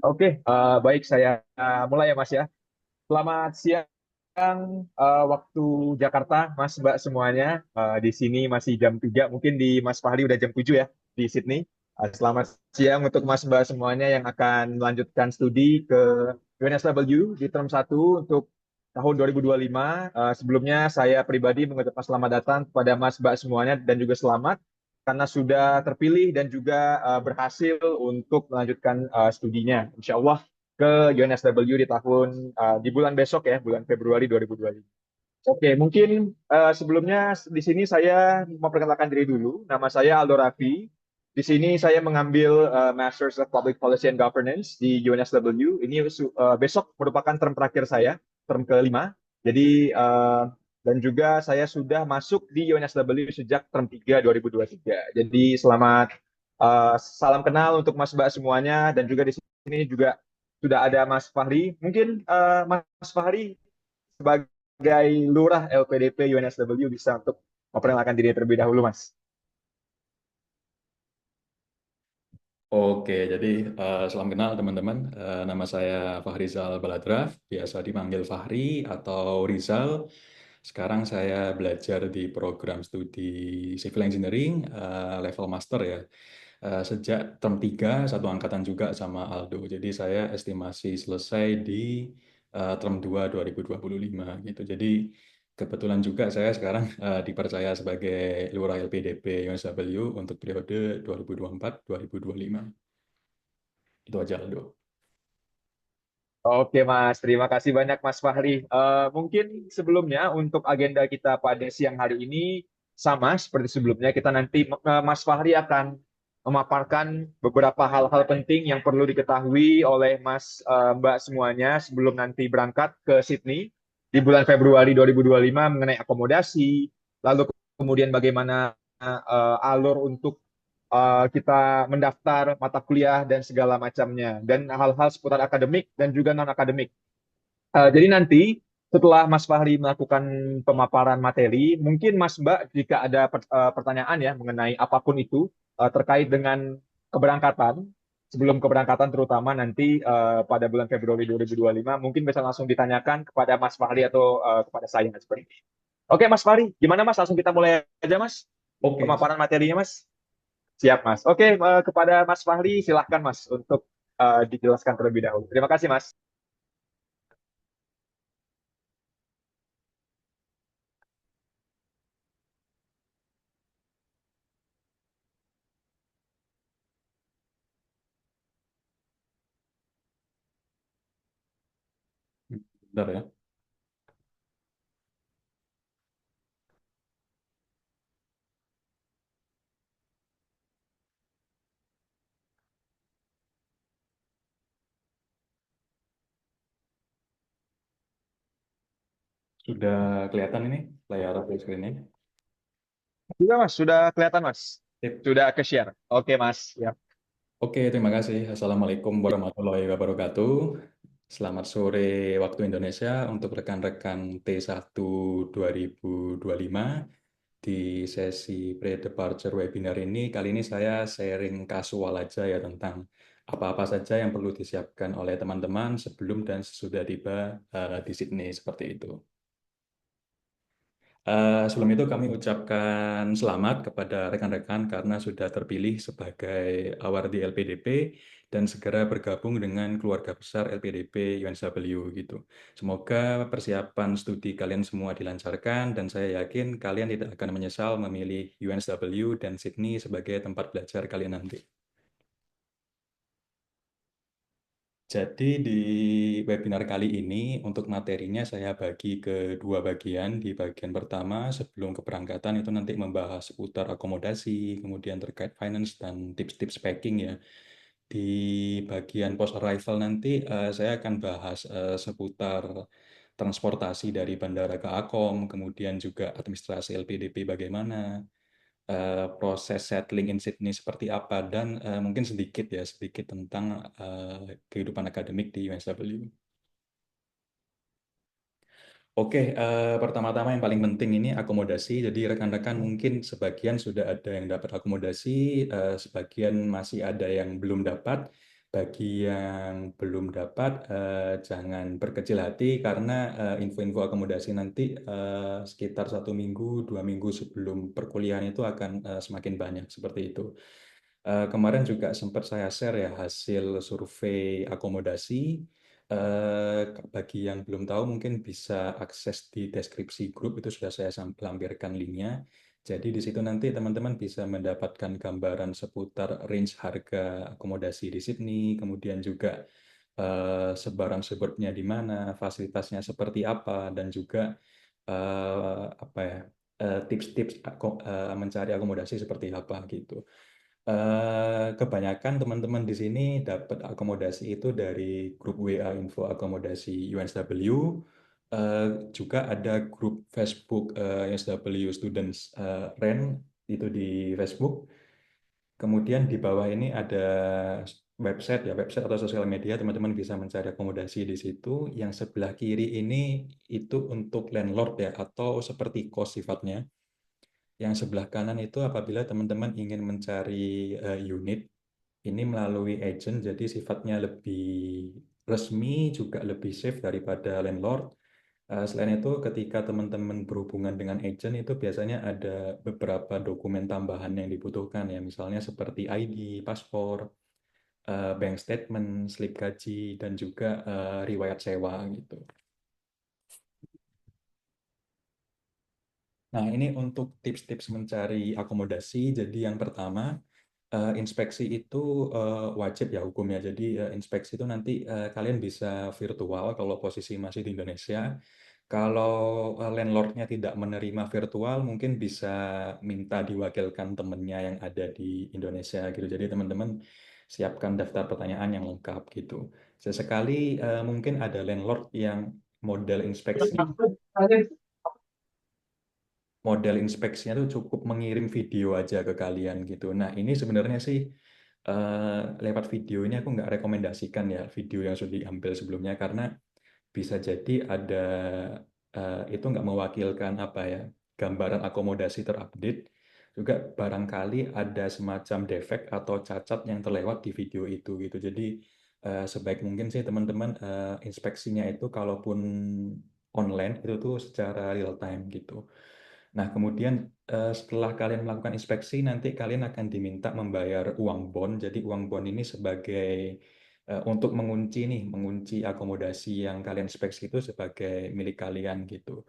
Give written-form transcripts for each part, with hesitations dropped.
Oke, baik saya mulai ya Mas ya. Selamat siang waktu Jakarta, Mas Mbak semuanya. Di sini masih jam 3, mungkin di Mas Fahri udah jam 7 ya di Sydney. Selamat siang untuk Mas Mbak semuanya yang akan melanjutkan studi ke UNSW di term 1 untuk tahun 2025. Sebelumnya saya pribadi mengucapkan selamat datang kepada Mas Mbak semuanya dan juga selamat karena sudah terpilih dan juga berhasil untuk melanjutkan studinya. Insya Allah ke UNSW di bulan besok ya, bulan Februari 2025. Oke, mungkin sebelumnya di sini saya memperkenalkan diri dulu. Nama saya Aldo Raffi. Di sini saya mengambil Masters of Public Policy and Governance di UNSW. Ini besok merupakan term terakhir saya, term kelima. Jadi dan juga saya sudah masuk di UNSW sejak term 3 2023. Jadi selamat salam kenal untuk Mas Mbak semuanya dan juga di sini juga sudah ada Mas Fahri. Mungkin Mas Fahri sebagai Lurah LPDP UNSW bisa untuk memperkenalkan diri terlebih dahulu, Mas. Oke, jadi salam kenal teman-teman. Nama saya Fahrizal Baladraf, biasa dipanggil Fahri atau Rizal. Sekarang saya belajar di program studi Civil Engineering level master ya. Sejak term 3, satu angkatan juga sama Aldo. Jadi saya estimasi selesai di term 2 2025 gitu. Jadi kebetulan juga saya sekarang dipercaya sebagai Lurah LPDP UNSW untuk periode 2024-2025. Itu aja, Aldo. Oke, Mas. Terima kasih banyak, Mas Fahri. Mungkin sebelumnya untuk agenda kita pada siang hari ini sama seperti sebelumnya. Kita nanti Mas Fahri akan memaparkan beberapa hal-hal penting yang perlu diketahui oleh Mas Mbak semuanya sebelum nanti berangkat ke Sydney di bulan Februari 2025 mengenai akomodasi, lalu kemudian bagaimana alur untuk kita mendaftar mata kuliah dan segala macamnya dan hal-hal seputar akademik dan juga non akademik. Jadi nanti setelah Mas Fahri melakukan pemaparan materi, mungkin Mas Mbak jika ada pertanyaan ya mengenai apapun itu terkait dengan keberangkatan, sebelum keberangkatan terutama nanti pada bulan Februari 2025, mungkin bisa langsung ditanyakan kepada Mas Fahri atau kepada saya seperti ini. Oke Mas Fahri, gimana Mas? Langsung kita mulai aja Mas Oke, pemaparan materinya Mas. Siap, Mas. Oke, kepada Mas Fahri, silahkan, Mas, untuk dijelaskan terlebih dahulu. Terima kasih, Mas. bentar ya. Sudah kelihatan ini layar full screen-nya? Sudah, Mas. Sudah kelihatan, Mas. Sip. Sudah ke-share. Oke, Mas. Ya. Oke, terima kasih. Assalamualaikum warahmatullahi wabarakatuh. Selamat sore waktu Indonesia untuk rekan-rekan T1 2025. Di sesi pre-departure webinar ini, kali ini saya sharing kasual aja ya tentang apa-apa saja yang perlu disiapkan oleh teman-teman sebelum dan sesudah tiba di Sydney seperti itu. Sebelum itu kami ucapkan selamat kepada rekan-rekan karena sudah terpilih sebagai awardee LPDP dan segera bergabung dengan keluarga besar LPDP UNSW gitu. Semoga persiapan studi kalian semua dilancarkan dan saya yakin kalian tidak akan menyesal memilih UNSW dan Sydney sebagai tempat belajar kalian nanti. Jadi di webinar kali ini untuk materinya saya bagi ke dua bagian. Di bagian pertama sebelum keberangkatan itu nanti membahas seputar akomodasi, kemudian terkait finance dan tips-tips packing ya. Di bagian post arrival nanti saya akan bahas seputar transportasi dari bandara ke Akom, kemudian juga administrasi LPDP bagaimana, proses settling in Sydney seperti apa dan mungkin sedikit tentang kehidupan akademik di UNSW. Oke, pertama-tama yang paling penting ini akomodasi. Jadi rekan-rekan mungkin sebagian sudah ada yang dapat akomodasi, sebagian masih ada yang belum dapat. bagi yang belum dapat, jangan berkecil hati karena info-info akomodasi nanti sekitar 1 minggu, 2 minggu sebelum perkuliahan itu akan semakin banyak seperti itu. Kemarin juga sempat saya share ya hasil survei akomodasi. Bagi yang belum tahu mungkin bisa akses di deskripsi grup, itu sudah saya lampirkan linknya. Jadi di situ nanti teman-teman bisa mendapatkan gambaran seputar range harga akomodasi di Sydney, kemudian juga sebaran suburbnya di mana, fasilitasnya seperti apa, dan juga apa ya, tips-tips mencari akomodasi seperti apa gitu. Kebanyakan teman-teman di sini dapat akomodasi itu dari grup WA info akomodasi UNSW, juga ada grup Facebook UNSW Students Rent itu di Facebook. Kemudian di bawah ini ada website ya, website atau sosial media, teman-teman bisa mencari akomodasi di situ. Yang sebelah kiri ini itu untuk landlord ya, atau seperti kos sifatnya. Yang sebelah kanan itu apabila teman-teman ingin mencari unit, ini melalui agent, jadi sifatnya lebih resmi, juga lebih safe daripada landlord. Selain itu, ketika teman-teman berhubungan dengan agent, itu biasanya ada beberapa dokumen tambahan yang dibutuhkan, ya, misalnya seperti ID, paspor, bank statement, slip gaji, dan juga riwayat sewa gitu. Nah, ini untuk tips-tips mencari akomodasi. Jadi yang pertama, inspeksi itu wajib ya hukumnya. Jadi inspeksi itu nanti kalian bisa virtual kalau posisi masih di Indonesia. Kalau landlordnya tidak menerima virtual, mungkin bisa minta diwakilkan temennya yang ada di Indonesia gitu. Jadi teman-teman siapkan daftar pertanyaan yang lengkap gitu. Sesekali mungkin ada landlord yang model inspeksi model inspeksinya tuh cukup mengirim video aja ke kalian gitu. Nah, ini sebenarnya sih lewat video ini aku nggak rekomendasikan ya video yang sudah diambil sebelumnya, karena bisa jadi ada itu nggak mewakilkan apa ya, gambaran akomodasi terupdate. Juga barangkali ada semacam defek atau cacat yang terlewat di video itu gitu. Jadi sebaik mungkin sih teman-teman inspeksinya itu kalaupun online itu tuh secara real time gitu. Nah, kemudian setelah kalian melakukan inspeksi, nanti kalian akan diminta membayar uang bond. Jadi uang bond ini sebagai untuk mengunci nih, mengunci akomodasi yang kalian inspeksi itu sebagai milik kalian gitu.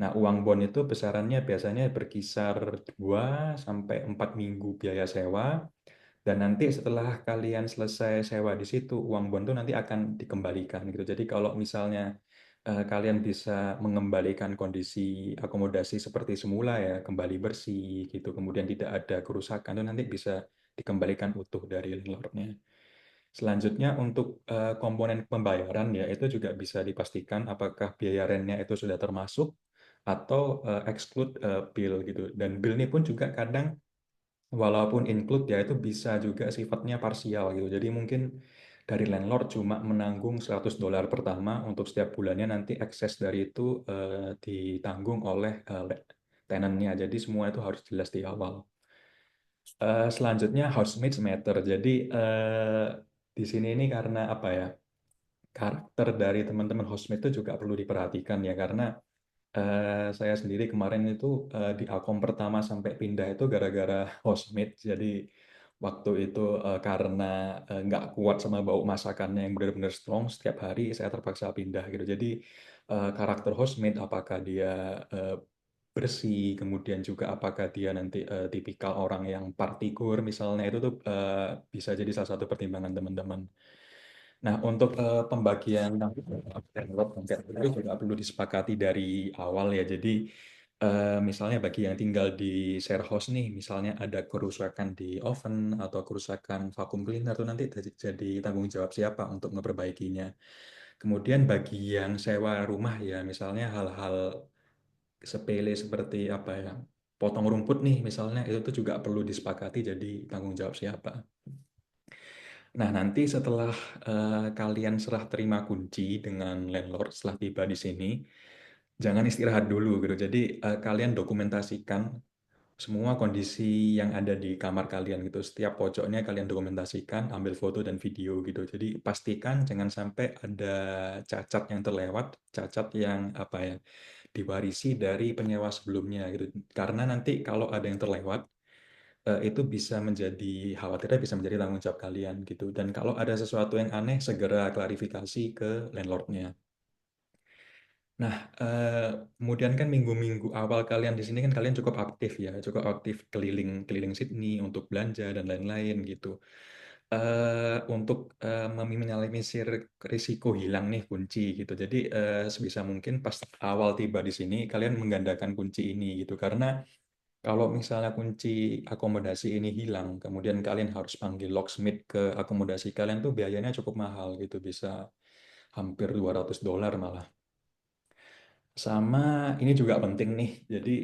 Nah, uang bond itu besarannya biasanya berkisar 2 sampai 4 minggu biaya sewa. Dan nanti setelah kalian selesai sewa di situ, uang bond itu nanti akan dikembalikan gitu. Jadi kalau misalnya kalian bisa mengembalikan kondisi akomodasi seperti semula ya, kembali bersih gitu, kemudian tidak ada kerusakan, itu nanti bisa dikembalikan utuh dari landlordnya. Selanjutnya untuk komponen pembayaran ya, itu juga bisa dipastikan apakah biaya rentnya itu sudah termasuk atau exclude bill gitu. Dan bill ini pun juga kadang walaupun include ya itu bisa juga sifatnya parsial gitu. Jadi mungkin dari landlord cuma menanggung $100 pertama untuk setiap bulannya, nanti excess dari itu ditanggung oleh tenantnya. Jadi semua itu harus jelas di awal. Selanjutnya housemates matter. Jadi di sini ini karena apa ya? Karakter dari teman-teman housemate itu juga perlu diperhatikan ya, karena saya sendiri kemarin itu di Akom pertama sampai pindah itu gara-gara housemate. Jadi waktu itu karena nggak kuat sama bau masakannya yang benar-benar strong setiap hari, saya terpaksa pindah gitu. Jadi karakter housemate, apakah dia eh, bersih, kemudian juga apakah dia nanti tipikal orang yang partikur misalnya, itu tuh bisa jadi salah satu pertimbangan teman-teman. Nah, untuk pembagian download konten itu juga perlu disepakati dari awal ya. Jadi, misalnya bagi yang tinggal di share house nih, misalnya ada kerusakan di oven atau kerusakan vacuum cleaner, itu nanti jadi tanggung jawab siapa untuk memperbaikinya. Kemudian bagi yang sewa rumah ya, misalnya hal-hal sepele seperti apa ya, potong rumput nih misalnya, itu tuh juga perlu disepakati jadi tanggung jawab siapa. Nah, nanti setelah kalian serah terima kunci dengan landlord, setelah tiba di sini, jangan istirahat dulu gitu. Jadi kalian dokumentasikan semua kondisi yang ada di kamar kalian gitu. Setiap pojoknya kalian dokumentasikan, ambil foto dan video gitu. Jadi pastikan jangan sampai ada cacat yang terlewat, cacat yang apa ya, diwarisi dari penyewa sebelumnya gitu. Karena nanti kalau ada yang terlewat, itu bisa menjadi khawatirnya bisa menjadi tanggung jawab kalian gitu. Dan kalau ada sesuatu yang aneh, segera klarifikasi ke landlordnya. Nah, kemudian kan minggu-minggu awal kalian di sini kan kalian cukup aktif ya, cukup aktif keliling-keliling Sydney untuk belanja dan lain-lain gitu. Untuk meminimalisir risiko hilang nih kunci gitu. Jadi sebisa mungkin pas awal tiba di sini kalian menggandakan kunci ini gitu. Karena kalau misalnya kunci akomodasi ini hilang, kemudian kalian harus panggil locksmith ke akomodasi kalian tuh biayanya cukup mahal gitu, bisa hampir $200 malah. Sama ini juga penting nih, jadi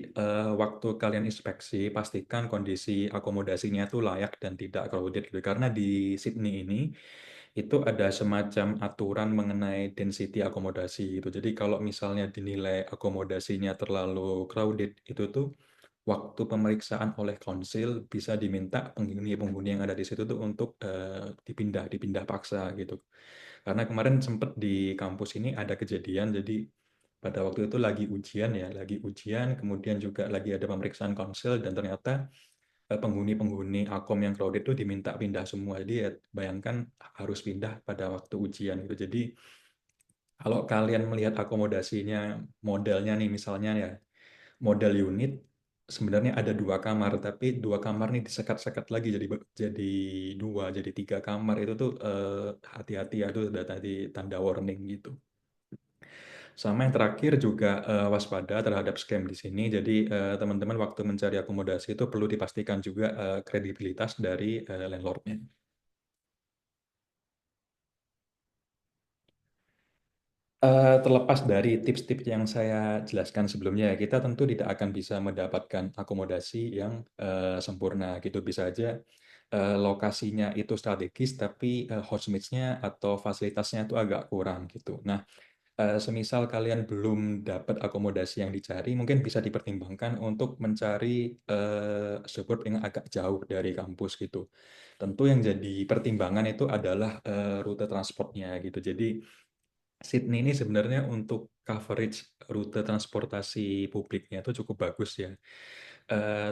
waktu kalian inspeksi, pastikan kondisi akomodasinya itu layak dan tidak crowded gitu. Karena di Sydney ini, itu ada semacam aturan mengenai density akomodasi gitu. Jadi kalau misalnya dinilai akomodasinya terlalu crowded, itu tuh waktu pemeriksaan oleh konsil bisa diminta penghuni-penghuni yang ada di situ tuh untuk dipindah paksa gitu. Karena kemarin sempat di kampus ini ada kejadian, jadi pada waktu itu lagi ujian ya, lagi ujian, kemudian juga lagi ada pemeriksaan konsil dan ternyata penghuni-penghuni Akom yang crowded itu diminta pindah semua. Jadi ya, bayangkan harus pindah pada waktu ujian gitu. Jadi kalau kalian melihat akomodasinya, modelnya nih misalnya ya, model unit sebenarnya ada 2 kamar, tapi 2 kamar nih disekat-sekat lagi jadi dua, jadi 3 kamar itu tuh hati-hati ya, itu udah tadi tanda warning gitu. Sama yang terakhir juga waspada terhadap scam di sini. Jadi teman-teman waktu mencari akomodasi itu perlu dipastikan juga kredibilitas dari landlordnya. Terlepas dari tips-tips yang saya jelaskan sebelumnya, kita tentu tidak akan bisa mendapatkan akomodasi yang sempurna gitu. Bisa aja lokasinya itu strategis, tapi housemates-nya atau fasilitasnya itu agak kurang gitu. Nah, semisal kalian belum dapat akomodasi yang dicari, mungkin bisa dipertimbangkan untuk mencari suburb yang agak jauh dari kampus gitu. Tentu yang jadi pertimbangan itu adalah rute transportnya gitu. Jadi Sydney ini sebenarnya untuk coverage rute transportasi publiknya itu cukup bagus ya.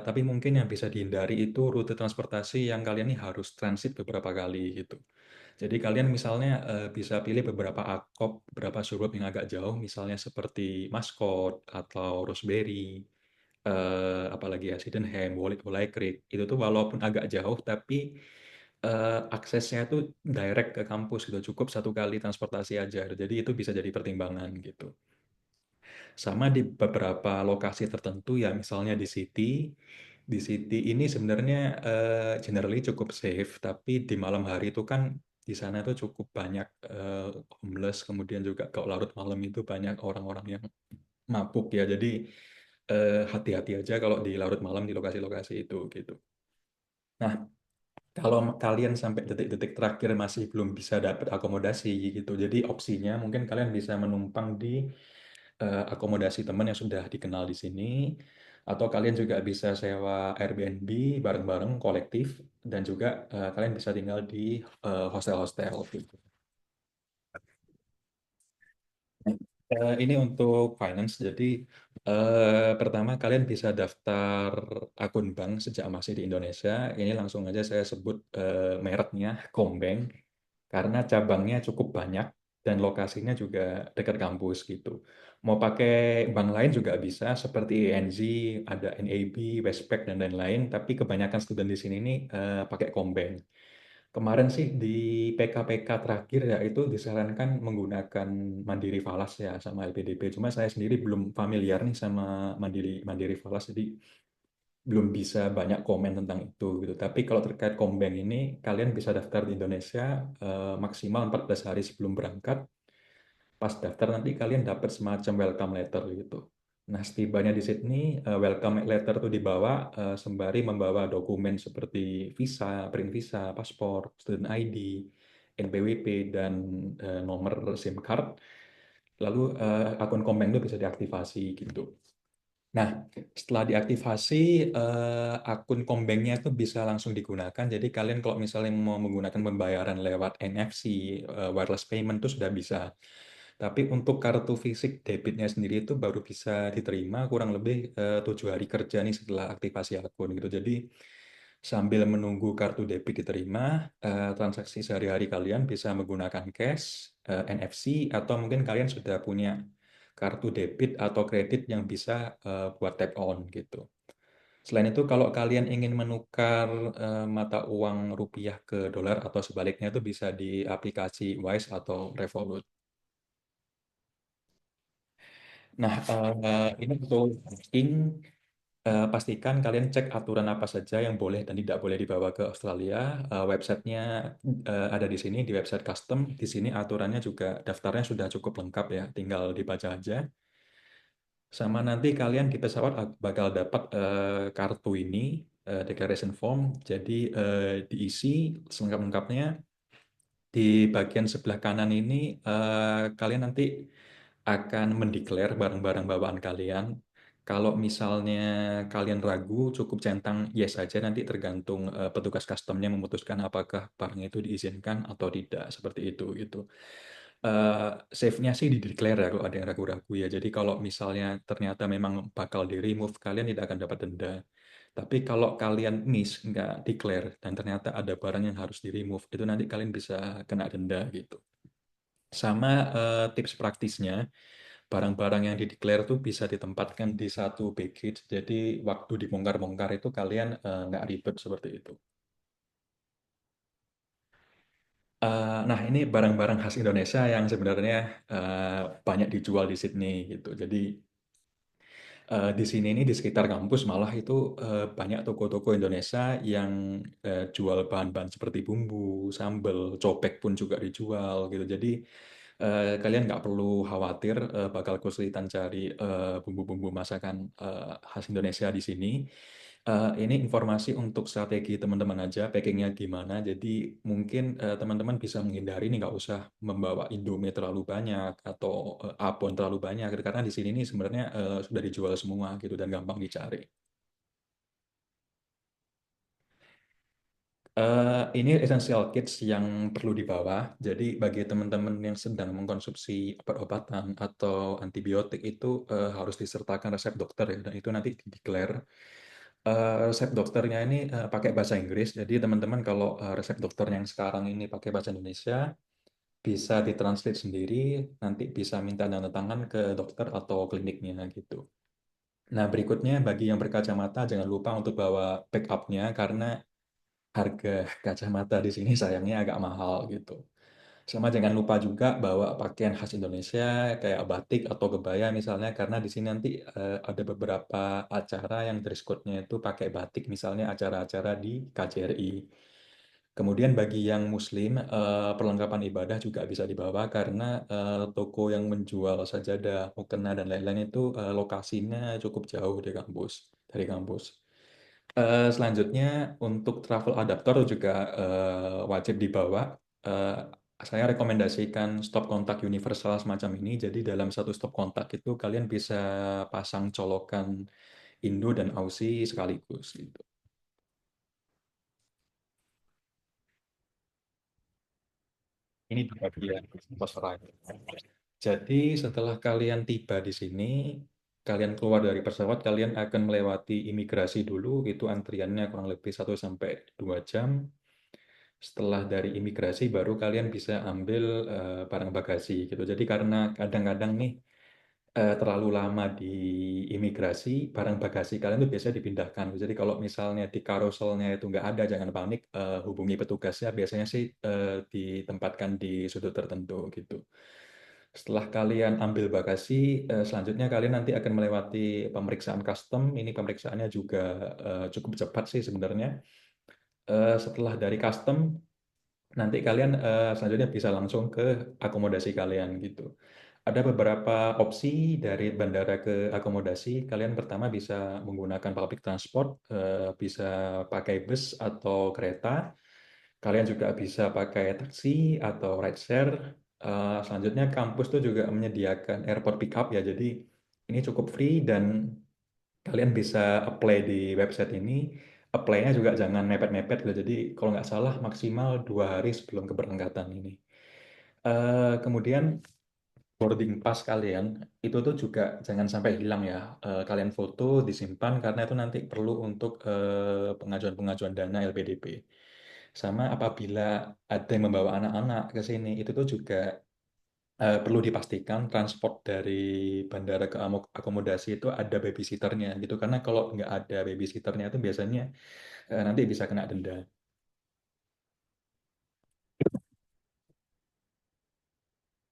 Tapi mungkin yang bisa dihindari itu rute transportasi yang kalian ini harus transit beberapa kali gitu. Jadi kalian misalnya bisa pilih beberapa akop, beberapa suburb yang agak jauh, misalnya seperti Mascot atau Rosebery, apalagi ya Sydenham, Wolli Creek. Itu tuh walaupun agak jauh, tapi aksesnya itu direct ke kampus gitu, cukup 1 kali transportasi aja. Jadi itu bisa jadi pertimbangan gitu. Sama di beberapa lokasi tertentu ya, misalnya di City. Di City ini sebenarnya generally cukup safe, tapi di malam hari itu kan di sana tuh cukup banyak homeless, kemudian juga kalau larut malam itu banyak orang-orang yang mabuk ya. Jadi hati-hati aja kalau di larut malam di lokasi-lokasi itu gitu. Nah, kalau kalian sampai detik-detik terakhir masih belum bisa dapat akomodasi gitu, jadi opsinya mungkin kalian bisa menumpang di akomodasi teman yang sudah dikenal di sini, atau kalian juga bisa sewa Airbnb bareng-bareng kolektif, dan juga kalian bisa tinggal di hostel-hostel gitu. Ini untuk finance, jadi pertama kalian bisa daftar akun bank sejak masih di Indonesia. Ini langsung aja saya sebut mereknya Combank, karena cabangnya cukup banyak dan lokasinya juga dekat kampus gitu. Mau pakai bank lain juga bisa, seperti ANZ, ada NAB, Westpac, dan lain-lain, tapi kebanyakan student di sini nih pakai Combank. Kemarin sih di PKPK terakhir ya itu disarankan menggunakan Mandiri Falas ya sama LPDP. Cuma saya sendiri belum familiar nih sama Mandiri Mandiri Falas, jadi belum bisa banyak komen tentang itu gitu. Tapi kalau terkait Kombank ini, kalian bisa daftar di Indonesia maksimal 14 hari sebelum berangkat. Pas daftar nanti kalian dapat semacam welcome letter gitu. Nah, setibanya di Sydney, welcome letter itu dibawa sembari membawa dokumen seperti visa, print visa, paspor, student ID, NPWP, dan nomor SIM card. Lalu akun Kombank itu bisa diaktifasi gitu. Nah, setelah diaktifasi, akun Combanknya itu bisa langsung digunakan. Jadi kalian kalau misalnya mau menggunakan pembayaran lewat NFC, wireless payment itu sudah bisa. Tapi untuk kartu fisik debitnya sendiri itu baru bisa diterima kurang lebih 7 hari kerja nih setelah aktivasi akun gitu. Jadi sambil menunggu kartu debit diterima, transaksi sehari-hari kalian bisa menggunakan cash, NFC, atau mungkin kalian sudah punya kartu debit atau kredit yang bisa buat tap on gitu. Selain itu, kalau kalian ingin menukar mata uang rupiah ke dolar atau sebaliknya itu bisa di aplikasi Wise atau Revolut. Nah, ini untuk booking, pastikan kalian cek aturan apa saja yang boleh dan tidak boleh dibawa ke Australia. Websitenya ada di sini, di website custom. Di sini aturannya juga daftarnya sudah cukup lengkap ya, tinggal dibaca aja. Sama nanti kalian di pesawat bakal dapat kartu ini, declaration form. Jadi diisi selengkap-lengkapnya. Di bagian sebelah kanan ini kalian nanti akan mendeklar barang-barang bawaan kalian. Kalau misalnya kalian ragu, cukup centang yes saja, nanti tergantung petugas customnya memutuskan apakah barang itu diizinkan atau tidak, seperti itu gitu. Save-nya sih di declare ya kalau ada yang ragu-ragu ya. Jadi kalau misalnya ternyata memang bakal di remove, kalian tidak akan dapat denda. Tapi kalau kalian miss, nggak declare, dan ternyata ada barang yang harus di remove, itu nanti kalian bisa kena denda gitu. Sama tips praktisnya, barang-barang yang di-declare tuh bisa ditempatkan di satu package, jadi waktu dibongkar-bongkar itu kalian nggak ribet seperti itu. Nah, ini barang-barang khas Indonesia yang sebenarnya banyak dijual di Sydney gitu. Jadi di sini ini di sekitar kampus malah itu banyak toko-toko Indonesia yang jual bahan-bahan seperti bumbu, sambal, copek pun juga dijual gitu. Jadi kalian nggak perlu khawatir bakal kesulitan cari bumbu-bumbu masakan khas Indonesia di sini. Ini informasi untuk strategi teman-teman aja, packingnya gimana. Jadi mungkin teman-teman bisa menghindari nih nggak usah membawa Indomie terlalu banyak atau abon terlalu banyak, gitu. Karena di sini nih sebenarnya sudah dijual semua gitu dan gampang dicari. Ini essential kits yang perlu dibawa. Jadi bagi teman-teman yang sedang mengkonsumsi obat-obatan atau antibiotik itu harus disertakan resep dokter ya, dan itu nanti di-declare. Resep dokternya ini pakai bahasa Inggris. Jadi teman-teman kalau resep dokter yang sekarang ini pakai bahasa Indonesia bisa ditranslate sendiri, nanti bisa minta tanda tangan ke dokter atau kliniknya gitu. Nah, berikutnya bagi yang berkacamata jangan lupa untuk bawa backupnya karena harga kacamata di sini sayangnya agak mahal gitu. Sama jangan lupa juga bawa pakaian khas Indonesia kayak batik atau kebaya misalnya karena di sini nanti ada beberapa acara yang dress code-nya itu pakai batik misalnya acara-acara di KJRI. Kemudian bagi yang muslim perlengkapan ibadah juga bisa dibawa karena toko yang menjual sajadah, mukena dan lain-lain itu lokasinya cukup jauh dari kampus. Selanjutnya untuk travel adapter juga wajib dibawa. Eh, saya rekomendasikan stop kontak universal semacam ini. Jadi dalam satu stop kontak itu kalian bisa pasang colokan Indo dan Aussie sekaligus gitu. Ini di bagian post arrival. Jadi setelah kalian tiba di sini, kalian keluar dari pesawat, kalian akan melewati imigrasi dulu. Itu antriannya kurang lebih 1 sampai 2 jam. Setelah dari imigrasi baru kalian bisa ambil barang bagasi gitu. Jadi karena kadang-kadang nih terlalu lama di imigrasi, barang bagasi kalian tuh biasanya dipindahkan. Jadi kalau misalnya di karuselnya itu nggak ada, jangan panik, hubungi petugasnya. Biasanya sih ditempatkan di sudut tertentu gitu. Setelah kalian ambil bagasi, selanjutnya kalian nanti akan melewati pemeriksaan custom. Ini pemeriksaannya juga cukup cepat sih sebenarnya. Setelah dari custom, nanti kalian selanjutnya bisa langsung ke akomodasi kalian gitu. Ada beberapa opsi dari bandara ke akomodasi. Kalian pertama bisa menggunakan public transport, bisa pakai bus atau kereta. Kalian juga bisa pakai taksi atau rideshare. Selanjutnya kampus tuh juga menyediakan airport pickup ya. Jadi ini cukup free dan Kalian bisa apply di website ini. Apply-nya juga jangan mepet-mepet gitu. Jadi kalau nggak salah maksimal 2 hari sebelum keberangkatan ini. Kemudian boarding pass kalian itu tuh juga jangan sampai hilang ya. Kalian foto, disimpan karena itu nanti perlu untuk pengajuan-pengajuan dana LPDP. Sama apabila ada yang membawa anak-anak ke sini, itu tuh juga perlu dipastikan transport dari bandara ke akomodasi itu ada babysitternya gitu. Karena kalau nggak ada babysitternya itu biasanya nanti bisa kena denda.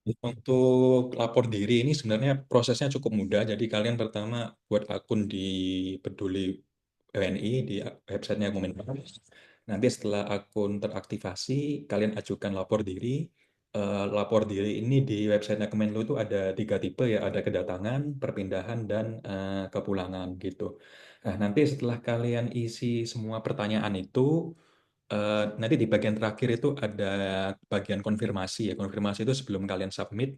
Untuk lapor diri ini sebenarnya prosesnya cukup mudah. Jadi kalian pertama buat akun di Peduli WNI di websitenya Kementerian. Nanti setelah akun teraktivasi, kalian ajukan lapor diri. Lapor diri ini di websitenya Kemenlu itu ada 3 tipe ya, ada kedatangan, perpindahan, dan kepulangan gitu. Nah, nanti setelah kalian isi semua pertanyaan itu, nanti di bagian terakhir itu ada bagian konfirmasi ya. Konfirmasi itu sebelum kalian submit,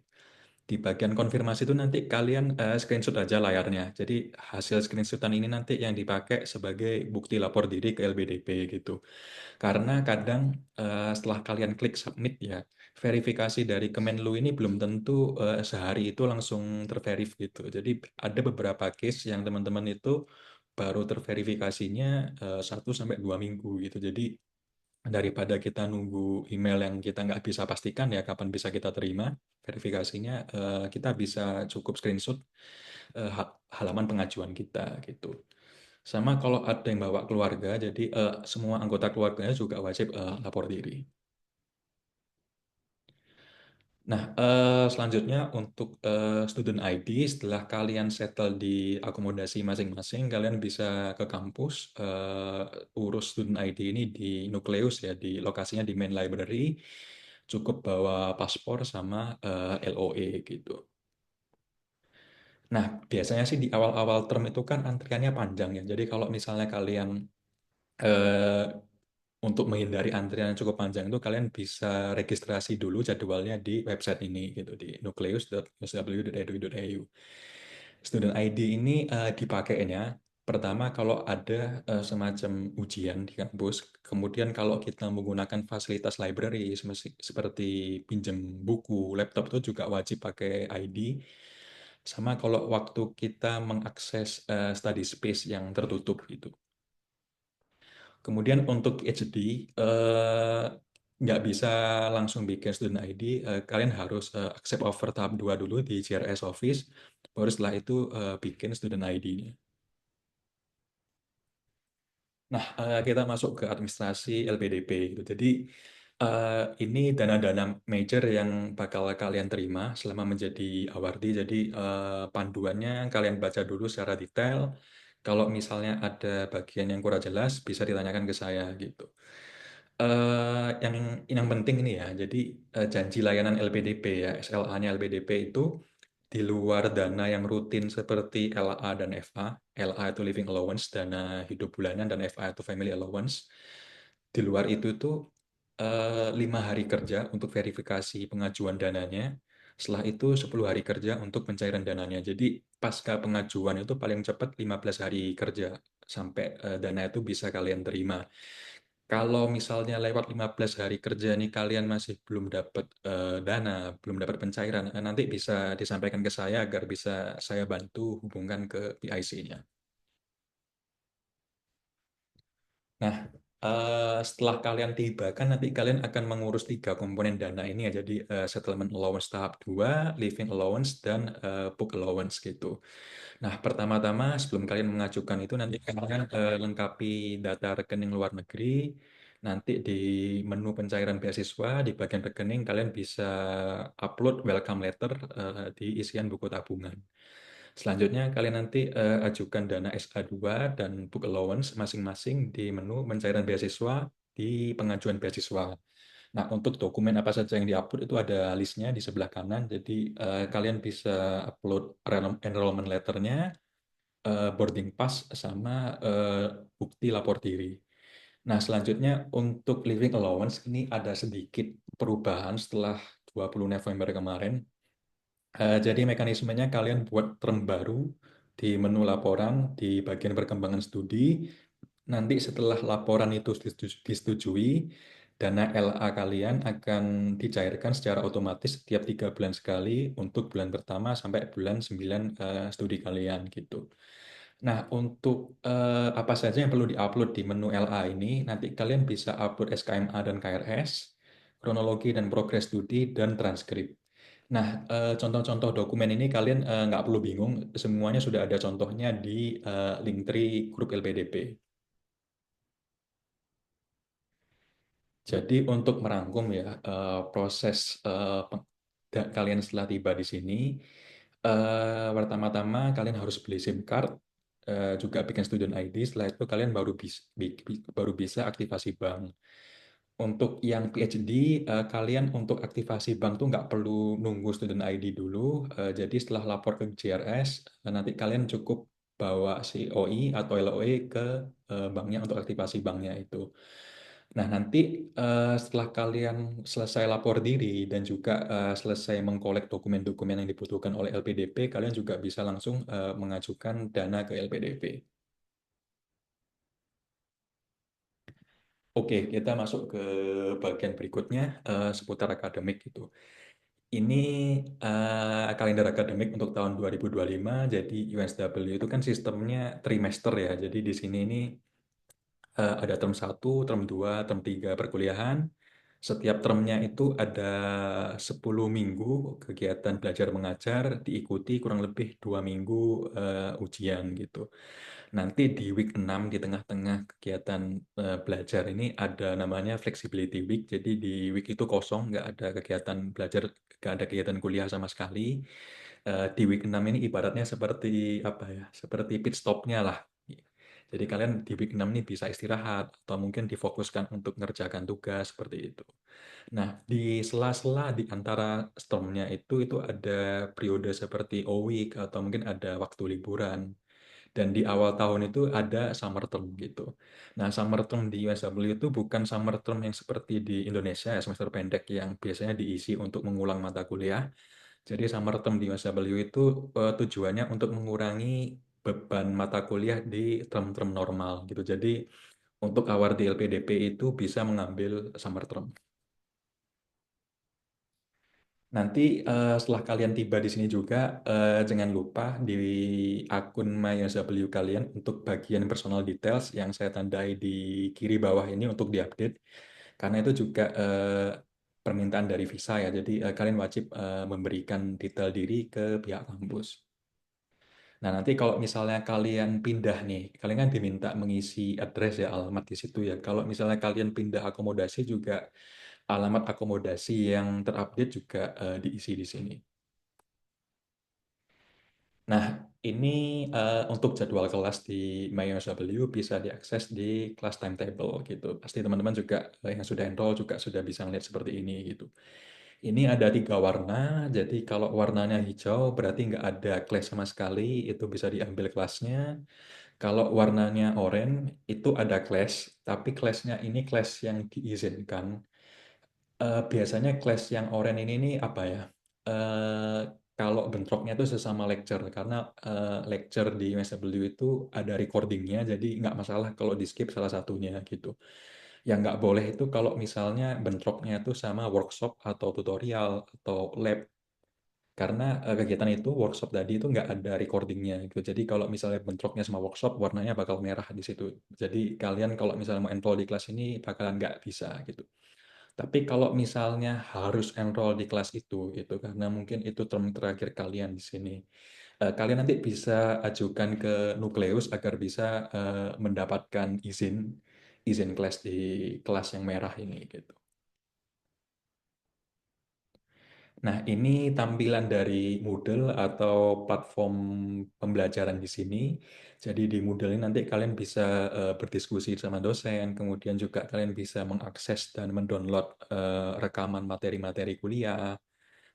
di bagian konfirmasi itu nanti kalian screenshot aja layarnya. Jadi hasil screenshotan ini nanti yang dipakai sebagai bukti lapor diri ke LBDP gitu. Karena kadang setelah kalian klik submit ya, verifikasi dari Kemenlu ini belum tentu sehari itu langsung terverif gitu. Jadi ada beberapa case yang teman-teman itu baru terverifikasinya 1 sampai 2 minggu gitu. Jadi daripada kita nunggu email yang kita nggak bisa pastikan ya kapan bisa kita terima verifikasinya, kita bisa cukup screenshot halaman pengajuan kita gitu. Sama kalau ada yang bawa keluarga, jadi semua anggota keluarganya juga wajib lapor diri. Nah, selanjutnya untuk student ID, setelah kalian settle di akomodasi masing-masing, kalian bisa ke kampus, urus student ID ini di Nukleus ya, di lokasinya di main library, cukup bawa paspor sama LOE gitu. Nah, biasanya sih di awal-awal term itu kan antriannya panjang ya, jadi kalau misalnya kalian eh, untuk menghindari antrian yang cukup panjang itu kalian bisa registrasi dulu jadwalnya di website ini gitu di nucleus.usw.edu.eu. Student ID ini dipakainya pertama kalau ada semacam ujian di kampus, kemudian kalau kita menggunakan fasilitas library seperti pinjam buku, laptop itu juga wajib pakai ID. Sama kalau waktu kita mengakses study space yang tertutup gitu. Kemudian untuk PhD, nggak bisa langsung bikin student ID, kalian harus accept offer tahap 2 dulu di CRS Office, baru setelah itu bikin student ID-nya. Nah, kita masuk ke administrasi LPDP gitu. Jadi, ini dana-dana major yang bakal kalian terima selama menjadi awardee. Jadi, panduannya kalian baca dulu secara detail. Kalau misalnya ada bagian yang kurang jelas, bisa ditanyakan ke saya gitu. Yang penting ini ya, jadi janji layanan LPDP ya, SLA-nya LPDP itu di luar dana yang rutin seperti LA dan FA. LA itu living allowance, dana hidup bulanan, dan FA itu family allowance. Di luar itu tuh 5 hari kerja untuk verifikasi pengajuan dananya. Setelah itu 10 hari kerja untuk pencairan dananya. Jadi pasca pengajuan itu paling cepat 15 hari kerja sampai dana itu bisa kalian terima. Kalau misalnya lewat 15 hari kerja nih kalian masih belum dapat dana, belum dapat pencairan, nanti bisa disampaikan ke saya agar bisa saya bantu hubungkan ke PIC-nya. Nah, setelah kalian tiba kan nanti kalian akan mengurus 3 komponen dana ini ya. Jadi settlement allowance tahap 2, living allowance, dan book allowance gitu. Nah, pertama-tama sebelum kalian mengajukan itu nanti kalian lengkapi data rekening luar negeri. Nanti di menu pencairan beasiswa di bagian rekening kalian bisa upload welcome letter di isian buku tabungan. Selanjutnya kalian nanti ajukan dana SA2 dan book allowance masing-masing di menu pencairan beasiswa di pengajuan beasiswa. Nah, untuk dokumen apa saja yang diupload itu ada listnya di sebelah kanan. Jadi kalian bisa upload enrollment letternya, boarding pass, sama bukti lapor diri. Nah, selanjutnya untuk living allowance ini ada sedikit perubahan setelah 20 November kemarin. Jadi mekanismenya kalian buat term baru di menu laporan di bagian perkembangan studi. Nanti setelah laporan itu disetujui, dana LA kalian akan dicairkan secara otomatis setiap 3 bulan sekali untuk bulan pertama sampai bulan 9 studi kalian gitu. Nah, untuk apa saja yang perlu diupload di menu LA ini, nanti kalian bisa upload SKMA dan KRS, kronologi dan progres studi, dan transkrip. Nah, contoh-contoh dokumen ini kalian nggak perlu bingung, semuanya sudah ada contohnya di Linktree grup LPDP. Jadi untuk merangkum ya proses kalian setelah tiba di sini, pertama-tama kalian harus beli SIM card, juga bikin student ID. Setelah itu kalian baru bisa aktivasi bank. Untuk yang PhD, kalian untuk aktivasi bank tuh nggak perlu nunggu student ID dulu. Jadi setelah lapor ke JRS, nanti kalian cukup bawa COI atau LOE ke banknya untuk aktivasi banknya itu. Nah, nanti setelah kalian selesai lapor diri dan juga selesai mengkolek dokumen-dokumen yang dibutuhkan oleh LPDP, kalian juga bisa langsung mengajukan dana ke LPDP. Oke, kita masuk ke bagian berikutnya seputar akademik gitu. Ini kalender akademik untuk tahun 2025. Jadi UNSW itu kan sistemnya trimester ya. Jadi di sini ini ada term 1, term 2, term 3 perkuliahan. Setiap termnya itu ada 10 minggu kegiatan belajar mengajar, diikuti kurang lebih 2 minggu ujian gitu. Nanti di week 6 di tengah-tengah kegiatan belajar ini ada namanya flexibility week. Jadi di week itu kosong, nggak ada kegiatan belajar, nggak ada kegiatan kuliah sama sekali. Di week 6 ini ibaratnya seperti apa ya? Seperti pit stopnya lah. Jadi kalian di week 6 ini bisa istirahat atau mungkin difokuskan untuk mengerjakan tugas seperti itu. Nah, di sela-sela di antara termnya itu ada periode seperti O-week atau mungkin ada waktu liburan. Dan di awal tahun itu ada summer term gitu. Nah, summer term di USW itu bukan summer term yang seperti di Indonesia ya, semester pendek yang biasanya diisi untuk mengulang mata kuliah. Jadi summer term di USW itu tujuannya untuk mengurangi beban mata kuliah di term-term normal gitu. Jadi untuk awal di LPDP itu bisa mengambil summer term. Nanti setelah kalian tiba di sini juga, jangan lupa di akun MySW kalian untuk bagian personal details yang saya tandai di kiri bawah ini untuk diupdate. Karena itu juga permintaan dari visa ya. Jadi kalian wajib memberikan detail diri ke pihak kampus. Nah, nanti kalau misalnya kalian pindah nih, kalian kan diminta mengisi address ya, alamat di situ ya. Kalau misalnya kalian pindah akomodasi juga, alamat akomodasi yang terupdate juga diisi di sini. Nah, ini untuk jadwal kelas di MyUSW bisa diakses di kelas timetable gitu. Pasti teman-teman juga yang sudah enroll juga sudah bisa melihat seperti ini gitu. Ini ada 3 warna, jadi kalau warnanya hijau berarti nggak ada kelas sama sekali, itu bisa diambil kelasnya. Kalau warnanya oranye itu ada kelas, tapi kelasnya ini kelas yang diizinkan. Biasanya kelas yang oranye ini nih apa ya? Eh, Kalau bentroknya itu sesama lecture karena lecture di MSW itu ada recordingnya, jadi nggak masalah kalau di skip salah satunya gitu. Yang nggak boleh itu kalau misalnya bentroknya itu sama workshop atau tutorial atau lab, karena kegiatan itu workshop tadi itu nggak ada recordingnya gitu. Jadi kalau misalnya bentroknya sama workshop, warnanya bakal merah di situ. Jadi kalian kalau misalnya mau enroll di kelas ini bakalan nggak bisa gitu. Tapi kalau misalnya harus enroll di kelas itu karena mungkin itu term terakhir kalian di sini, kalian nanti bisa ajukan ke Nukleus agar bisa mendapatkan izin izin kelas di kelas yang merah ini gitu. Nah, ini tampilan dari Moodle atau platform pembelajaran di sini. Jadi di Moodle ini nanti kalian bisa berdiskusi sama dosen, kemudian juga kalian bisa mengakses dan mendownload rekaman materi-materi kuliah,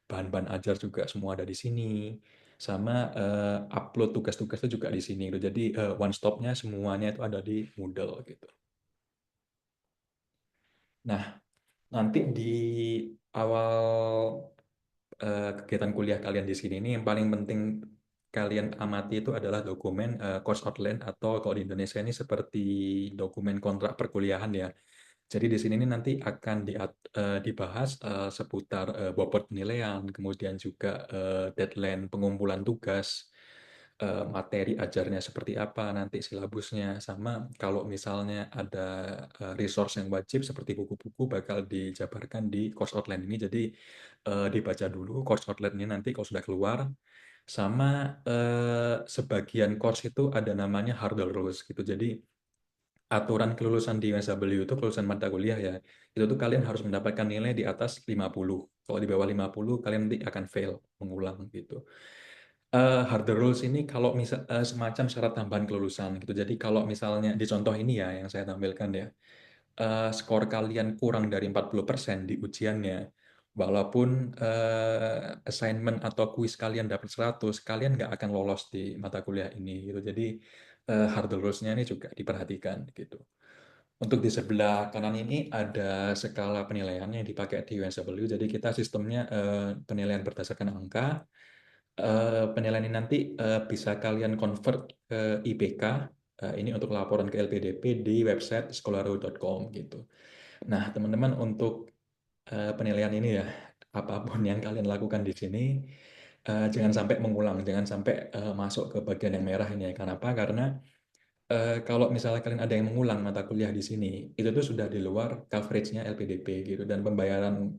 bahan-bahan ajar juga semua ada di sini. Sama upload tugas-tugas itu juga di sini gitu. Jadi one stop-nya semuanya itu ada di Moodle gitu. Nah, nanti di awal kegiatan kuliah kalian di sini ini yang paling penting kalian amati itu adalah dokumen course outline atau kalau di Indonesia ini seperti dokumen kontrak perkuliahan ya. Jadi di sini ini nanti akan dibahas seputar bobot penilaian, kemudian juga deadline pengumpulan tugas, materi ajarnya seperti apa, nanti silabusnya, sama kalau misalnya ada resource yang wajib seperti buku-buku bakal dijabarkan di course outline ini. Jadi dibaca dulu course outline ini nanti kalau sudah keluar, sama sebagian course itu ada namanya hurdle rules gitu. Jadi aturan kelulusan di UNSW itu kelulusan mata kuliah ya. Itu tuh kalian harus mendapatkan nilai di atas 50. Kalau di bawah 50 kalian nanti akan fail mengulang gitu. Harder rules ini kalau misal semacam syarat tambahan kelulusan gitu. Jadi kalau misalnya di contoh ini ya yang saya tampilkan ya, skor kalian kurang dari 40% di ujiannya, walaupun assignment atau kuis kalian dapat 100, kalian nggak akan lolos di mata kuliah ini gitu. Jadi hard rules-nya ini juga diperhatikan gitu. Untuk di sebelah kanan ini ada skala penilaian yang dipakai di UNSW. Jadi kita sistemnya penilaian berdasarkan angka. Penilaian ini nanti bisa kalian convert ke IPK. Ini untuk laporan ke LPDP di website scholarho.com gitu. Nah, teman-teman untuk penilaian ini ya, apapun yang kalian lakukan di sini, jangan sampai mengulang, jangan sampai masuk ke bagian yang merah ini ya. Kenapa? Karena kalau misalnya kalian ada yang mengulang mata kuliah di sini, itu tuh sudah di luar coverage-nya LPDP gitu, dan pembayaran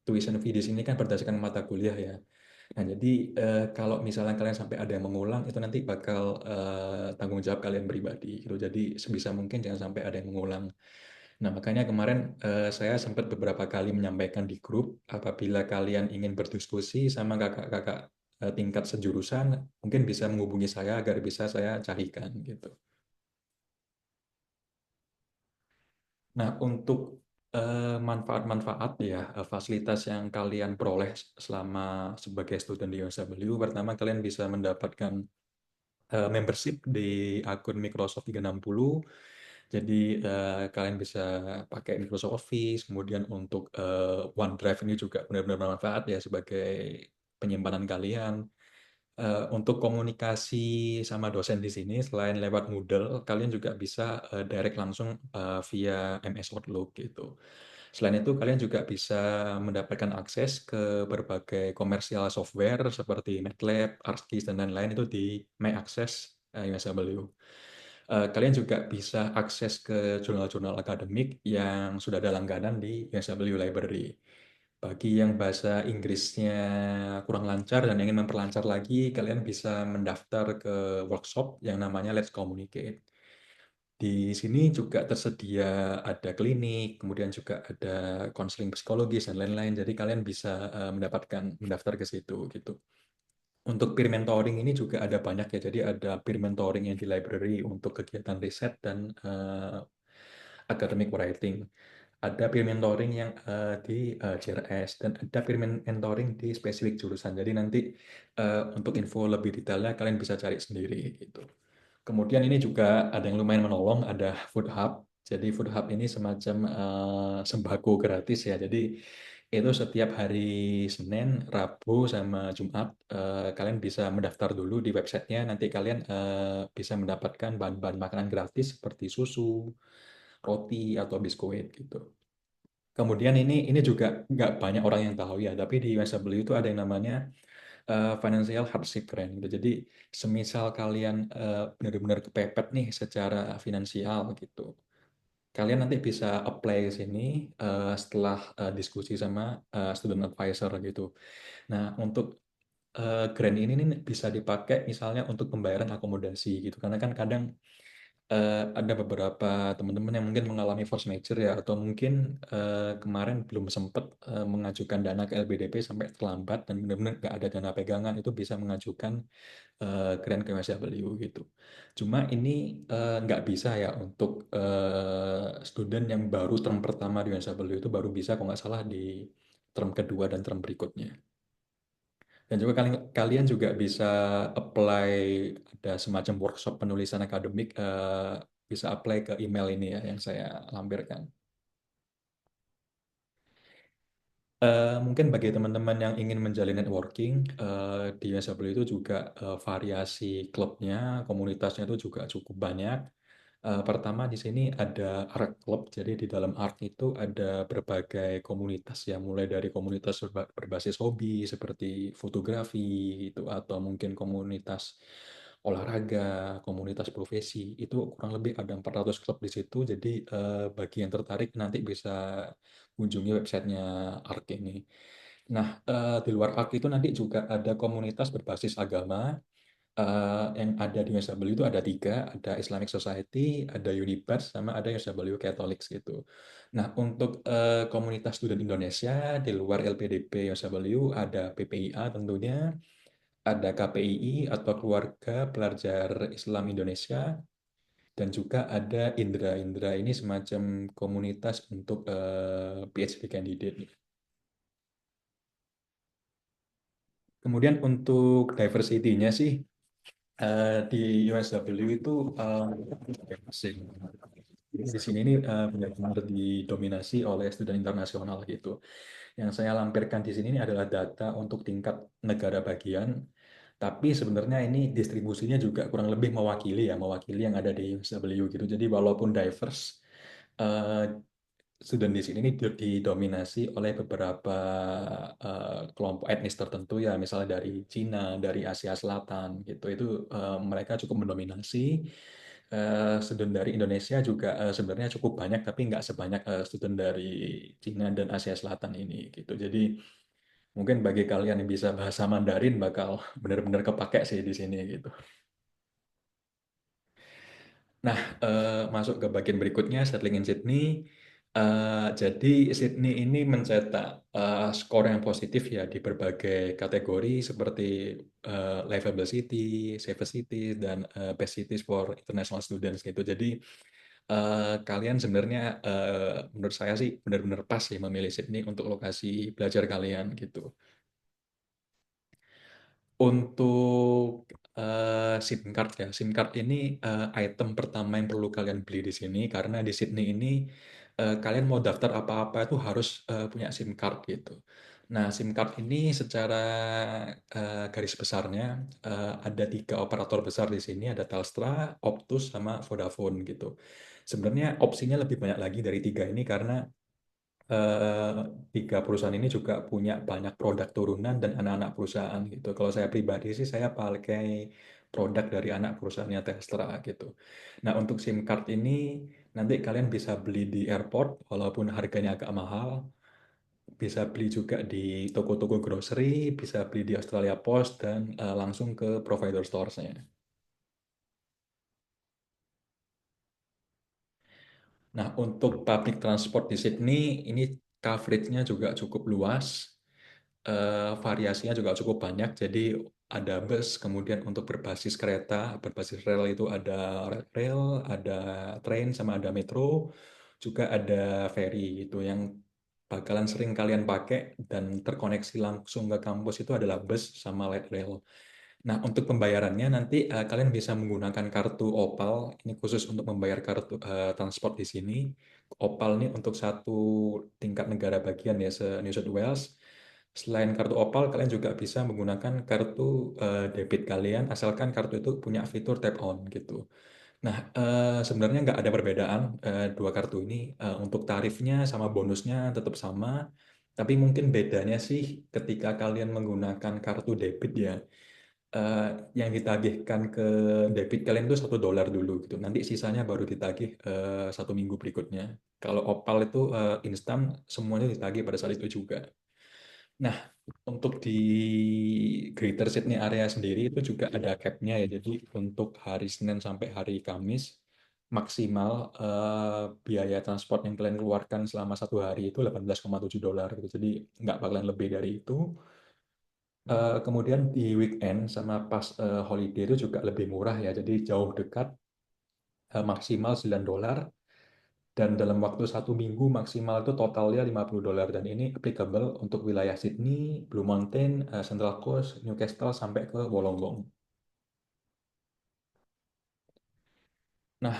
tuition fee di sini kan berdasarkan mata kuliah ya. Nah, jadi kalau misalnya kalian sampai ada yang mengulang, itu nanti bakal tanggung jawab kalian pribadi gitu. Jadi sebisa mungkin jangan sampai ada yang mengulang. Nah, makanya kemarin saya sempat beberapa kali menyampaikan di grup, apabila kalian ingin berdiskusi sama kakak-kakak tingkat sejurusan, mungkin bisa menghubungi saya agar bisa saya carikan gitu. Nah, untuk manfaat-manfaat ya, fasilitas yang kalian peroleh selama sebagai student di USW, pertama kalian bisa mendapatkan membership di akun Microsoft 360. Jadi kalian bisa pakai Microsoft Office, kemudian untuk OneDrive ini juga benar-benar bermanfaat ya sebagai penyimpanan kalian. Untuk komunikasi sama dosen di sini, selain lewat Moodle, kalian juga bisa direct langsung via MS Outlook gitu. Selain itu, kalian juga bisa mendapatkan akses ke berbagai komersial software seperti MATLAB, ArcGIS, dan lain-lain itu di My Access USW. Kalian juga bisa akses ke jurnal-jurnal akademik yang sudah ada langganan di USW Library. Bagi yang bahasa Inggrisnya kurang lancar dan ingin memperlancar lagi, kalian bisa mendaftar ke workshop yang namanya Let's Communicate. Di sini juga tersedia ada klinik, kemudian juga ada konseling psikologis dan lain-lain. Jadi kalian bisa mendaftar ke situ gitu. Untuk peer mentoring ini juga ada banyak ya. Jadi ada peer mentoring yang di library untuk kegiatan riset dan academic writing. Ada peer mentoring yang di CRS dan ada peer mentoring di spesifik jurusan. Jadi nanti untuk info lebih detailnya kalian bisa cari sendiri gitu. Kemudian ini juga ada yang lumayan menolong, ada Food Hub. Jadi Food Hub ini semacam sembako gratis ya. Jadi itu setiap hari Senin, Rabu, sama Jumat kalian bisa mendaftar dulu di websitenya. Nanti kalian bisa mendapatkan bahan-bahan makanan gratis seperti susu, roti, atau biskuit gitu. Kemudian ini juga nggak banyak orang yang tahu ya, tapi di USW itu ada yang namanya financial hardship grant gitu. Jadi semisal kalian benar-benar kepepet nih secara finansial gitu, kalian nanti bisa apply ke sini setelah diskusi sama student advisor gitu. Nah, untuk grant ini nih bisa dipakai misalnya untuk pembayaran akomodasi gitu, karena kan kadang ada beberapa teman-teman yang mungkin mengalami force major ya, atau mungkin kemarin belum sempat mengajukan dana ke LPDP sampai terlambat dan benar-benar nggak ada dana pegangan, itu bisa mengajukan grant ke MSW gitu. Cuma ini nggak bisa ya untuk student yang baru term pertama di MSW, itu baru bisa kalau nggak salah di term kedua dan term berikutnya. Dan juga kalian juga bisa apply, ada semacam workshop penulisan akademik, bisa apply ke email ini ya yang saya lampirkan. Mungkin bagi teman-teman yang ingin menjalin networking, di USW itu juga variasi klubnya, komunitasnya itu juga cukup banyak. Pertama di sini ada Art Club, jadi di dalam art itu ada berbagai komunitas ya, mulai dari komunitas berbasis hobi seperti fotografi itu, atau mungkin komunitas olahraga, komunitas profesi, itu kurang lebih ada 400 klub di situ. Jadi bagi yang tertarik nanti bisa kunjungi websitenya ARK ini. Nah, di luar ARK itu nanti juga ada komunitas berbasis agama, yang ada di USW itu ada tiga, ada Islamic Society, ada Unibers, sama ada USW Catholics gitu. Nah, untuk komunitas student Indonesia di luar LPDP USW ada PPIA tentunya, ada KPII atau Keluarga Pelajar Islam Indonesia, dan juga ada Indra. Indra ini semacam komunitas untuk PhD candidate. Kemudian untuk diversity-nya sih, di USW itu masing. Di sini ini benar-benar didominasi oleh student internasional gitu. Yang saya lampirkan di sini ini adalah data untuk tingkat negara bagian, tapi sebenarnya ini distribusinya juga kurang lebih mewakili ya, mewakili yang ada di USW gitu. Jadi walaupun diverse, eh, student di sini ini didominasi oleh beberapa kelompok etnis tertentu ya, misalnya dari Cina, dari Asia Selatan gitu. Itu mereka cukup mendominasi. Student dari Indonesia juga sebenarnya cukup banyak, tapi nggak sebanyak student dari Cina dan Asia Selatan ini gitu. Jadi mungkin bagi kalian yang bisa bahasa Mandarin bakal benar-benar kepake sih di sini gitu. Nah, masuk ke bagian berikutnya, settling in Sydney. Jadi Sydney ini mencetak skor yang positif ya di berbagai kategori seperti livable city, safest city, dan best cities for international students gitu. Jadi kalian sebenarnya menurut saya sih benar-benar pas sih memilih Sydney untuk lokasi belajar kalian gitu. Untuk SIM card ya, SIM card ini item pertama yang perlu kalian beli di sini karena di Sydney ini kalian mau daftar apa-apa itu harus punya SIM card gitu. Nah, SIM card ini secara garis besarnya ada tiga operator besar di sini, ada Telstra, Optus, sama Vodafone gitu. Sebenarnya opsinya lebih banyak lagi dari tiga ini karena eh, tiga perusahaan ini juga punya banyak produk turunan dan anak-anak perusahaan gitu. Kalau saya pribadi sih saya pakai produk dari anak perusahaannya Telstra gitu. Nah, untuk SIM card ini nanti kalian bisa beli di airport walaupun harganya agak mahal. Bisa beli juga di toko-toko grocery, bisa beli di Australia Post dan langsung ke provider stores-nya. Nah, untuk public transport di Sydney ini coverage-nya juga cukup luas. Variasinya juga cukup banyak. Jadi ada bus, kemudian untuk berbasis kereta, berbasis rel itu ada rail, ada train, sama ada metro. Juga ada ferry itu yang bakalan sering kalian pakai dan terkoneksi langsung ke kampus itu adalah bus sama light rail. Nah, untuk pembayarannya nanti kalian bisa menggunakan kartu Opal. Ini khusus untuk membayar kartu transport di sini. Opal ini untuk satu tingkat negara bagian ya, se-New South Wales. Selain kartu Opal, kalian juga bisa menggunakan kartu debit kalian, asalkan kartu itu punya fitur tap on gitu. Nah, sebenarnya nggak ada perbedaan dua kartu ini. Untuk tarifnya sama bonusnya tetap sama, tapi mungkin bedanya sih ketika kalian menggunakan kartu debit ya, eh, yang ditagihkan ke debit kalian itu $1 dulu gitu. Nanti sisanya baru ditagih 1 minggu berikutnya. Kalau Opal itu instan, semuanya ditagih pada saat itu juga. Nah, untuk di Greater Sydney area sendiri itu juga ada cap-nya ya. Jadi untuk hari Senin sampai hari Kamis maksimal biaya transport yang kalian keluarkan selama 1 hari itu $18,7 gitu. Jadi nggak bakalan lebih dari itu. Kemudian di weekend sama pas holiday itu juga lebih murah ya. Jadi jauh dekat, maksimal $9, dan dalam waktu 1 minggu maksimal itu totalnya $50, dan ini applicable untuk wilayah Sydney, Blue Mountain, Central Coast, Newcastle sampai ke Wollongong. Nah,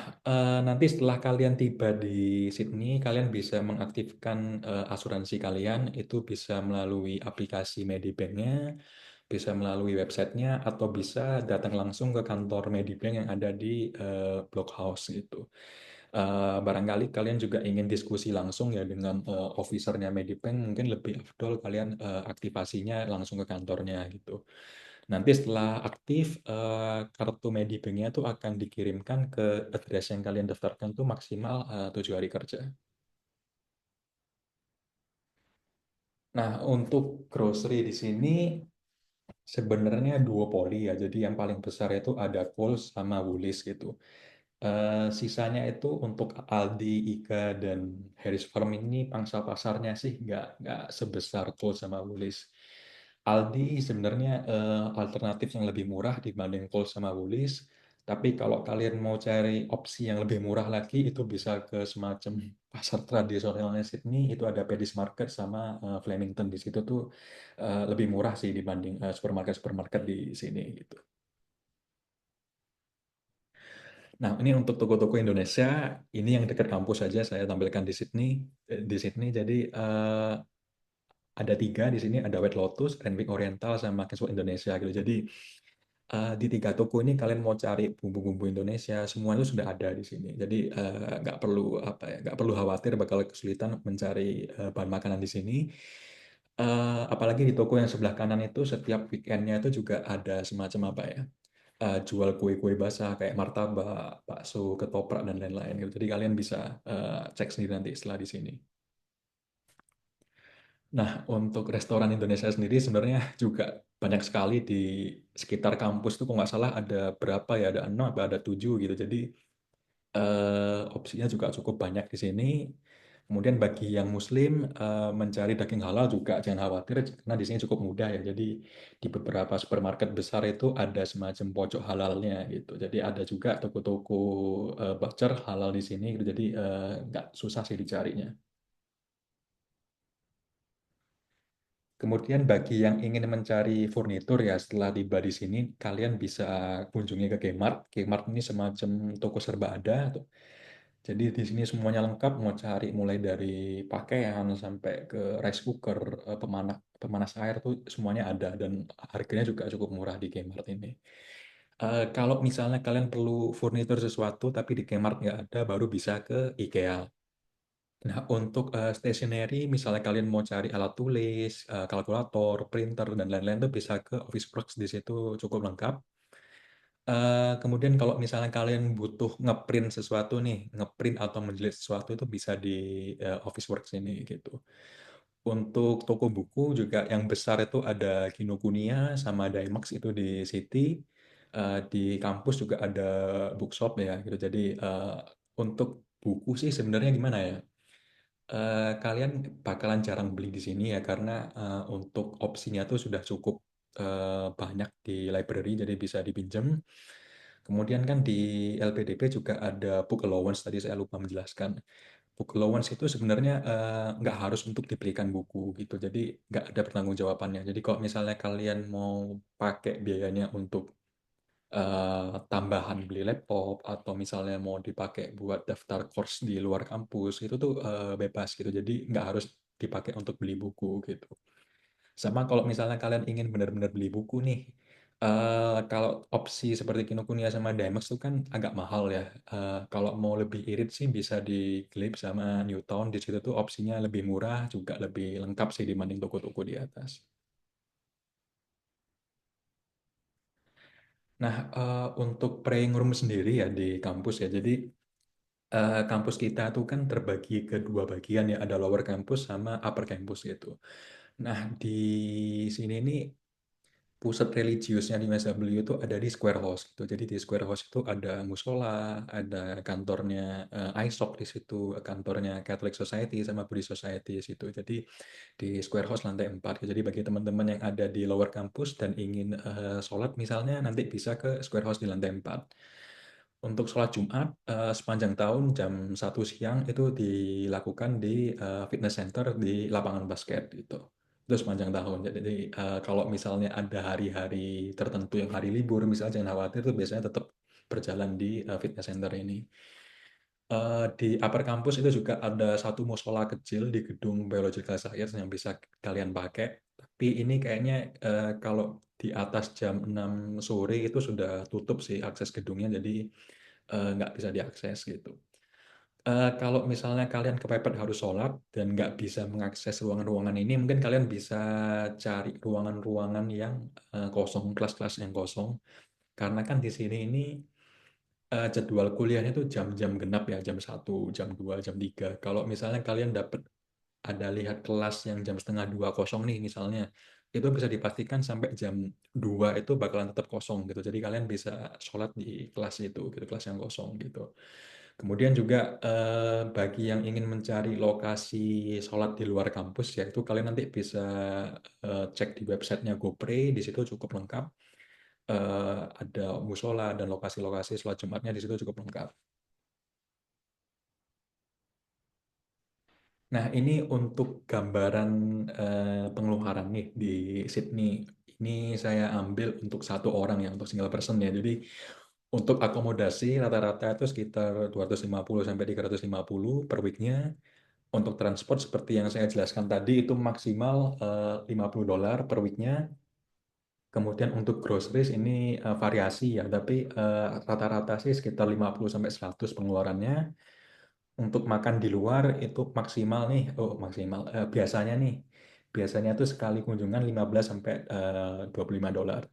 nanti setelah kalian tiba di Sydney, kalian bisa mengaktifkan asuransi kalian. Itu bisa melalui aplikasi Medibank-nya, bisa melalui websitenya, atau bisa datang langsung ke kantor Medibank yang ada di Blockhouse gitu. Barangkali kalian juga ingin diskusi langsung ya dengan officernya Medibank, mungkin lebih afdol kalian aktivasinya langsung ke kantornya gitu. Nanti setelah aktif, kartu Medibanknya tuh akan dikirimkan ke address yang kalian daftarkan tuh maksimal 7 hari kerja. Nah, untuk grocery di sini sebenarnya duopoli ya. Jadi yang paling besar itu ada Coles sama Woolies gitu. Sisanya itu untuk Aldi, ICA, dan Harris Farm ini pangsa pasarnya sih nggak sebesar Coles sama Woolies. Aldi sebenarnya alternatif yang lebih murah dibanding Coles sama Woolies. Tapi kalau kalian mau cari opsi yang lebih murah lagi, itu bisa ke semacam pasar tradisionalnya Sydney. Itu ada Paddy's Market sama Flemington. Di situ tuh lebih murah sih dibanding supermarket-supermarket di sini gitu. Nah, ini untuk toko-toko Indonesia, ini yang dekat kampus saja saya tampilkan di Sydney. Di Sydney, jadi ada 3 di sini, ada White Lotus, Renwick Oriental, sama Cashbox Indonesia gitu. Jadi di 3 toko ini kalian mau cari bumbu-bumbu Indonesia, semua itu sudah ada di sini. Jadi nggak perlu apa ya, nggak perlu khawatir bakal kesulitan mencari bahan makanan di sini. Apalagi di toko yang sebelah kanan itu setiap weekendnya itu juga ada semacam apa ya, jual kue-kue basah kayak martabak, bakso, ketoprak, dan lain-lain gitu. Jadi kalian bisa cek sendiri nanti setelah di sini. Nah, untuk restoran Indonesia sendiri sebenarnya juga banyak sekali di sekitar kampus tuh kalau nggak salah ada berapa ya, ada 6 atau ada 7 gitu. Jadi opsinya juga cukup banyak di sini. Kemudian bagi yang Muslim mencari daging halal juga jangan khawatir karena di sini cukup mudah ya. Jadi di beberapa supermarket besar itu ada semacam pojok halalnya gitu. Jadi ada juga toko-toko butcher halal di sini gitu. Jadi nggak susah sih dicarinya. Kemudian bagi yang ingin mencari furnitur ya setelah tiba di sini kalian bisa kunjungi ke Kmart. Kmart ini semacam toko serba ada. Jadi di sini semuanya lengkap, mau cari mulai dari pakaian sampai ke rice cooker, pemanas air tuh semuanya ada dan harganya juga cukup murah di Kmart ini. Kalau misalnya kalian perlu furnitur sesuatu tapi di Kmart nggak ada, baru bisa ke IKEA. Nah, untuk stationery, misalnya kalian mau cari alat tulis, kalkulator, printer, dan lain-lain tuh bisa ke Officeworks, di situ cukup lengkap. Kemudian kalau misalnya kalian butuh ngeprint sesuatu nih, ngeprint atau menjilid sesuatu itu bisa di Officeworks ini gitu. Untuk toko buku juga yang besar itu ada Kinokuniya sama Daimax itu di City. Di kampus juga ada bookshop ya gitu. Jadi untuk buku sih sebenarnya gimana ya? Kalian bakalan jarang beli di sini ya karena untuk opsinya tuh sudah cukup banyak di library jadi bisa dipinjam. Kemudian kan di LPDP juga ada book allowance, tadi saya lupa menjelaskan. Book allowance itu sebenarnya nggak harus untuk dibelikan buku gitu, jadi nggak ada pertanggungjawabannya. Jadi kalau misalnya kalian mau pakai biayanya untuk tambahan beli laptop atau misalnya mau dipakai buat daftar course di luar kampus, itu tuh bebas gitu. Jadi nggak harus dipakai untuk beli buku gitu. Sama kalau misalnya kalian ingin benar-benar beli buku nih, kalau opsi seperti Kinokuniya sama Dimex itu kan agak mahal ya. Kalau mau lebih irit sih bisa di Glip sama Newton. Di situ tuh opsinya lebih murah, juga lebih lengkap sih dibanding toko-toko di atas. Nah, untuk praying room sendiri ya di kampus ya. Jadi kampus kita tuh kan terbagi ke 2 bagian ya, ada lower campus sama upper campus gitu. Nah, di sini nih pusat religiusnya di MSW itu ada di Square House gitu. Jadi di Square House itu ada musola, ada kantornya ISOC di situ, kantornya Catholic Society sama Buddhist Society di situ. Jadi di Square House lantai 4. Jadi bagi teman-teman yang ada di lower campus dan ingin sholat misalnya nanti bisa ke Square House di lantai 4. Untuk sholat Jumat sepanjang tahun jam 1 siang itu dilakukan di fitness center di lapangan basket gitu. Itu sepanjang tahun. Jadi kalau misalnya ada hari-hari tertentu yang hari libur, misalnya jangan khawatir tuh biasanya tetap berjalan di fitness center ini. Di upper campus itu juga ada satu musola kecil di gedung Biological Science yang bisa kalian pakai. Tapi ini kayaknya kalau di atas jam 6 sore itu sudah tutup sih akses gedungnya, jadi nggak bisa diakses gitu. Kalau misalnya kalian kepepet harus sholat dan nggak bisa mengakses ruangan-ruangan ini, mungkin kalian bisa cari ruangan-ruangan yang kosong, kelas-kelas yang kosong. Karena kan di sini ini jadwal kuliahnya itu jam-jam genap ya, jam 1, jam 2, jam 3. Kalau misalnya kalian dapat ada lihat kelas yang jam setengah 2 kosong nih misalnya, itu bisa dipastikan sampai jam 2 itu bakalan tetap kosong gitu. Jadi kalian bisa sholat di kelas itu, gitu, kelas yang kosong gitu. Kemudian juga bagi yang ingin mencari lokasi sholat di luar kampus, yaitu kalian nanti bisa cek di websitenya GoPray, di situ cukup lengkap. Ada musola dan lokasi-lokasi sholat Jumatnya di situ cukup lengkap. Nah, ini untuk gambaran pengeluaran nih di Sydney. Ini saya ambil untuk satu orang ya, untuk single person ya. Jadi untuk akomodasi rata-rata itu sekitar 250 sampai 350 per weeknya. Untuk transport seperti yang saya jelaskan tadi itu maksimal $50 per weeknya. Kemudian untuk groceries ini variasi ya, tapi rata-rata sih sekitar 50 sampai 100 pengeluarannya. Untuk makan di luar itu maksimal nih, oh maksimal, biasanya tuh sekali kunjungan 15 sampai $25.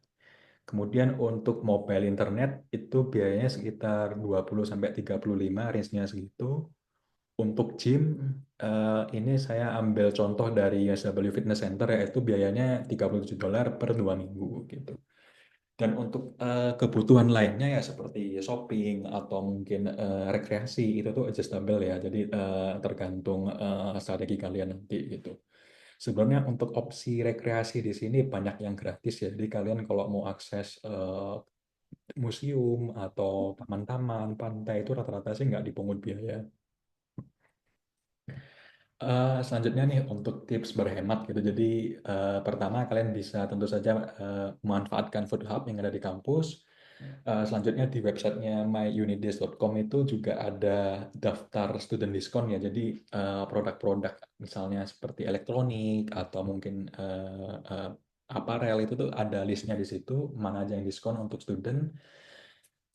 Kemudian untuk mobile internet itu biayanya sekitar 20 sampai 35, range-nya segitu. Untuk gym ini saya ambil contoh dari USW Fitness Center yaitu biayanya $37 per 2 minggu gitu. Dan untuk kebutuhan lainnya ya seperti shopping atau mungkin rekreasi itu tuh adjustable ya. Jadi tergantung strategi kalian nanti gitu. Sebenarnya untuk opsi rekreasi di sini banyak yang gratis ya. Jadi kalian kalau mau akses museum atau taman-taman, pantai itu rata-rata sih nggak dipungut biaya. Selanjutnya nih untuk tips berhemat gitu. Jadi pertama kalian bisa tentu saja memanfaatkan food hub yang ada di kampus. Selanjutnya di websitenya myunidays.com itu juga ada daftar student discount ya. Jadi produk-produk misalnya seperti elektronik atau mungkin apparel itu tuh ada listnya di situ mana aja yang diskon untuk student.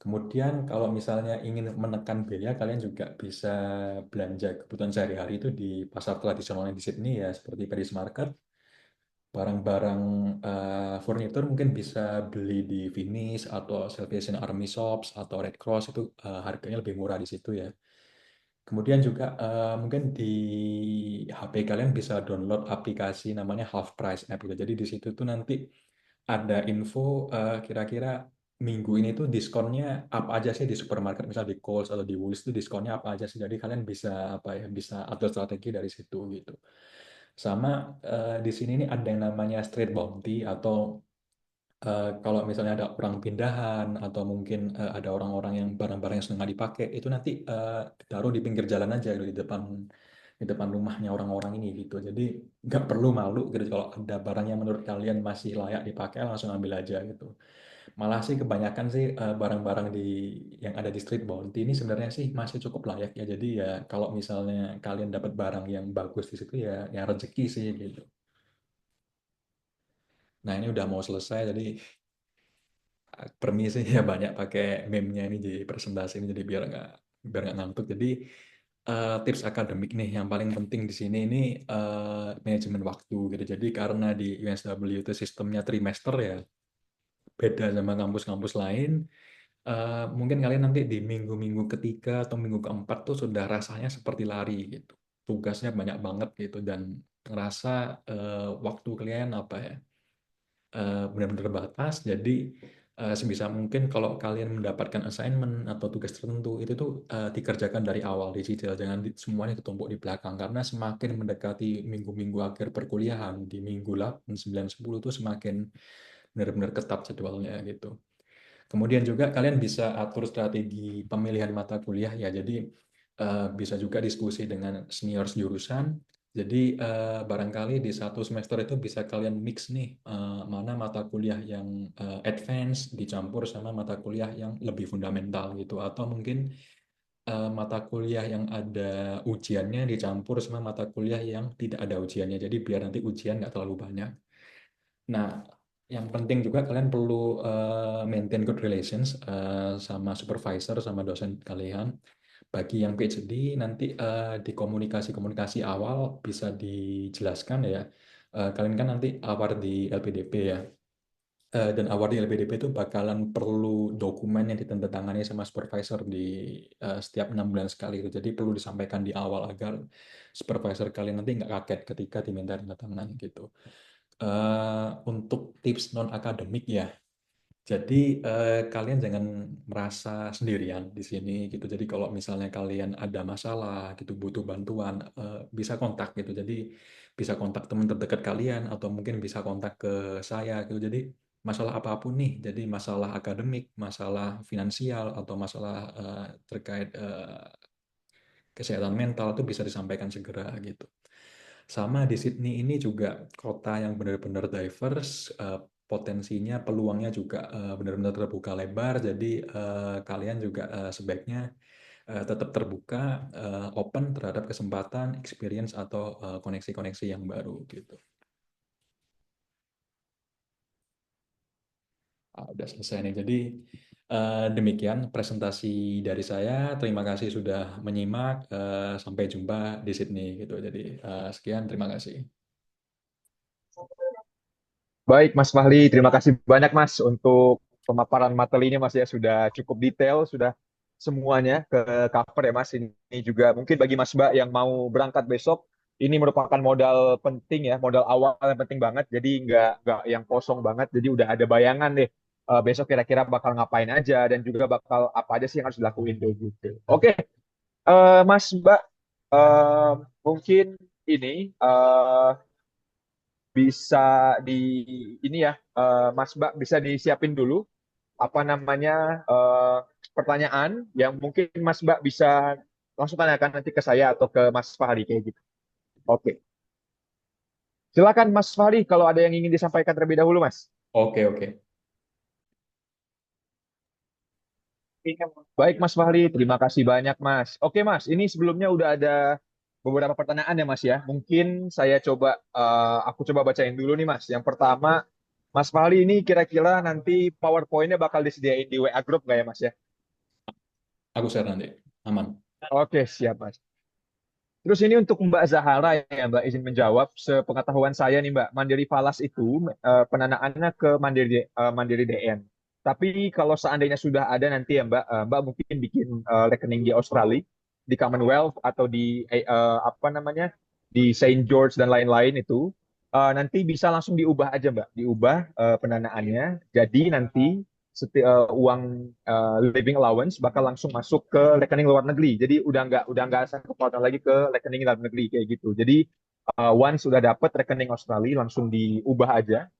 Kemudian kalau misalnya ingin menekan biaya, kalian juga bisa belanja kebutuhan sehari-hari itu di pasar tradisionalnya di Sydney ya, seperti Paris Market. Barang-barang furnitur mungkin bisa beli di Finis atau Salvation Army Shops atau Red Cross itu harganya lebih murah di situ ya. Kemudian juga mungkin di HP kalian bisa download aplikasi namanya Half Price App gitu. Jadi di situ tuh nanti ada info kira-kira minggu ini tuh diskonnya apa aja sih di supermarket, misal di Coles atau di Woolies tuh diskonnya apa aja sih. Jadi kalian bisa apa ya, bisa atur strategi dari situ gitu. Sama di sini nih ada yang namanya street bounty atau kalau misalnya ada orang pindahan atau mungkin ada orang-orang yang barang-barang yang sudah nggak dipakai itu nanti ditaruh di pinggir jalan aja gitu, di depan rumahnya orang-orang ini gitu. Jadi nggak perlu malu gitu kalau ada barang yang menurut kalian masih layak dipakai langsung ambil aja gitu. Malah sih kebanyakan sih barang-barang yang ada di street bounty ini sebenarnya sih masih cukup layak ya. Jadi ya kalau misalnya kalian dapat barang yang bagus di situ ya rezeki sih gitu. Nah ini udah mau selesai jadi permisi ya banyak pakai meme-nya ini di presentasi ini jadi biar nggak ngantuk. Jadi tips akademik nih yang paling penting di sini ini manajemen waktu gitu. Jadi karena di UNSW itu sistemnya trimester ya, beda sama kampus-kampus lain. Mungkin kalian nanti di minggu-minggu ketiga atau minggu keempat tuh sudah rasanya seperti lari gitu. Tugasnya banyak banget gitu dan ngerasa waktu kalian apa ya benar-benar terbatas. Jadi sebisa mungkin kalau kalian mendapatkan assignment atau tugas tertentu itu tuh dikerjakan dari awal dicicil, jangan semuanya ditumpuk di belakang karena semakin mendekati minggu-minggu akhir perkuliahan di minggu 8, 9, 10 itu semakin benar-benar ketat jadwalnya gitu. Kemudian juga kalian bisa atur strategi pemilihan mata kuliah ya. Jadi bisa juga diskusi dengan senior jurusan Jadi barangkali di satu semester itu bisa kalian mix nih, mana mata kuliah yang advance dicampur sama mata kuliah yang lebih fundamental gitu, atau mungkin mata kuliah yang ada ujiannya dicampur sama mata kuliah yang tidak ada ujiannya. Jadi biar nanti ujian nggak terlalu banyak. Nah, yang penting juga kalian perlu maintain good relations sama supervisor, sama dosen kalian. Bagi yang PhD, nanti di komunikasi-komunikasi awal bisa dijelaskan ya. Kalian kan nanti award di LPDP ya. Dan award di LPDP itu bakalan perlu dokumen yang ditandatangani sama supervisor di setiap 6 bulan sekali itu. Jadi perlu disampaikan di awal agar supervisor kalian nanti nggak kaget ketika diminta tanda tangan gitu. Untuk tips non akademik ya, jadi kalian jangan merasa sendirian di sini gitu. Jadi kalau misalnya kalian ada masalah gitu, butuh bantuan, bisa kontak gitu. Jadi bisa kontak teman terdekat kalian atau mungkin bisa kontak ke saya gitu. Jadi masalah apapun nih, jadi masalah akademik, masalah finansial atau masalah terkait kesehatan mental itu bisa disampaikan segera gitu. Sama di Sydney ini juga kota yang benar-benar diverse, potensinya, peluangnya juga benar-benar terbuka lebar. Jadi kalian juga sebaiknya tetap terbuka, open terhadap kesempatan, experience atau koneksi-koneksi yang baru gitu. Udah selesai nih. Jadi demikian presentasi dari saya. Terima kasih sudah menyimak. Sampai jumpa di Sydney gitu. Jadi sekian, terima kasih. Baik, Mas Fahli, terima kasih banyak Mas untuk pemaparan materinya Mas ya sudah cukup detail, sudah semuanya ke cover ya Mas. Ini juga mungkin bagi Mas Mbak yang mau berangkat besok, ini merupakan modal penting ya, modal awal yang penting banget. Jadi nggak yang kosong banget. Jadi udah ada bayangan deh besok kira-kira bakal ngapain aja dan juga bakal apa aja sih yang harus dilakuin kayak gitu. Oke, Mas Mbak, eh, mungkin ini bisa di ini ya Mas Mbak bisa disiapin dulu apa namanya pertanyaan yang mungkin Mas Mbak bisa langsung tanyakan nanti ke saya atau ke Mas Fahri kayak gitu. Oke. Silakan Mas Fahri kalau ada yang ingin disampaikan terlebih dahulu Mas. Oke, oke. Baik Mas Fahri, terima kasih banyak Mas. Oke Mas, ini sebelumnya udah ada beberapa pertanyaan ya Mas ya. Mungkin saya coba aku coba bacain dulu nih Mas. Yang pertama, Mas Fahri ini kira-kira nanti PowerPoint-nya bakal disediain di WA Group nggak ya Mas ya? Aku share nanti. Aman. Oke, siap Mas. Terus ini untuk Mbak Zahara ya Mbak izin menjawab. Sepengetahuan saya nih Mbak, Mandiri Falas itu penanaannya ke Mandiri DN. Tapi kalau seandainya sudah ada nanti ya Mbak, Mbak mungkin bikin rekening di Australia, di Commonwealth atau di apa namanya di Saint George dan lain-lain itu, nanti bisa langsung diubah aja Mbak, diubah penanaannya. Jadi nanti uang living allowance bakal langsung masuk ke rekening luar negeri. Jadi udah nggak asal kepotong lagi ke rekening dalam negeri kayak gitu. Jadi once sudah dapat rekening Australia langsung diubah aja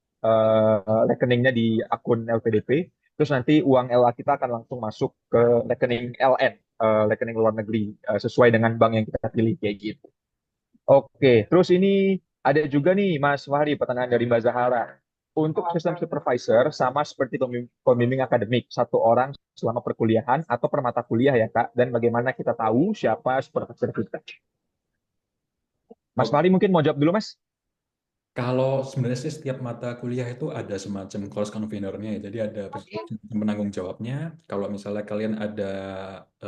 rekeningnya di akun LPDP. Terus nanti uang LA kita akan langsung masuk ke rekening LN, rekening luar negeri sesuai dengan bank yang kita pilih kayak gitu. Oke, terus ini ada juga nih Mas Fahri pertanyaan dari Mbak Zahara. Untuk sistem supervisor sama seperti pembimbing akademik, satu orang selama perkuliahan atau per mata kuliah ya Kak, dan bagaimana kita tahu siapa supervisor kita. Mas Oke. Fahri mungkin mau jawab dulu Mas? Kalau sebenarnya sih setiap mata kuliah itu ada semacam course convener-nya ya. Jadi ada penanggung jawabnya. Kalau misalnya kalian ada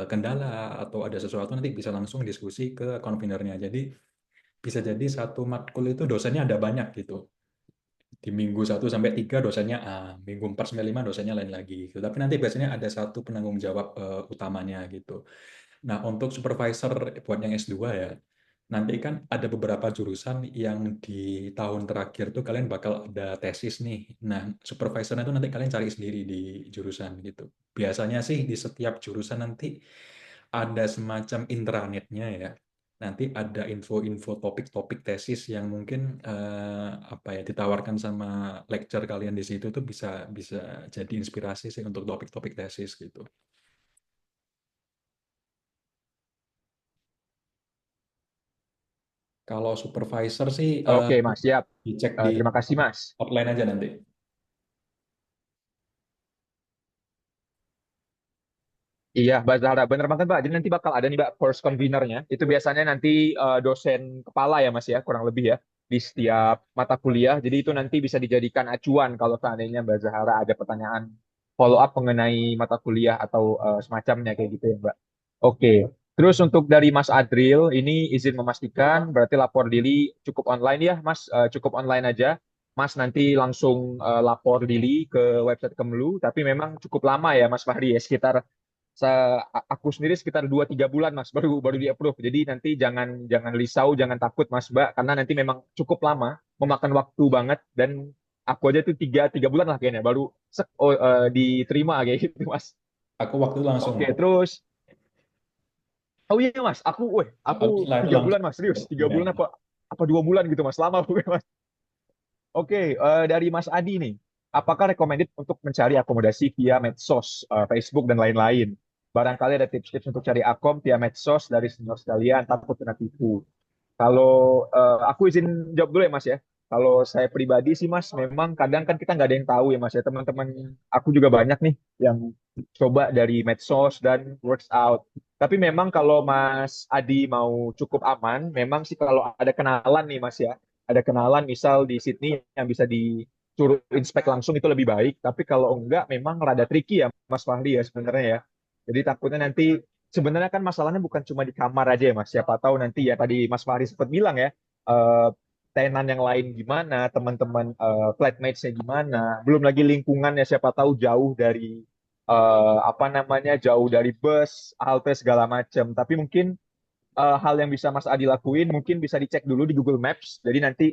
kendala atau ada sesuatu nanti bisa langsung diskusi ke convener-nya. Jadi bisa jadi satu matkul itu dosennya ada banyak gitu. Di minggu 1 sampai 3 dosennya A, minggu 4 sampai 5 dosennya lain lagi gitu. Tapi nanti biasanya ada satu penanggung jawab utamanya gitu. Nah, untuk supervisor buat yang S2 ya, nanti kan ada beberapa jurusan yang di tahun terakhir tuh kalian bakal ada tesis nih. Nah, supervisornya itu nanti kalian cari sendiri di jurusan gitu. Biasanya sih di setiap jurusan nanti ada semacam intranetnya ya. Nanti ada info-info topik-topik tesis yang mungkin apa ya ditawarkan sama lecture kalian di situ tuh bisa bisa jadi inspirasi sih untuk topik-topik tesis gitu. Kalau supervisor sih Oke, Mas, siap. dicek di Terima kasih, Mas. hotline aja nanti. Iya, Mbak Zahra, bener banget, Mbak. Jadi nanti bakal ada nih, Mbak, course convener-nya. Itu biasanya nanti dosen kepala ya, Mas ya, kurang lebih ya, di setiap mata kuliah. Jadi itu nanti bisa dijadikan acuan kalau seandainya Mbak Zahra ada pertanyaan follow up mengenai mata kuliah atau semacamnya kayak gitu ya, Mbak. Oke. Terus untuk dari Mas Adril, ini izin memastikan berarti lapor diri cukup online ya, Mas. Cukup online aja. Mas nanti langsung lapor diri ke website Kemlu, tapi memang cukup lama ya, Mas Fahri ya, sekitar aku sendiri sekitar 2-3 bulan Mas baru baru di approve. Jadi nanti jangan jangan risau, jangan takut Mas Mbak karena nanti memang cukup lama, memakan waktu banget dan aku aja tuh tiga tiga bulan lah kayaknya baru diterima kayak gitu Mas. Aku waktu itu langsung, Oke, terus oh iya Mas, aku tiga bulan langsung. Mas serius tiga Ya. bulan apa apa 2 bulan gitu Mas lama pokoknya Mas. Oke, dari Mas Adi nih, apakah recommended untuk mencari akomodasi via medsos, Facebook dan lain-lain? Barangkali ada tips-tips untuk cari akom via medsos dari senior sekalian, takut kena tipu. Kalau aku izin jawab dulu ya Mas ya. Kalau saya pribadi sih Mas, memang kadang kan kita nggak ada yang tahu ya Mas ya. Teman-teman aku juga banyak nih yang coba dari medsos dan works out. Tapi memang kalau Mas Adi mau cukup aman, memang sih kalau ada kenalan nih Mas ya, ada kenalan misal di Sydney yang bisa disuruh inspek langsung itu lebih baik. Tapi kalau enggak, memang rada tricky ya Mas Fahri ya sebenarnya ya. Jadi takutnya nanti sebenarnya kan masalahnya bukan cuma di kamar aja ya Mas. Siapa tahu nanti ya tadi Mas Fahri sempat bilang ya, eh, tenan yang lain gimana, teman-teman flatmates-nya gimana, belum lagi lingkungannya siapa tahu jauh dari apa namanya, jauh dari bus, halte segala macam. Tapi mungkin hal yang bisa Mas Adi lakuin mungkin bisa dicek dulu di Google Maps. Jadi nanti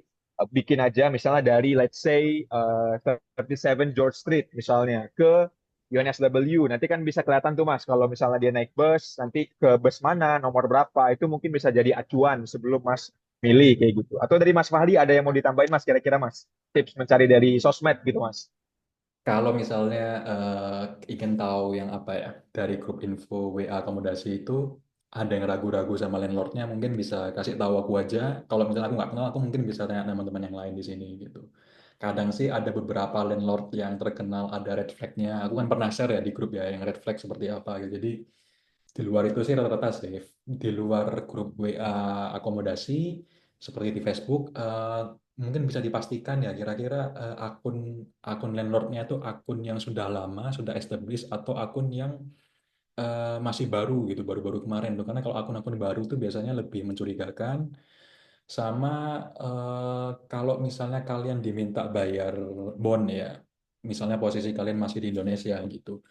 bikin aja misalnya dari let's say 37 George Street misalnya ke UNSW. Nanti kan bisa kelihatan tuh Mas kalau misalnya dia naik bus, nanti ke bus mana, nomor berapa, itu mungkin bisa jadi acuan sebelum Mas milih kayak gitu. Atau dari Mas Fahri ada yang mau ditambahin Mas kira-kira Mas? Tips mencari dari sosmed gitu Mas. Kalau misalnya ingin tahu yang apa ya, dari grup info WA akomodasi itu ada yang ragu-ragu sama landlordnya, mungkin bisa kasih tahu aku aja. Kalau misalnya aku nggak kenal, aku mungkin bisa tanya teman-teman yang lain di sini gitu. Kadang sih ada beberapa landlord yang terkenal ada red flag-nya. Aku kan pernah share ya di grup ya, yang red flag seperti apa gitu. Jadi di luar itu sih rata-rata safe. Di luar grup WA akomodasi, seperti di Facebook, mungkin bisa dipastikan ya kira-kira akun akun landlordnya itu akun yang sudah lama, sudah established, atau akun yang masih baru gitu, baru-baru kemarin tuh. Karena kalau akun-akun baru tuh biasanya lebih mencurigakan. Sama kalau misalnya kalian diminta bayar bond ya, misalnya posisi kalian masih di Indonesia gitu.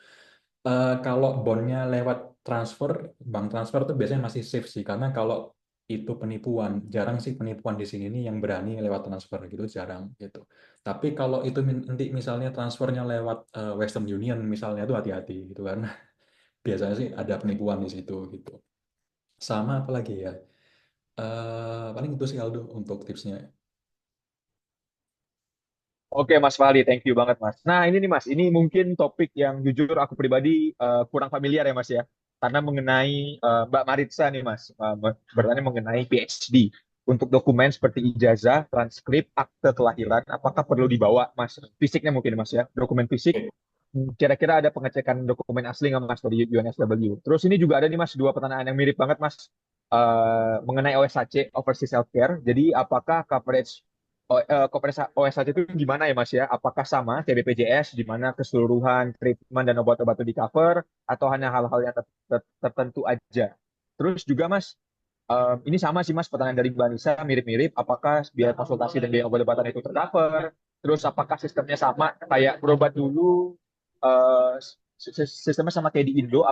Kalau bondnya lewat transfer, bank transfer tuh biasanya masih safe sih, karena kalau itu penipuan, jarang sih penipuan di sini nih yang berani lewat transfer gitu, jarang gitu. Tapi kalau itu nanti misalnya transfernya lewat Western Union misalnya, tuh hati-hati gitu, karena biasanya sih ada penipuan di situ gitu. Sama apa lagi ya? Paling itu sih Aldo untuk tipsnya. Oke Mas Fahri, thank you banget Mas. Nah ini nih Mas, ini mungkin topik yang jujur aku pribadi kurang familiar ya Mas ya. Karena mengenai Mbak Maritza nih Mas, bertanya mengenai PhD. Untuk dokumen seperti ijazah, transkrip, akte kelahiran, apakah perlu dibawa Mas? Fisiknya mungkin Mas ya, dokumen fisik. Kira-kira ada pengecekan dokumen asli nggak Mas dari UNSW? Terus ini juga ada nih Mas, dua pertanyaan yang mirip banget Mas. Mengenai OSHC, Overseas Healthcare. Jadi apakah coverage Koperasi OSH itu gimana ya Mas ya? Apakah sama kayak BPJS di mana keseluruhan treatment dan obat-obat itu di cover atau hanya hal-hal yang tertentu aja? Terus juga Mas, ini sama sih Mas pertanyaan dari Mbak Nisa mirip-mirip. Apakah biaya konsultasi dan biaya obat-obatan itu tercover? Terus apakah sistemnya sama kayak berobat dulu? eh, Sistemnya sama kayak di Indo?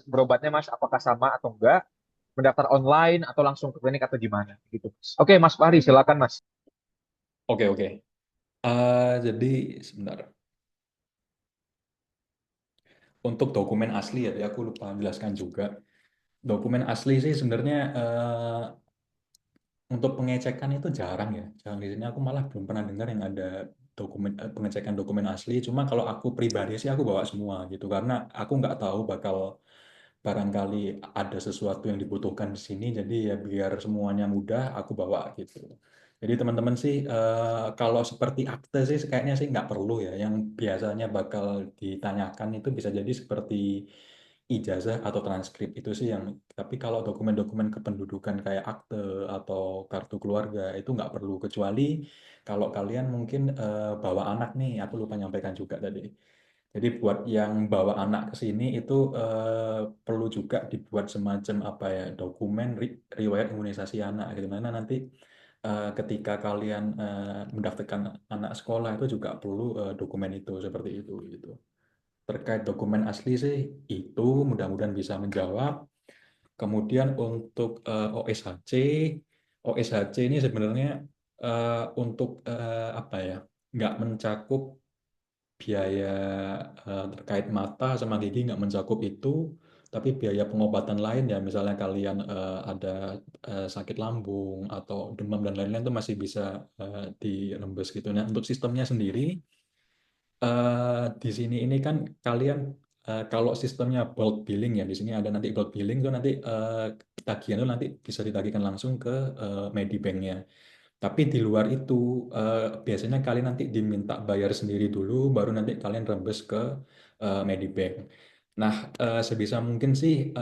Berobatnya Mas, apakah sama atau enggak? Mendaftar online atau langsung ke klinik atau gimana? Gitu. Oke Mas Fahri, silakan Mas. Oke, oke. Jadi sebentar. Untuk dokumen asli ya, aku lupa jelaskan juga. Dokumen asli sih sebenarnya untuk pengecekan itu jarang ya. Jarang di sini, aku malah belum pernah dengar yang ada pengecekan dokumen asli. Cuma kalau aku pribadi sih aku bawa semua gitu, karena aku nggak tahu bakal barangkali ada sesuatu yang dibutuhkan di sini, jadi ya biar semuanya mudah, aku bawa gitu. Jadi teman-teman sih, kalau seperti akte sih kayaknya sih nggak perlu ya. Yang biasanya bakal ditanyakan itu bisa jadi seperti ijazah atau transkrip itu sih yang, tapi kalau dokumen-dokumen kependudukan kayak akte atau kartu keluarga itu nggak perlu, kecuali kalau kalian mungkin bawa anak nih, aku lupa nyampaikan juga tadi. Jadi buat yang bawa anak ke sini itu perlu juga dibuat semacam apa ya, dokumen riwayat imunisasi anak gitu. Mana nanti ketika kalian mendaftarkan anak sekolah itu juga perlu dokumen itu seperti itu gitu. Terkait dokumen asli sih itu mudah-mudahan bisa menjawab. Kemudian untuk OSHC, OSHC ini sebenarnya untuk apa ya, nggak mencakup biaya terkait mata sama gigi, nggak mencakup itu, tapi biaya pengobatan lain ya, misalnya kalian ada sakit lambung atau demam dan lain-lain itu masih bisa dirembes gitu. Nah, untuk sistemnya sendiri di sini ini kan kalian kalau sistemnya bulk billing ya, di sini ada nanti bulk billing tuh nanti tagihan itu nanti bisa ditagihkan langsung ke Medibank-nya. Tapi di luar itu biasanya kalian nanti diminta bayar sendiri dulu, baru nanti kalian rembes ke Medibank. Nah, sebisa mungkin sih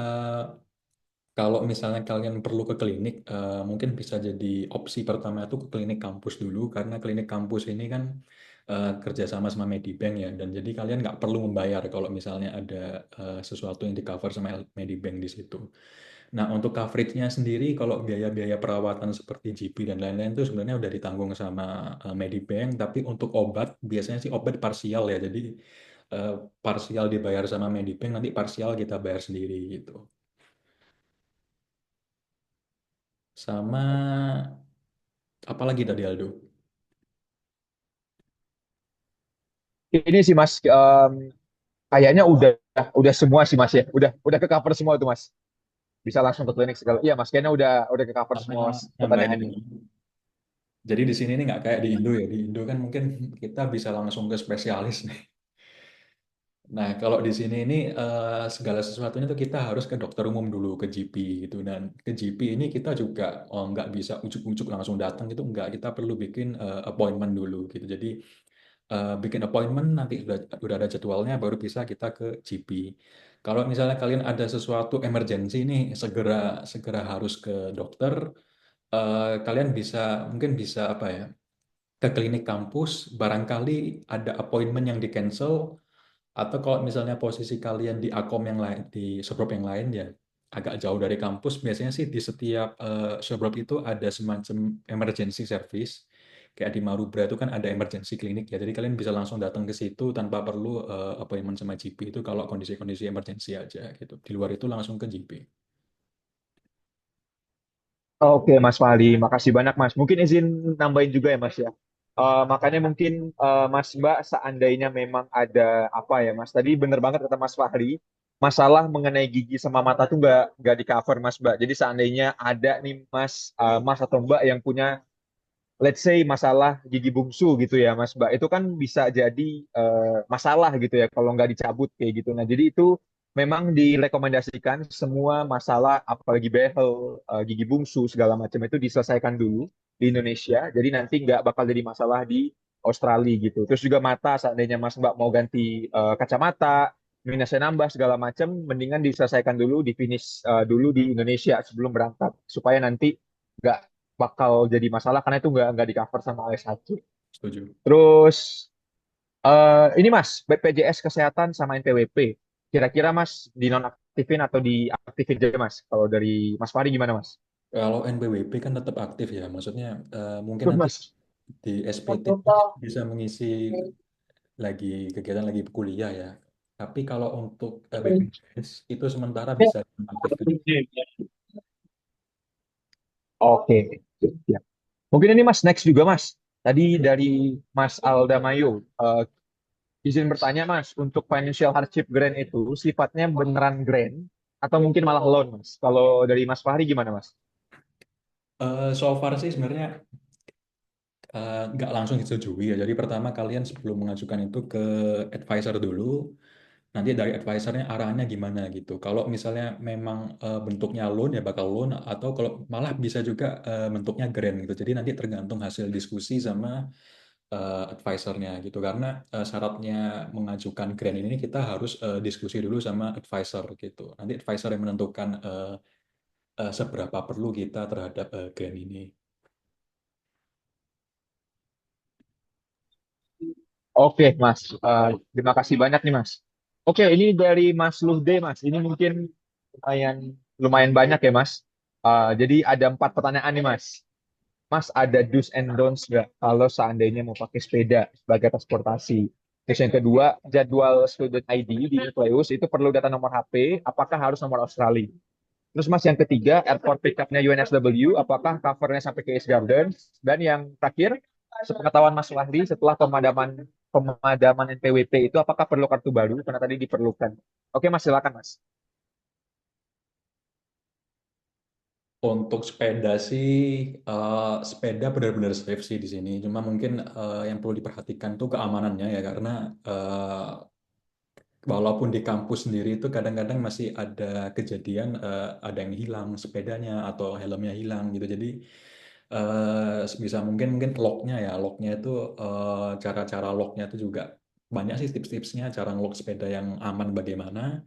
kalau misalnya kalian perlu ke klinik, mungkin bisa jadi opsi pertama itu ke klinik kampus dulu, karena klinik kampus ini kan kerjasama sama Medibank ya, dan jadi kalian nggak perlu membayar kalau misalnya ada sesuatu yang di cover sama Medibank di situ. Nah, untuk coveragenya sendiri, kalau biaya-biaya perawatan seperti GP dan lain-lain itu sebenarnya udah ditanggung sama Medibank, tapi untuk obat, biasanya sih obat parsial ya, jadi eh, parsial dibayar sama Medibank, nanti parsial kita bayar sendiri gitu. Sama apalagi tadi Aldo? Ini sih Mas, kayaknya udah semua sih Mas ya. Udah ke cover semua tuh Mas. Bisa langsung ke klinik segala. Iya Mas, kayaknya udah ke cover Sama semua Mas nambahin pertanyaan ini. ini. Jadi di sini ini nggak kayak di Indo ya. Di Indo kan mungkin kita bisa langsung ke spesialis nih. Nah, kalau di sini ini segala sesuatunya tuh kita harus ke dokter umum dulu, ke GP gitu. Dan ke GP ini kita juga nggak bisa ujuk-ujuk langsung datang gitu, nggak. Kita perlu bikin appointment dulu gitu. Jadi bikin appointment nanti udah ada jadwalnya baru bisa kita ke GP. Kalau misalnya kalian ada sesuatu emergensi nih, segera segera harus ke dokter, kalian bisa mungkin bisa apa ya, ke klinik kampus, barangkali ada appointment yang di cancel, atau kalau misalnya posisi kalian di akom yang lain, di suburb yang lain ya, agak jauh dari kampus, biasanya sih di setiap suburb itu ada semacam emergency service. Kayak di Marubra itu kan ada emergency clinic ya, jadi kalian bisa langsung datang ke situ tanpa perlu appointment sama GP, itu kalau kondisi-kondisi emergency aja gitu. Di luar itu langsung ke GP. Oke Mas Fahri, makasih banyak Mas. Mungkin izin nambahin juga ya Mas ya. Makanya mungkin Mas Mbak seandainya memang ada apa ya Mas. Tadi bener banget kata Mas Fahri. Masalah mengenai gigi sama mata tuh nggak di cover Mas Mbak. Jadi seandainya ada nih Mas atau Mbak yang punya let's say masalah gigi bungsu gitu ya Mas Mbak itu kan bisa jadi masalah gitu ya kalau nggak dicabut kayak gitu. Nah jadi itu memang direkomendasikan semua masalah apalagi behel, gigi bungsu segala macam itu diselesaikan dulu di Indonesia. Jadi nanti nggak bakal jadi masalah di Australia gitu. Terus juga mata seandainya Mas Mbak mau ganti kacamata, minusnya nambah segala macam, mendingan diselesaikan dulu, di finish dulu di Indonesia sebelum berangkat supaya nanti nggak bakal jadi masalah karena itu nggak di cover sama AS1. Setuju. Terus ini Mas, BPJS Kesehatan sama NPWP. Kira-kira Mas dinonaktifin atau diaktifin aja Mas? Kalau dari Mas Fari gimana Mas? Kalau NPWP kan tetap aktif ya, maksudnya mungkin Tuh nanti Mas. di SPT bisa mengisi lagi kegiatan lagi kuliah ya. Tapi kalau untuk BPJS itu sementara bisa aktifkan. Oke. Ya. Mungkin ini Mas next juga Mas. Tadi dari Mas Alda Mayo. Izin bertanya Mas, untuk financial hardship grant itu sifatnya beneran grant atau mungkin malah loan Mas? Kalau dari Mas Fahri gimana Mas? So far sih sebenarnya nggak langsung disetujui ya. Jadi pertama kalian sebelum mengajukan itu ke advisor dulu. nanti dari advisornya arahannya gimana gitu. Kalau misalnya memang bentuknya loan ya bakal loan, atau kalau malah bisa juga bentuknya grant gitu. Jadi nanti tergantung hasil diskusi sama advisornya gitu. Karena syaratnya mengajukan grant ini kita harus diskusi dulu sama advisor gitu. Nanti advisor yang menentukan seberapa perlu kita terhadap grant ini. Oke, Mas. Terima kasih banyak nih, Mas. Oke, ini dari Mas Luhde, Mas. Ini mungkin lumayan lumayan banyak ya, Mas. Jadi ada 4 pertanyaan nih, Mas. Mas, ada do's and don'ts nggak kalau seandainya mau pakai sepeda sebagai transportasi? Terus yang kedua, jadwal student ID di Nukleus itu perlu data nomor HP, apakah harus nomor Australia? Terus Mas, yang ketiga, airport pickupnya UNSW, apakah covernya sampai ke Ace Garden? Dan yang terakhir, sepengetahuan Mas Wahri, setelah pemadaman pemadaman NPWP itu apakah perlu kartu baru? Karena tadi diperlukan. Oke Mas, silakan Mas. Untuk sepeda sih, sepeda benar-benar safe sih di sini. Cuma mungkin yang perlu diperhatikan tuh keamanannya ya, karena walaupun di kampus sendiri itu kadang-kadang masih ada kejadian ada yang hilang sepedanya atau helmnya hilang gitu. Jadi bisa mungkin mungkin locknya ya, locknya itu cara-cara locknya itu juga banyak sih tips-tipsnya cara ngelock sepeda yang aman bagaimana.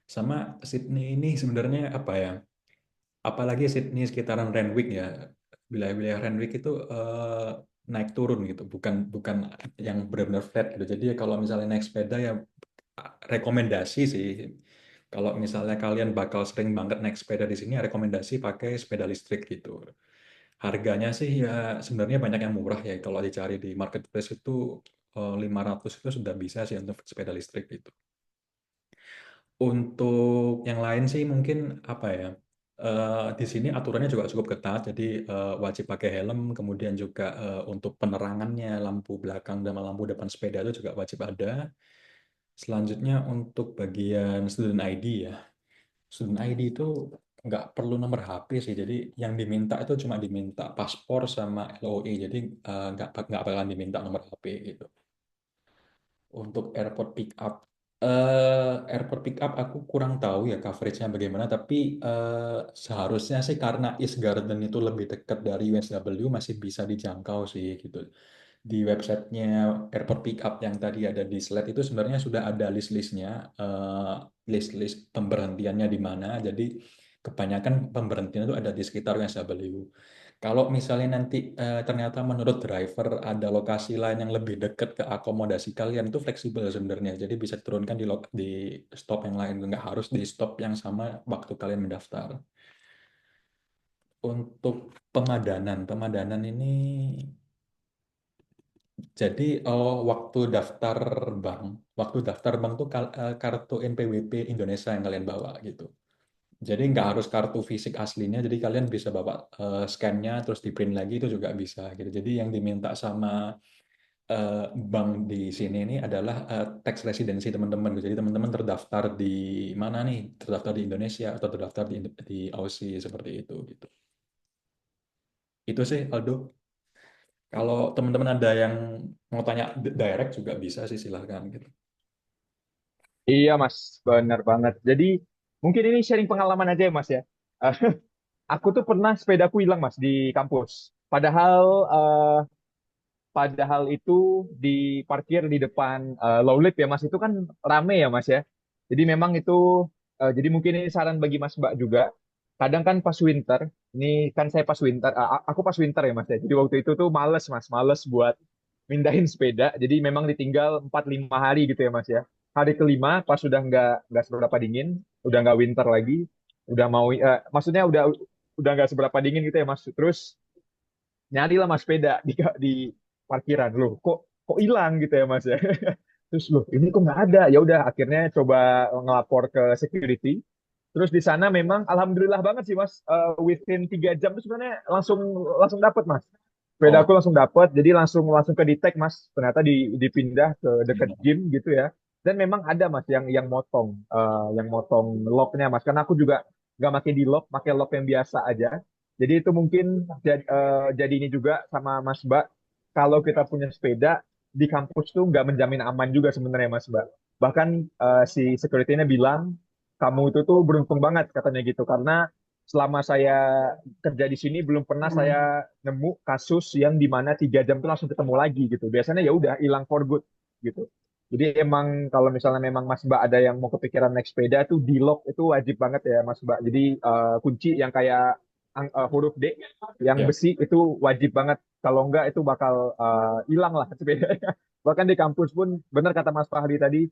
Sama Sydney ini sebenarnya apa ya? Apalagi Sydney sekitaran Randwick ya, wilayah-wilayah Randwick itu naik turun gitu, bukan bukan yang benar-benar flat gitu. Jadi ya kalau misalnya naik sepeda ya rekomendasi sih, kalau misalnya kalian bakal sering banget naik sepeda di sini, ya rekomendasi pakai sepeda listrik gitu. Harganya sih ya sebenarnya banyak yang murah ya, kalau dicari di marketplace itu 500 itu sudah bisa sih untuk sepeda listrik gitu. Untuk yang lain sih mungkin apa ya? Di sini aturannya juga cukup ketat, jadi wajib pakai helm, kemudian juga untuk penerangannya, lampu belakang dan lampu depan sepeda itu juga wajib ada. Selanjutnya untuk bagian student ID ya, student ID itu nggak perlu nomor HP sih, jadi yang diminta itu cuma diminta paspor sama LOE, jadi nggak bakalan diminta nomor HP gitu. Untuk airport pick up aku kurang tahu ya coveragenya bagaimana, tapi seharusnya sih karena East Garden itu lebih dekat dari UNSW masih bisa dijangkau sih gitu. Di websitenya airport pick up yang tadi ada di slide itu sebenarnya sudah ada list-listnya, list-list pemberhentiannya di mana. Jadi kebanyakan pemberhentian itu ada di sekitar UNSW. Kalau misalnya nanti ternyata menurut driver ada lokasi lain yang lebih dekat ke akomodasi kalian, itu fleksibel sebenarnya. Jadi bisa diturunkan di stop yang lain, nggak harus di stop yang sama waktu kalian mendaftar. Untuk pemadanan ini jadi bank, waktu daftar bank tuh kartu NPWP Indonesia yang kalian bawa gitu. Jadi nggak harus kartu fisik aslinya, jadi kalian bisa bawa scan-nya terus di print lagi itu juga bisa gitu. Jadi yang diminta sama bank di sini ini adalah tax residency teman-teman. Jadi teman-teman terdaftar di mana nih? Terdaftar di Indonesia atau terdaftar di Aussie seperti itu gitu. Itu sih Aldo. Kalau teman-teman ada yang mau tanya direct juga bisa sih, silahkan gitu. Iya Mas, benar banget. Jadi mungkin ini sharing pengalaman aja ya Mas ya. Eh, aku tuh pernah sepedaku hilang Mas di kampus. Padahal Padahal itu diparkir di depan Lowlit ya Mas. Itu kan rame ya Mas ya. Jadi memang itu jadi mungkin ini saran bagi Mas Mbak juga. Kadang kan pas winter, ini kan saya pas winter, aku pas winter ya Mas ya. Jadi waktu itu tuh males Mas, males buat mindahin sepeda. Jadi memang ditinggal 4-5 hari gitu ya Mas ya. Hari kelima pas sudah nggak seberapa dingin, udah nggak winter lagi, udah mau maksudnya udah nggak seberapa dingin gitu ya Mas. Terus nyarilah mas sepeda di parkiran loh kok hilang gitu ya mas ya terus loh ini kok nggak ada ya udah akhirnya coba ngelapor ke security terus di sana memang alhamdulillah banget sih mas. Within 3 jam itu sebenarnya langsung langsung dapat mas sepeda Oh, aku langsung dapat jadi langsung langsung ke detect mas ternyata dipindah ke dekat gym gitu ya dan memang ada mas yang motong locknya mas karena aku juga nggak pakai di lock pakai lock yang biasa aja jadi itu mungkin jadi ini juga sama Mas Mbak. Kalau kita punya sepeda di kampus tuh nggak menjamin aman juga sebenarnya Mas Mbak. Bahkan si security-nya bilang kamu itu tuh beruntung banget katanya gitu karena selama saya kerja di sini belum pernah saya nemu kasus yang dimana 3 jam tuh langsung ketemu lagi gitu. Biasanya ya udah hilang for good gitu. Jadi emang kalau misalnya memang Mas Mbak ada yang mau kepikiran naik sepeda tuh di lock itu wajib banget ya Mas Mbak. Jadi kunci yang kayak huruf D yang Ya. besi itu wajib banget. Kalau enggak itu bakal hilang lah sepedanya. Bahkan di kampus pun benar kata Mas Fahri tadi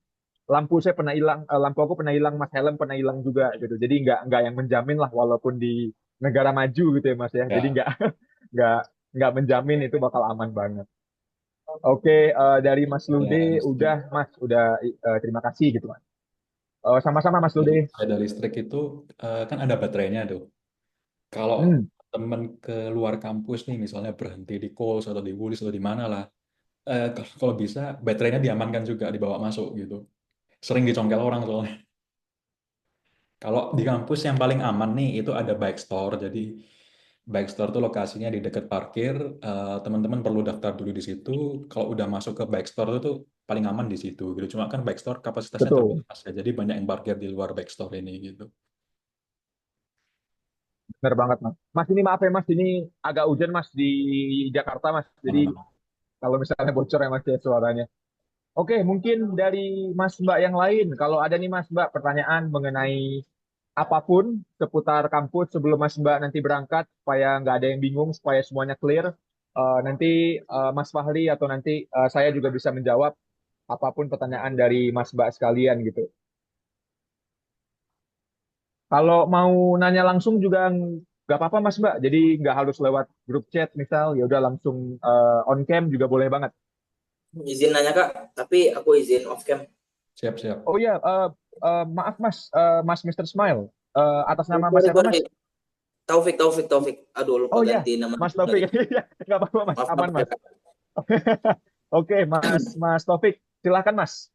lampu saya pernah hilang, lampu aku pernah hilang, Mas helm pernah hilang juga gitu. Jadi nggak yang menjamin lah walaupun di negara maju gitu ya Mas ya. Jadi Ya, nggak nggak menjamin itu bakal aman banget. Oke, dari Mas Lude ya udah listrik. Mas, udah terima kasih gitu Mas. Sama-sama Mas Lude. Ada listrik itu kan ada baterainya tuh. Kalau Hmm, temen ke luar kampus nih, misalnya berhenti di Kohl's atau di Woolies atau di mana lah, kalau bisa baterainya diamankan juga dibawa masuk gitu. Sering dicongkel orang soalnya. Kalau di kampus yang paling aman nih itu ada bike store. Jadi bike store tuh lokasinya di dekat parkir. Teman-teman perlu daftar dulu di situ. Kalau udah masuk ke bike store itu tuh paling aman di situ gitu. Cuma kan bike store kapasitasnya betul. terbatas ya. Jadi banyak yang parkir di luar bike store ini gitu. Benar banget Mas. Mas ini maaf ya Mas, ini agak hujan Mas di Jakarta Mas. Jadi Mana-mana. kalau misalnya bocor ya Mas ya suaranya. Oke, mungkin dari Mas Mbak yang lain, kalau ada nih Mas Mbak pertanyaan mengenai apapun seputar kampus sebelum Mas Mbak nanti berangkat, supaya nggak ada yang bingung, supaya semuanya clear, nanti Mas Fahri atau nanti saya juga bisa menjawab apapun pertanyaan dari Mas Mbak sekalian gitu. Kalau mau nanya langsung juga nggak apa-apa Mas Mbak, jadi nggak harus lewat grup chat misal, ya udah langsung on cam juga boleh banget. Izin nanya Kak, tapi aku izin off cam. Siap-siap. Oh iya, maaf Mas, Mas Mr. Smile. Atas nama Mas Sorry, siapa Mas? sorry. Taufik, Taufik, Taufik. Aduh, lupa Oh iya, ganti nama Mas tadi. Taufik. Iya, nggak apa-apa Mas, Maaf, aman maaf ya Mas. Kak. Oke, Mas Taufik, silahkan Mas.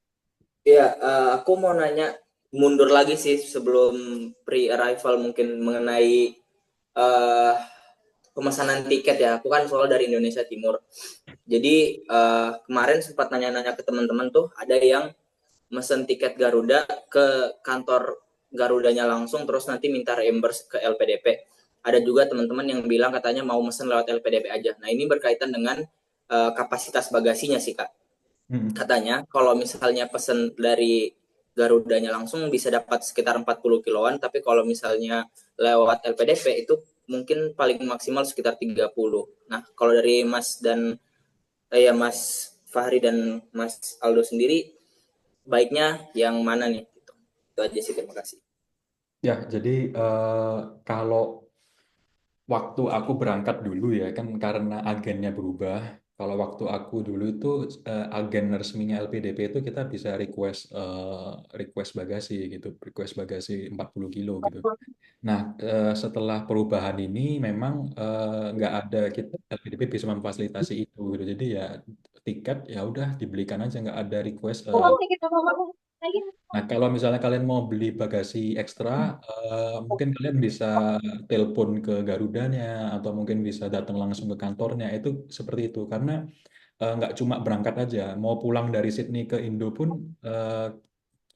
Iya, aku mau nanya mundur lagi sih sebelum pre-arrival mungkin mengenai eh, pemesanan tiket ya. Aku kan soal dari Indonesia Timur. Jadi kemarin sempat nanya-nanya ke teman-teman tuh ada yang mesen tiket Garuda ke kantor Garudanya langsung terus nanti minta reimburse ke LPDP. Ada juga teman-teman yang bilang katanya mau mesen lewat LPDP aja. Nah, ini berkaitan dengan kapasitas bagasinya sih, Kak. Hmm. Katanya kalau misalnya pesen dari Garudanya langsung bisa dapat sekitar 40 kiloan, tapi kalau misalnya lewat LPDP itu mungkin paling maksimal sekitar 30. Nah, kalau dari Mas dan ya Mas Fahri dan Mas Aldo sendiri baiknya yang mana nih? Gitu. Itu aja sih, terima kasih. Ya, jadi kalau waktu aku berangkat dulu ya kan karena agennya berubah. Kalau waktu aku dulu itu agen resminya LPDP itu kita bisa request bagasi gitu, request bagasi 40 kilo gitu. Nah, setelah perubahan ini memang nggak ada LPDP bisa memfasilitasi itu gitu. Jadi ya tiket ya udah dibelikan aja nggak ada request. Nah, kalau misalnya kalian mau beli bagasi ekstra, mungkin kalian bisa telepon ke Garudanya atau mungkin bisa datang langsung ke kantornya. Itu seperti itu. Karena nggak cuma berangkat aja, mau pulang dari Sydney ke Indo pun eh,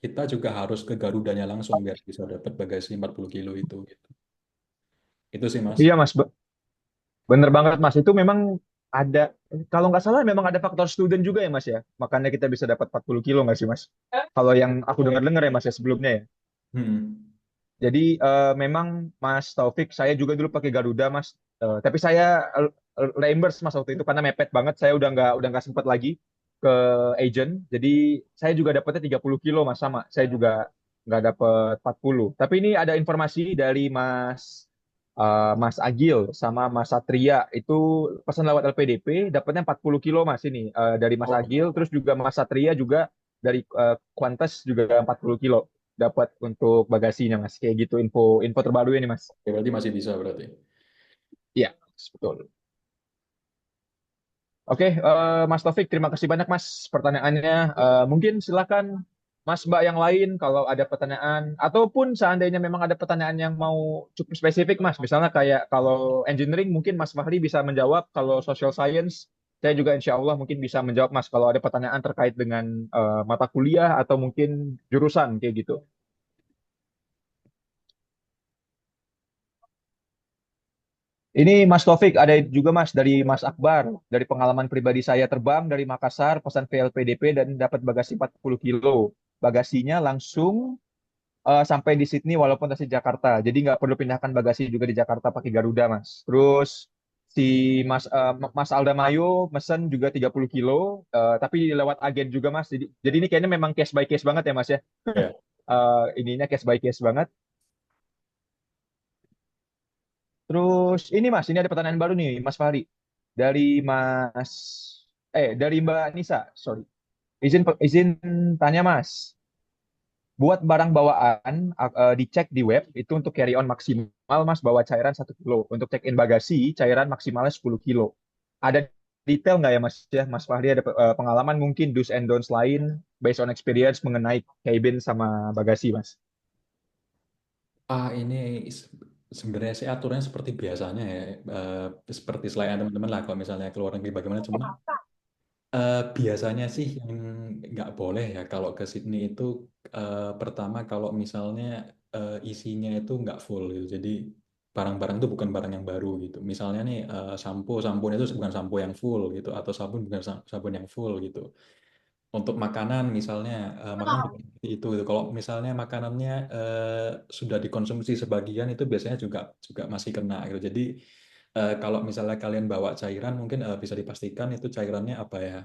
kita juga harus ke Garudanya langsung biar bisa dapat bagasi 40 kilo itu. Gitu. Itu sih, Mas. Iya Mas, bener banget Mas. Itu memang ada, kalau nggak salah memang ada faktor student juga ya Mas ya. Makanya kita bisa dapat 40 kilo nggak sih Mas? Kalau yang aku dengar-dengar ya Mas ya sebelumnya ya. Hmm. Jadi memang Mas Taufik, saya juga dulu pakai Garuda Mas. Tapi saya reimburse Mas waktu itu karena mepet banget. Saya udah nggak sempat lagi ke agent. Jadi saya juga dapatnya 30 kilo Mas sama. Saya juga nggak dapat 40. Tapi ini ada informasi dari Mas Agil sama Mas Satria itu pesan lewat LPDP dapatnya 40 kilo Mas ini dari Mas Oh, Agil terus juga Mas Satria juga dari Qantas juga 40 kilo dapat untuk bagasinya Mas. Kayak gitu info info terbaru ini Mas. ya berarti masih bisa berarti. Iya, betul. Oke, Mas Taufik, terima kasih banyak Mas pertanyaannya. Mungkin silakan Mas Mbak yang lain kalau ada pertanyaan ataupun seandainya memang ada pertanyaan yang mau cukup spesifik Mas, misalnya kayak kalau engineering mungkin Mas Fahri bisa menjawab, kalau social science saya juga insya Allah mungkin bisa menjawab Mas kalau ada pertanyaan terkait dengan mata kuliah atau mungkin jurusan kayak gitu. Ini Mas Taufik, ada juga Mas dari Mas Akbar. Dari pengalaman pribadi saya terbang dari Makassar, pesan VLPDP dan dapat bagasi 40 kilo. Bagasinya langsung sampai di Sydney walaupun masih Jakarta. Jadi nggak perlu pindahkan bagasi juga di Jakarta pakai Garuda, Mas. Terus si Mas Alda Mayo mesen juga 30 kilo, tapi lewat agen juga, Mas. Jadi ini kayaknya memang case by case banget ya, Mas ya. Ya. Ininya case by case banget. Terus ini Mas, ini ada pertanyaan baru nih, Mas Fahri. Dari Mas, dari Mbak Nisa, sorry. Izin tanya Mas. Buat barang bawaan dicek di web itu untuk carry on maksimal Mas bawa cairan 1 kilo. Untuk check in bagasi cairan maksimalnya 10 kilo. Ada detail nggak ya Mas ya? Mas Fahri ada pengalaman mungkin do's and don'ts lain based on experience mengenai cabin sama bagasi Mas? Ini sebenarnya sih aturannya seperti biasanya ya, seperti selain teman-teman lah kalau misalnya keluar negeri bagaimana. Cuma biasanya sih yang nggak boleh ya kalau ke Sydney itu pertama kalau misalnya isinya itu nggak full gitu. Jadi barang-barang itu bukan barang yang baru gitu. Misalnya nih sabun itu bukan sampo yang full gitu atau sabun bukan sabun yang full gitu. Untuk makanan misalnya makanan juga seperti itu gitu. Kalau misalnya makanannya sudah dikonsumsi sebagian itu biasanya juga juga masih kena gitu. Jadi kalau misalnya kalian bawa cairan mungkin bisa dipastikan itu cairannya apa ya,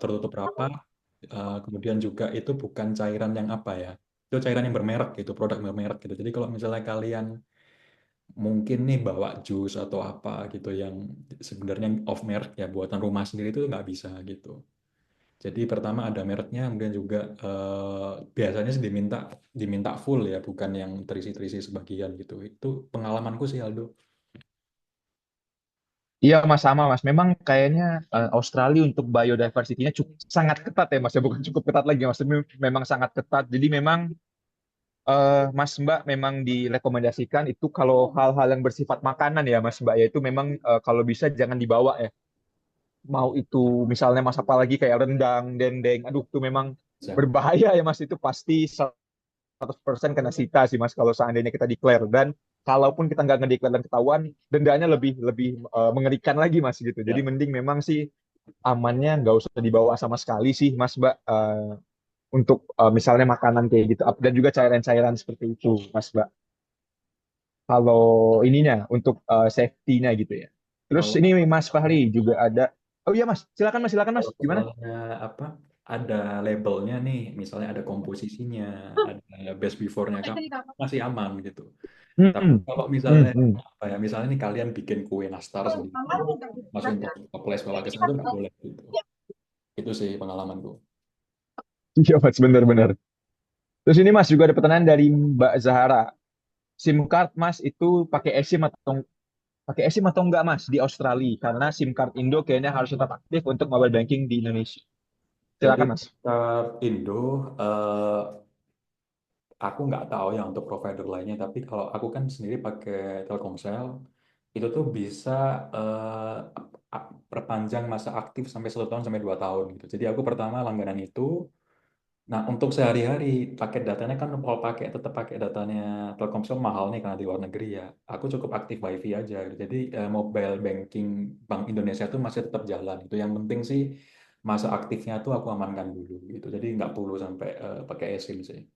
tertutup rapat, kemudian juga itu bukan cairan yang apa ya, itu cairan yang bermerek gitu, produk bermerek gitu. Jadi kalau misalnya kalian mungkin nih bawa jus atau apa gitu yang sebenarnya off merek ya buatan rumah sendiri itu nggak bisa gitu. Jadi pertama ada mereknya, kemudian juga biasanya sih diminta diminta full ya, bukan yang terisi-terisi sebagian gitu. Itu pengalamanku sih Aldo. Iya Mas sama Mas. Memang kayaknya Australia untuk biodiversity-nya sangat ketat ya Mas ya. Bukan cukup ketat lagi Mas. Memang sangat ketat. Jadi memang Mas Mbak memang direkomendasikan itu kalau hal-hal yang bersifat makanan ya Mas Mbak ya itu memang kalau bisa jangan dibawa ya. Mau itu misalnya Mas apalagi kayak rendang, dendeng, aduh itu memang Ya. berbahaya ya Mas itu pasti 100% kena sita sih Mas kalau seandainya kita declare dan kalaupun kita nggak ngedeklar dan ketahuan dendanya lebih lebih mengerikan lagi Mas gitu. Jadi Ya. mending memang sih amannya nggak usah dibawa sama sekali sih Mas Mbak untuk misalnya makanan kayak gitu dan juga cairan-cairan seperti itu Mas Mbak. Kalau ininya untuk safety-nya gitu ya. Terus Kalau ini Mas Fahri juga ada. Oh iya Mas, silakan Mas. kalau Gimana? misalnya apa ada labelnya nih, misalnya ada komposisinya, ada best before-nya, kamu masih aman gitu. Tapi Hmm, kalau hmm, misalnya hmm. apa ya, misalnya nih kalian bikin kue nastar sendiri, langsung toples bawa ke sana itu nggak boleh gitu. Itu sih pengalamanku. Iya Mas, benar-benar. Terus ini Mas juga ada pertanyaan dari Mbak Zahara. SIM card Mas itu pakai eSIM atau enggak Mas di Australia? Karena SIM card Indo kayaknya harus tetap aktif untuk mobile banking di Indonesia. Jadi Silakan Mas. Indo, aku nggak tahu ya untuk provider lainnya, tapi kalau aku kan sendiri pakai Telkomsel, itu tuh bisa perpanjang masa aktif sampai 1 tahun sampai 2 tahun gitu. Jadi aku pertama langganan itu. Nah, untuk sehari-hari paket datanya kan kalau tetap pakai datanya Telkomsel mahal nih karena di luar negeri ya. Aku cukup aktif WiFi aja gitu. Jadi mobile banking Bank Indonesia tuh masih tetap jalan. Itu yang penting sih masa aktifnya tuh aku amankan dulu gitu. Jadi nggak perlu sampai pakai eSIM sih.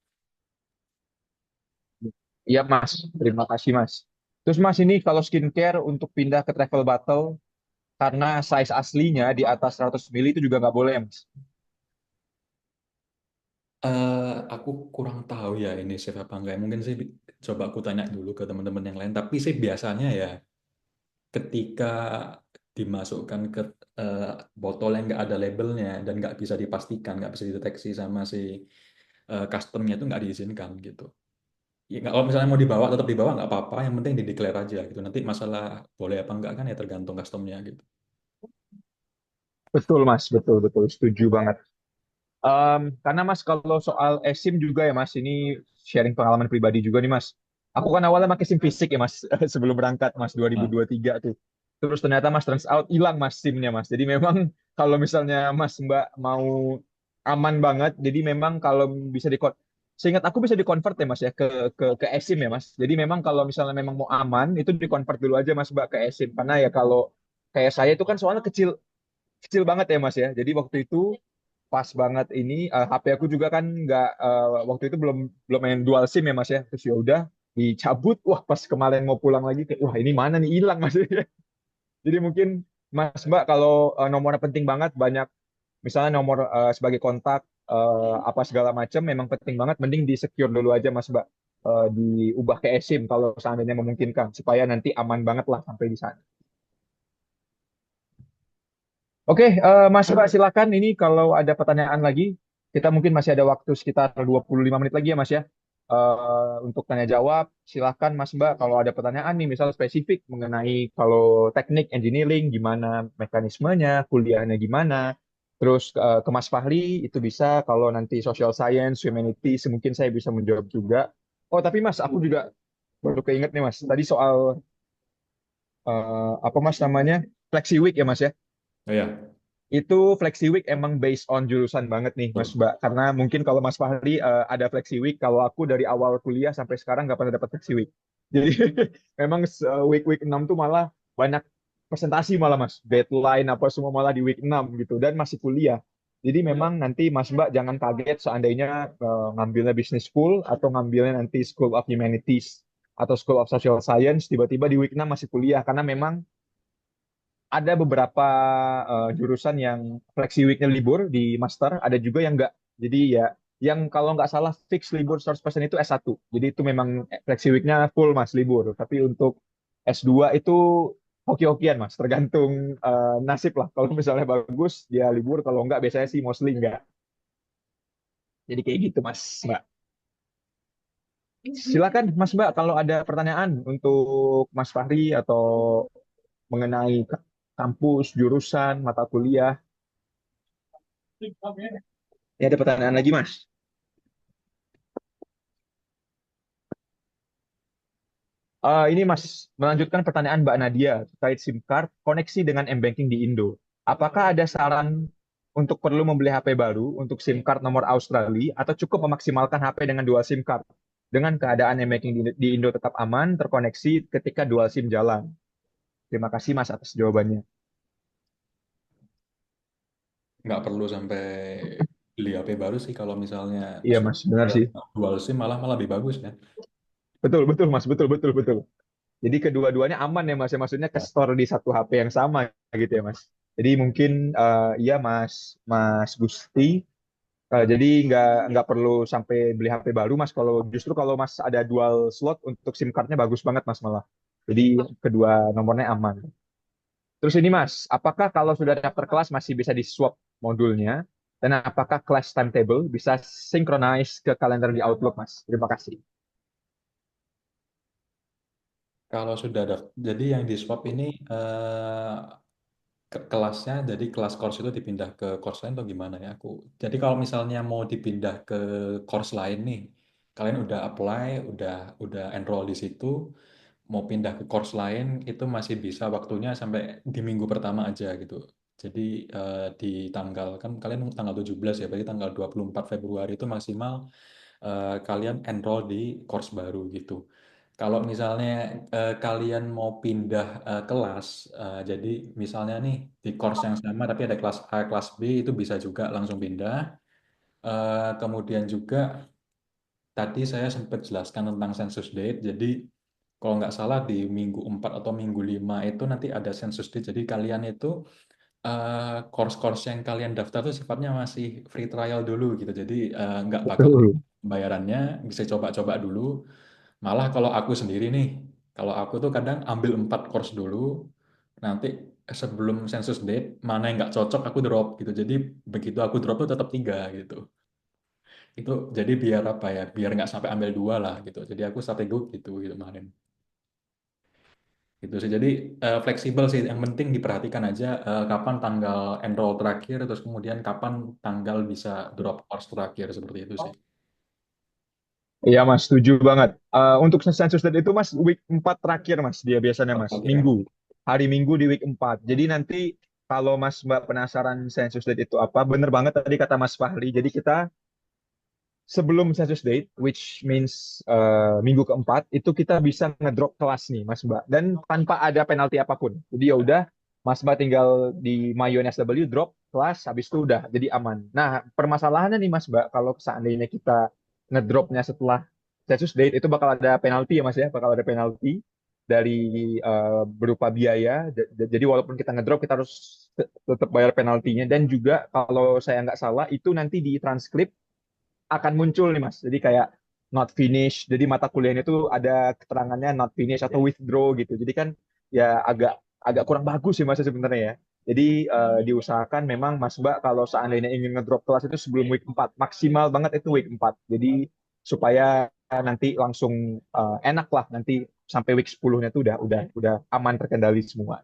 Iya Mas, terima kasih Mas. Terus Mas ini kalau skincare untuk pindah ke travel bottle karena size aslinya di atas 100 mili itu juga nggak boleh ya Mas. Aku kurang tahu ya ini safe apa enggak. Mungkin sih coba aku tanya dulu ke teman-teman yang lain. Tapi sih biasanya ya ketika dimasukkan ke eh, botol yang nggak ada labelnya dan nggak bisa dipastikan, nggak bisa dideteksi sama si customnya itu nggak diizinkan gitu. Ya, kalau misalnya mau dibawa tetap dibawa nggak apa-apa, yang penting dideklar aja gitu. Nanti masalah boleh apa enggak kan ya tergantung customnya gitu. Betul Mas, betul betul setuju banget. Karena Mas kalau soal eSIM juga ya Mas, ini sharing pengalaman pribadi juga nih Mas. Aku kan awalnya pakai SIM fisik ya Mas, sebelum berangkat Mas Nah, 2023 tuh. Terus ternyata Mas turns out hilang Mas SIM-nya Mas. Jadi memang kalau misalnya Mas Mbak mau aman banget, jadi memang kalau bisa seingat aku bisa dikonvert ya Mas ya ke eSIM ya Mas. Jadi memang kalau misalnya memang mau aman itu dikonvert dulu aja Mas Mbak ke eSIM, karena ya kalau kayak saya itu kan soalnya kecil kecil banget ya Mas ya. Jadi waktu itu pas banget ini HP aku juga kan nggak waktu itu belum belum main dual SIM ya Mas ya. Terus ya udah dicabut. Wah, pas kemarin mau pulang lagi kayak wah ini mana nih, hilang Mas. Jadi mungkin Mas Mbak kalau nomornya penting banget, banyak misalnya nomor sebagai kontak apa segala macam memang penting banget, mending di secure dulu aja Mas Mbak. Diubah ke eSIM kalau seandainya memungkinkan supaya nanti aman banget lah sampai di sana. Oke, Mas Mbak silakan, ini kalau ada pertanyaan lagi, kita mungkin masih ada waktu sekitar 25 menit lagi ya Mas ya. Untuk tanya jawab, silakan Mas Mbak kalau ada pertanyaan nih, misal spesifik mengenai kalau teknik engineering, gimana mekanismenya, kuliahnya gimana. Terus ke Mas Fahri itu bisa, kalau nanti social science, humanities, mungkin saya bisa menjawab juga. Oh tapi Mas, aku juga baru keinget nih Mas, tadi soal apa Mas namanya, Flexi Week ya Mas ya. Oh ya, Itu Flexi Week emang based on jurusan banget nih, Mas betul. Mbak. Karena mungkin kalau Mas Fahri ada Flexi Week, kalau aku dari awal kuliah sampai sekarang nggak pernah dapat Flexi Week. Jadi memang week-week 6 tuh malah banyak presentasi malah Mas. Deadline apa semua malah di week 6 gitu. Dan masih kuliah. Jadi memang nanti Mas Mbak jangan kaget seandainya ngambilnya Business School atau ngambilnya nanti School of Humanities atau School of Social Science, tiba-tiba di week 6 masih kuliah. Karena memang ada beberapa jurusan yang flexi week-nya libur di master, ada juga yang enggak. Jadi ya, yang kalau nggak salah fix libur 100% itu S1. Jadi itu memang flexi week-nya full mas libur. Tapi untuk S2 itu hoki-hokian mas, tergantung nasib lah. Kalau misalnya bagus dia libur, kalau enggak biasanya sih mostly enggak. Jadi kayak gitu mas, Mbak. Silakan Mas Mbak kalau ada pertanyaan untuk Mas Fahri atau mengenai kampus, jurusan, mata kuliah. Ya, ada pertanyaan lagi, Mas. Ini Mas, melanjutkan pertanyaan Mbak Nadia terkait SIM card koneksi dengan M-Banking di Indo. Apakah ada saran untuk perlu membeli HP baru untuk SIM card nomor Australia atau cukup memaksimalkan HP dengan dual SIM card dengan keadaan M-Banking di Indo tetap aman, terkoneksi ketika dual SIM jalan? Terima kasih Mas atas jawabannya. Nggak perlu sampai beli HP baru sih kalau misalnya Iya Mas, benar sih. dual SIM malah malah lebih bagus kan. Betul, betul Mas, betul, betul, betul. Jadi kedua-duanya aman ya Mas, ya maksudnya ke Ya. store di satu HP yang sama gitu ya Mas. Jadi mungkin iya Mas Mas Gusti. Jadi nggak perlu sampai beli HP baru Mas. Kalau justru kalau Mas ada dual slot untuk SIM cardnya bagus banget Mas malah. Jadi kedua nomornya aman. Terus ini Mas, apakah kalau sudah daftar kelas masih bisa di swap modulnya? Dan apakah class timetable bisa synchronize ke kalender di Outlook Mas? Terima kasih. Kalau sudah ada, jadi yang di swap ini kelasnya, jadi kelas course itu dipindah ke course lain atau gimana ya aku. Jadi kalau misalnya mau dipindah ke course lain nih, kalian udah apply, udah enroll di situ, mau pindah ke course lain itu masih bisa, waktunya sampai di minggu pertama aja gitu. Jadi di tanggal, kan kalian tanggal 17 ya, berarti tanggal 24 Februari itu maksimal kalian enroll di course baru gitu. Kalau misalnya kalian mau pindah kelas, jadi misalnya nih di course yang sama tapi ada kelas A, kelas B itu bisa juga langsung pindah. Kemudian juga tadi saya sempat jelaskan tentang census date. Jadi kalau nggak salah di minggu 4 atau minggu 5 itu nanti ada census date. Jadi kalian itu course-course yang kalian daftar itu sifatnya masih free trial dulu gitu. Jadi nggak bakal Betul. bayarannya, bisa coba-coba dulu. Malah kalau aku sendiri nih, kalau aku tuh kadang ambil 4 course dulu, nanti sebelum census date, mana yang nggak cocok aku drop gitu. Jadi begitu aku drop tuh tetap 3 gitu. Itu jadi biar apa ya, biar nggak sampai ambil 2 lah gitu. Jadi aku strategi gitu kemarin. Gitu sih. Jadi fleksibel sih. Yang penting diperhatikan aja kapan tanggal enroll terakhir, terus kemudian kapan tanggal bisa drop course terakhir seperti itu sih. Iya Mas, setuju banget. Untuk census date itu Mas, week 4 terakhir Mas, dia biasanya Mas, Oke. Minggu. hari Minggu di week 4. Jadi nanti kalau Mas Mbak penasaran census date itu apa, bener banget tadi kata Mas Fahri. Jadi kita sebelum census date, which means minggu keempat, itu kita bisa ngedrop kelas nih, Mas Mbak, dan tanpa ada penalti apapun. Jadi ya udah, Mas Mbak tinggal di My UNSW drop kelas, habis itu udah jadi aman. Nah, permasalahannya nih, Mas Mbak, kalau seandainya kita ngedropnya setelah census date, itu bakal ada penalti ya, Mas ya, bakal ada penalti dari berupa biaya. Jadi walaupun kita ngedrop, kita harus tetap bayar penaltinya. Dan juga kalau saya nggak salah, itu nanti di transkrip akan muncul nih Mas. Jadi kayak not finish. Jadi mata kuliahnya itu ada keterangannya not finish atau withdraw gitu. Jadi kan ya agak agak kurang bagus sih Mas sebenarnya ya. Jadi diusahakan memang Mas Mbak kalau seandainya ingin ngedrop kelas itu sebelum week 4 maksimal banget itu week 4. Jadi supaya nanti langsung enak lah nanti sampai week 10-nya itu udah aman terkendali semua.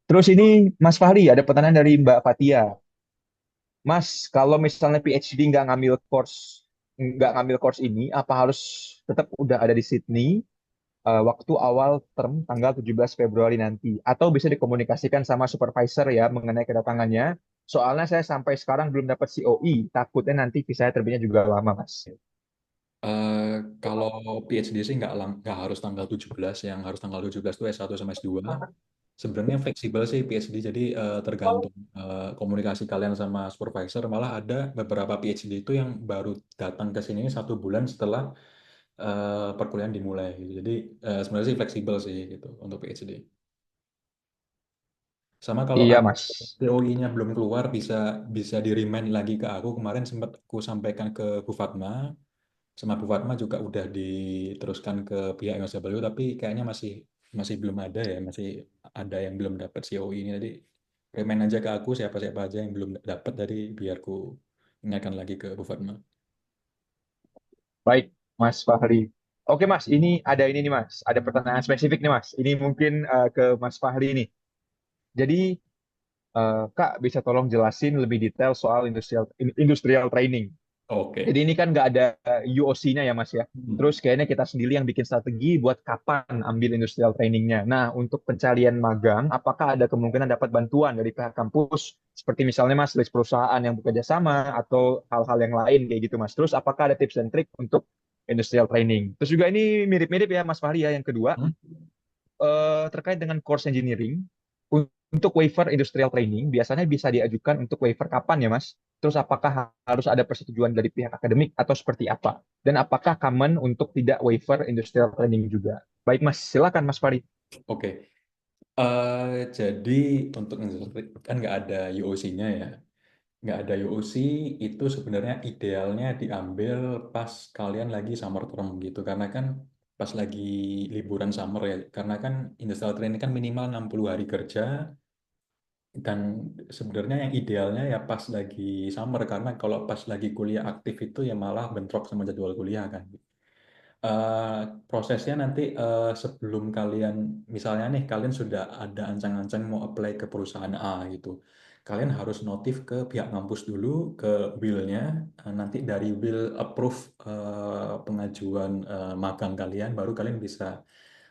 Terus ini Mas Fahri ada pertanyaan dari Mbak Fatia. Mas, kalau misalnya PhD nggak ngambil course ini, apa harus tetap udah ada di Sydney waktu awal term tanggal 17 Februari nanti? Atau bisa dikomunikasikan sama supervisor ya mengenai kedatangannya? Soalnya saya sampai sekarang belum dapat COE, takutnya nanti visa terbitnya juga lama, Mas. Eh, kalau PhD sih nggak harus tanggal 17, yang harus tanggal 17 itu S1 sama S2. Sebenarnya fleksibel sih PhD, jadi tergantung komunikasi kalian sama supervisor. Malah ada beberapa PhD itu yang baru datang ke sini 1 bulan setelah perkuliahan dimulai gitu. Jadi sebenarnya sih fleksibel sih gitu untuk PhD. Sama kalau Iya, Mas. TOI-nya belum keluar bisa bisa di-remind lagi ke aku. Kemarin sempat aku sampaikan ke Bu Fatma, sama Bu Fatma juga udah diteruskan ke pihak MSW, tapi kayaknya masih masih belum ada ya, masih ada yang belum dapat COI ini. Jadi remind aja ke aku siapa-siapa aja yang belum dapat, dari biar ku ingatkan lagi ke Bu Fatma. Baik, Mas Fahri. Oke, Mas. Ini nih, Mas. Ada pertanyaan spesifik nih, Mas. Ini mungkin ke Mas Fahri nih. Jadi, Kak, bisa tolong jelasin lebih detail soal industrial training. Oke. Jadi ini kan nggak ada UOC-nya ya Mas ya. Hmm. Terus kayaknya kita sendiri yang bikin strategi buat kapan ambil industrial trainingnya. Nah, untuk pencarian magang, apakah ada kemungkinan dapat bantuan dari pihak kampus? Seperti misalnya Mas, list perusahaan yang bekerja sama atau hal-hal yang lain kayak gitu Mas. Terus apakah ada tips dan trik untuk industrial training? Terus juga ini mirip-mirip ya Mas Fahri ya. Yang kedua, Hmm? terkait dengan course engineering, untuk waiver industrial training biasanya bisa diajukan untuk waiver kapan ya Mas? Terus apakah harus ada persetujuan dari pihak akademik atau seperti apa? Dan apakah common untuk tidak waiver industrial training juga? Baik Mas, silakan Mas Fari. Oke. Jadi untuk kan nggak ada UOC-nya ya. Nggak ada UOC itu sebenarnya idealnya diambil pas kalian lagi summer term gitu. Karena kan pas lagi liburan summer ya. Karena kan industrial training kan minimal 60 hari kerja. Dan sebenarnya yang idealnya ya pas lagi summer. Karena kalau pas lagi kuliah aktif itu ya malah bentrok sama jadwal kuliah kan. Prosesnya nanti sebelum kalian, misalnya nih kalian sudah ada ancang-ancang mau apply ke perusahaan A gitu, kalian harus notif ke pihak kampus dulu, ke will-nya. Nanti dari will approve pengajuan magang kalian, baru kalian bisa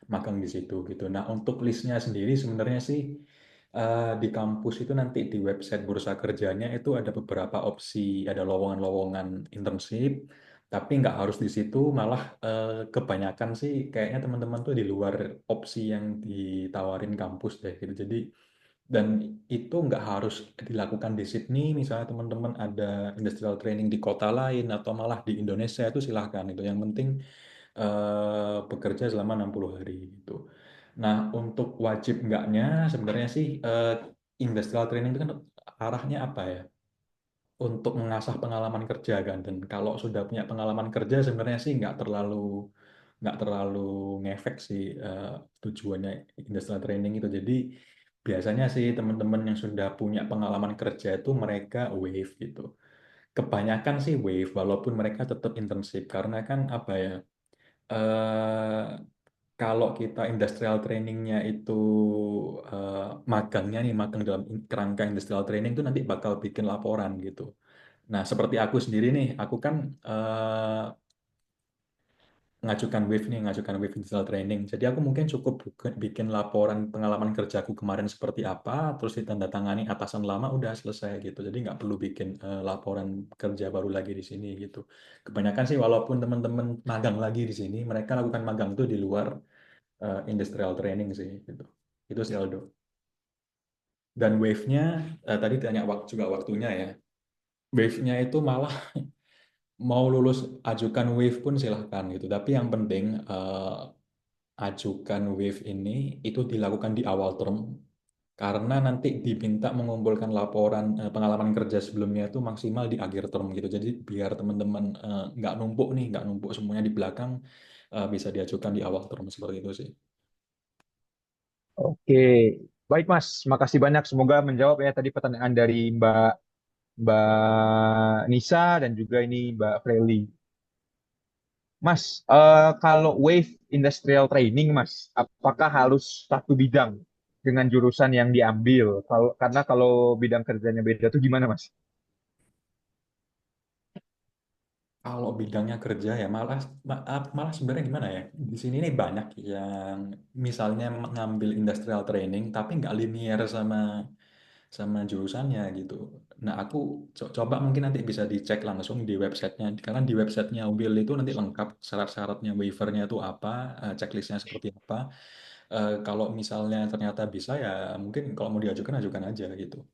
magang di situ gitu. Nah, untuk listnya sendiri sebenarnya sih di kampus itu nanti di website Bursa Kerjanya itu ada beberapa opsi, ada lowongan-lowongan internship, tapi nggak harus di situ. Malah kebanyakan sih kayaknya teman-teman tuh di luar opsi yang ditawarin kampus deh gitu. Jadi dan itu nggak harus dilakukan di Sydney, misalnya teman-teman ada industrial training di kota lain atau malah di Indonesia, itu silahkan itu. Yang penting bekerja selama 60 hari gitu. Nah, untuk wajib enggaknya sebenarnya sih industrial training itu kan arahnya apa ya? Untuk mengasah pengalaman kerja kan. Dan kalau sudah punya pengalaman kerja sebenarnya sih nggak terlalu ngefek sih tujuannya industrial training itu. Jadi biasanya sih teman-teman yang sudah punya pengalaman kerja itu mereka wave gitu. Kebanyakan sih wave walaupun mereka tetap internship, karena kan apa ya? eh Kalau kita industrial trainingnya itu magangnya nih, magang dalam kerangka industrial training itu nanti bakal bikin laporan gitu. Nah, seperti aku sendiri nih, aku kan ngajukan wave nih, ngajukan wave digital training. Jadi aku mungkin cukup bikin laporan pengalaman kerjaku kemarin seperti apa, terus ditandatangani atasan lama, udah selesai gitu. Jadi nggak perlu bikin laporan kerja baru lagi di sini gitu. Kebanyakan sih walaupun teman-teman magang lagi di sini, mereka lakukan magang itu di luar industrial training sih gitu. Itu sih Aldo. Dan wave-nya tadi tanya juga waktunya ya. Wave-nya itu malah mau lulus ajukan wave pun silahkan gitu. Tapi yang penting ajukan wave ini itu dilakukan di awal term karena nanti diminta mengumpulkan laporan pengalaman kerja sebelumnya itu maksimal di akhir term gitu. Jadi biar teman-teman nggak numpuk nih, nggak numpuk semuanya di belakang, bisa diajukan di awal term seperti itu sih. Oke, baik Mas. Makasih banyak. Semoga menjawab ya tadi pertanyaan dari Mbak Mbak Nisa dan juga ini Mbak Freli. Mas, kalau Wave Industrial Training, Mas, apakah harus satu bidang dengan jurusan yang diambil? Karena kalau bidang kerjanya beda tuh gimana, Mas? Kalau bidangnya kerja ya malah sebenarnya gimana ya? Di sini nih banyak yang misalnya mengambil industrial training tapi nggak linear sama sama jurusannya gitu. Nah, aku coba mungkin nanti bisa dicek langsung di websitenya, karena di websitenya UIL itu nanti lengkap syarat-syaratnya waivernya itu apa, checklistnya seperti apa. Kalau misalnya ternyata bisa ya mungkin kalau mau diajukan ajukan aja gitu.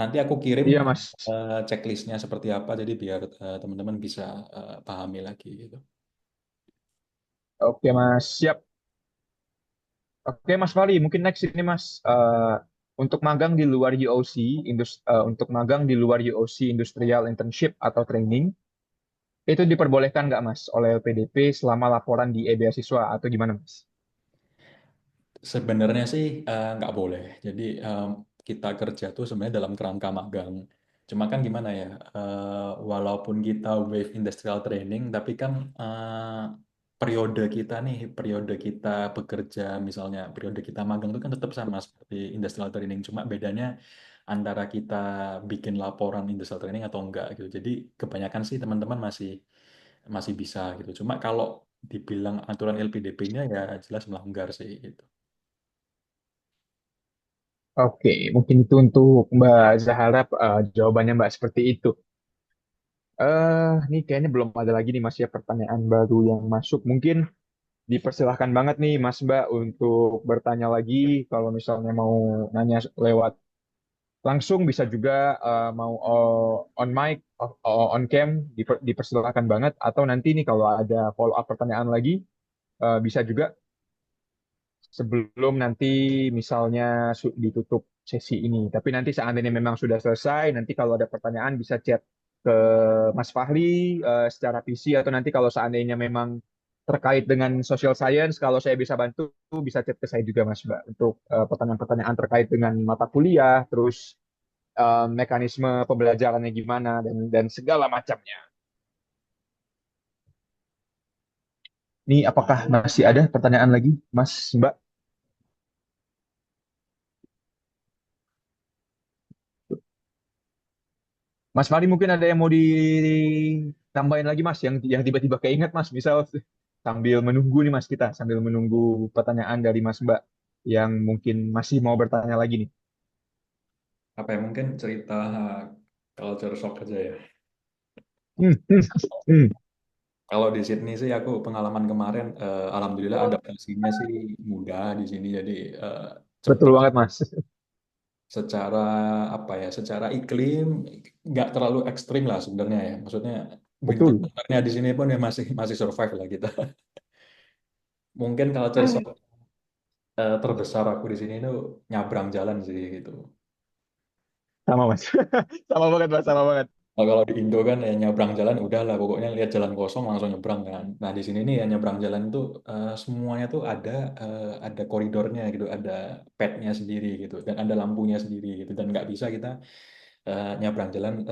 Nanti aku kirim Iya, Mas. checklistnya seperti apa, jadi biar teman-teman bisa pahami lagi gitu. Oke, Mas. Siap. Oke, Mas Fali. Mungkin next ini, Mas. Untuk magang di luar UOC, untuk magang di luar UOC Industrial Internship atau Training, itu diperbolehkan nggak, Mas, oleh LPDP selama laporan di e-beasiswa atau gimana, Mas? Sebenarnya sih nggak boleh. Jadi kita kerja tuh sebenarnya dalam kerangka magang. Cuma kan gimana ya, walaupun kita wave industrial training, tapi kan periode kita nih, periode kita bekerja, misalnya periode kita magang itu kan tetap sama seperti industrial training. Cuma bedanya antara kita bikin laporan industrial training atau enggak gitu. Jadi kebanyakan sih teman-teman masih masih bisa gitu. Cuma kalau dibilang aturan LPDP-nya ya jelas melanggar sih gitu. Oke, mungkin itu untuk Mbak Zahara, jawabannya Mbak seperti itu. Nih kayaknya belum ada lagi nih Mas ya pertanyaan baru yang masuk. Mungkin dipersilahkan banget nih Mas Mbak untuk bertanya lagi. Kalau misalnya mau nanya lewat langsung bisa juga, mau on mic, on cam, dipersilahkan banget. Atau nanti nih kalau ada follow up pertanyaan lagi, bisa juga sebelum nanti misalnya ditutup sesi ini. Tapi nanti seandainya memang sudah selesai, nanti kalau ada pertanyaan bisa chat ke Mas Fahri secara PC, atau nanti kalau seandainya memang terkait dengan social science, kalau saya bisa bantu bisa chat ke saya juga Mas Mbak untuk pertanyaan-pertanyaan terkait dengan mata kuliah, terus mekanisme pembelajarannya gimana dan segala macamnya. Ini apakah masih ada pertanyaan lagi, Mas Mbak? Mas Fari mungkin ada yang mau ditambahin lagi Mas yang tiba-tiba keinget Mas, misal sambil menunggu nih Mas, kita sambil menunggu pertanyaan dari Mas Mbak yang mungkin masih mau bertanya lagi nih. Apa ya, mungkin cerita culture shock aja ya. Hmm, hmm, hmm. Kalau di Sydney sih aku pengalaman kemarin, alhamdulillah adaptasinya sih mudah di sini, jadi Betul cepet. banget Mas. Secara apa ya, secara iklim nggak terlalu ekstrim lah sebenarnya ya. Maksudnya Betul. winternya di sini pun ya masih masih survive lah kita. Mungkin culture shock terbesar aku di sini itu nyabrang jalan sih gitu. Sama Mas. Sama banget Mas, sama banget. Kalau di Indo kan ya nyebrang jalan udah lah, pokoknya lihat jalan kosong langsung nyebrang kan. Nah di sini nih ya nyebrang jalan itu semuanya tuh ada koridornya gitu, ada padnya sendiri gitu, dan ada lampunya sendiri gitu, dan nggak bisa kita nyebrang jalan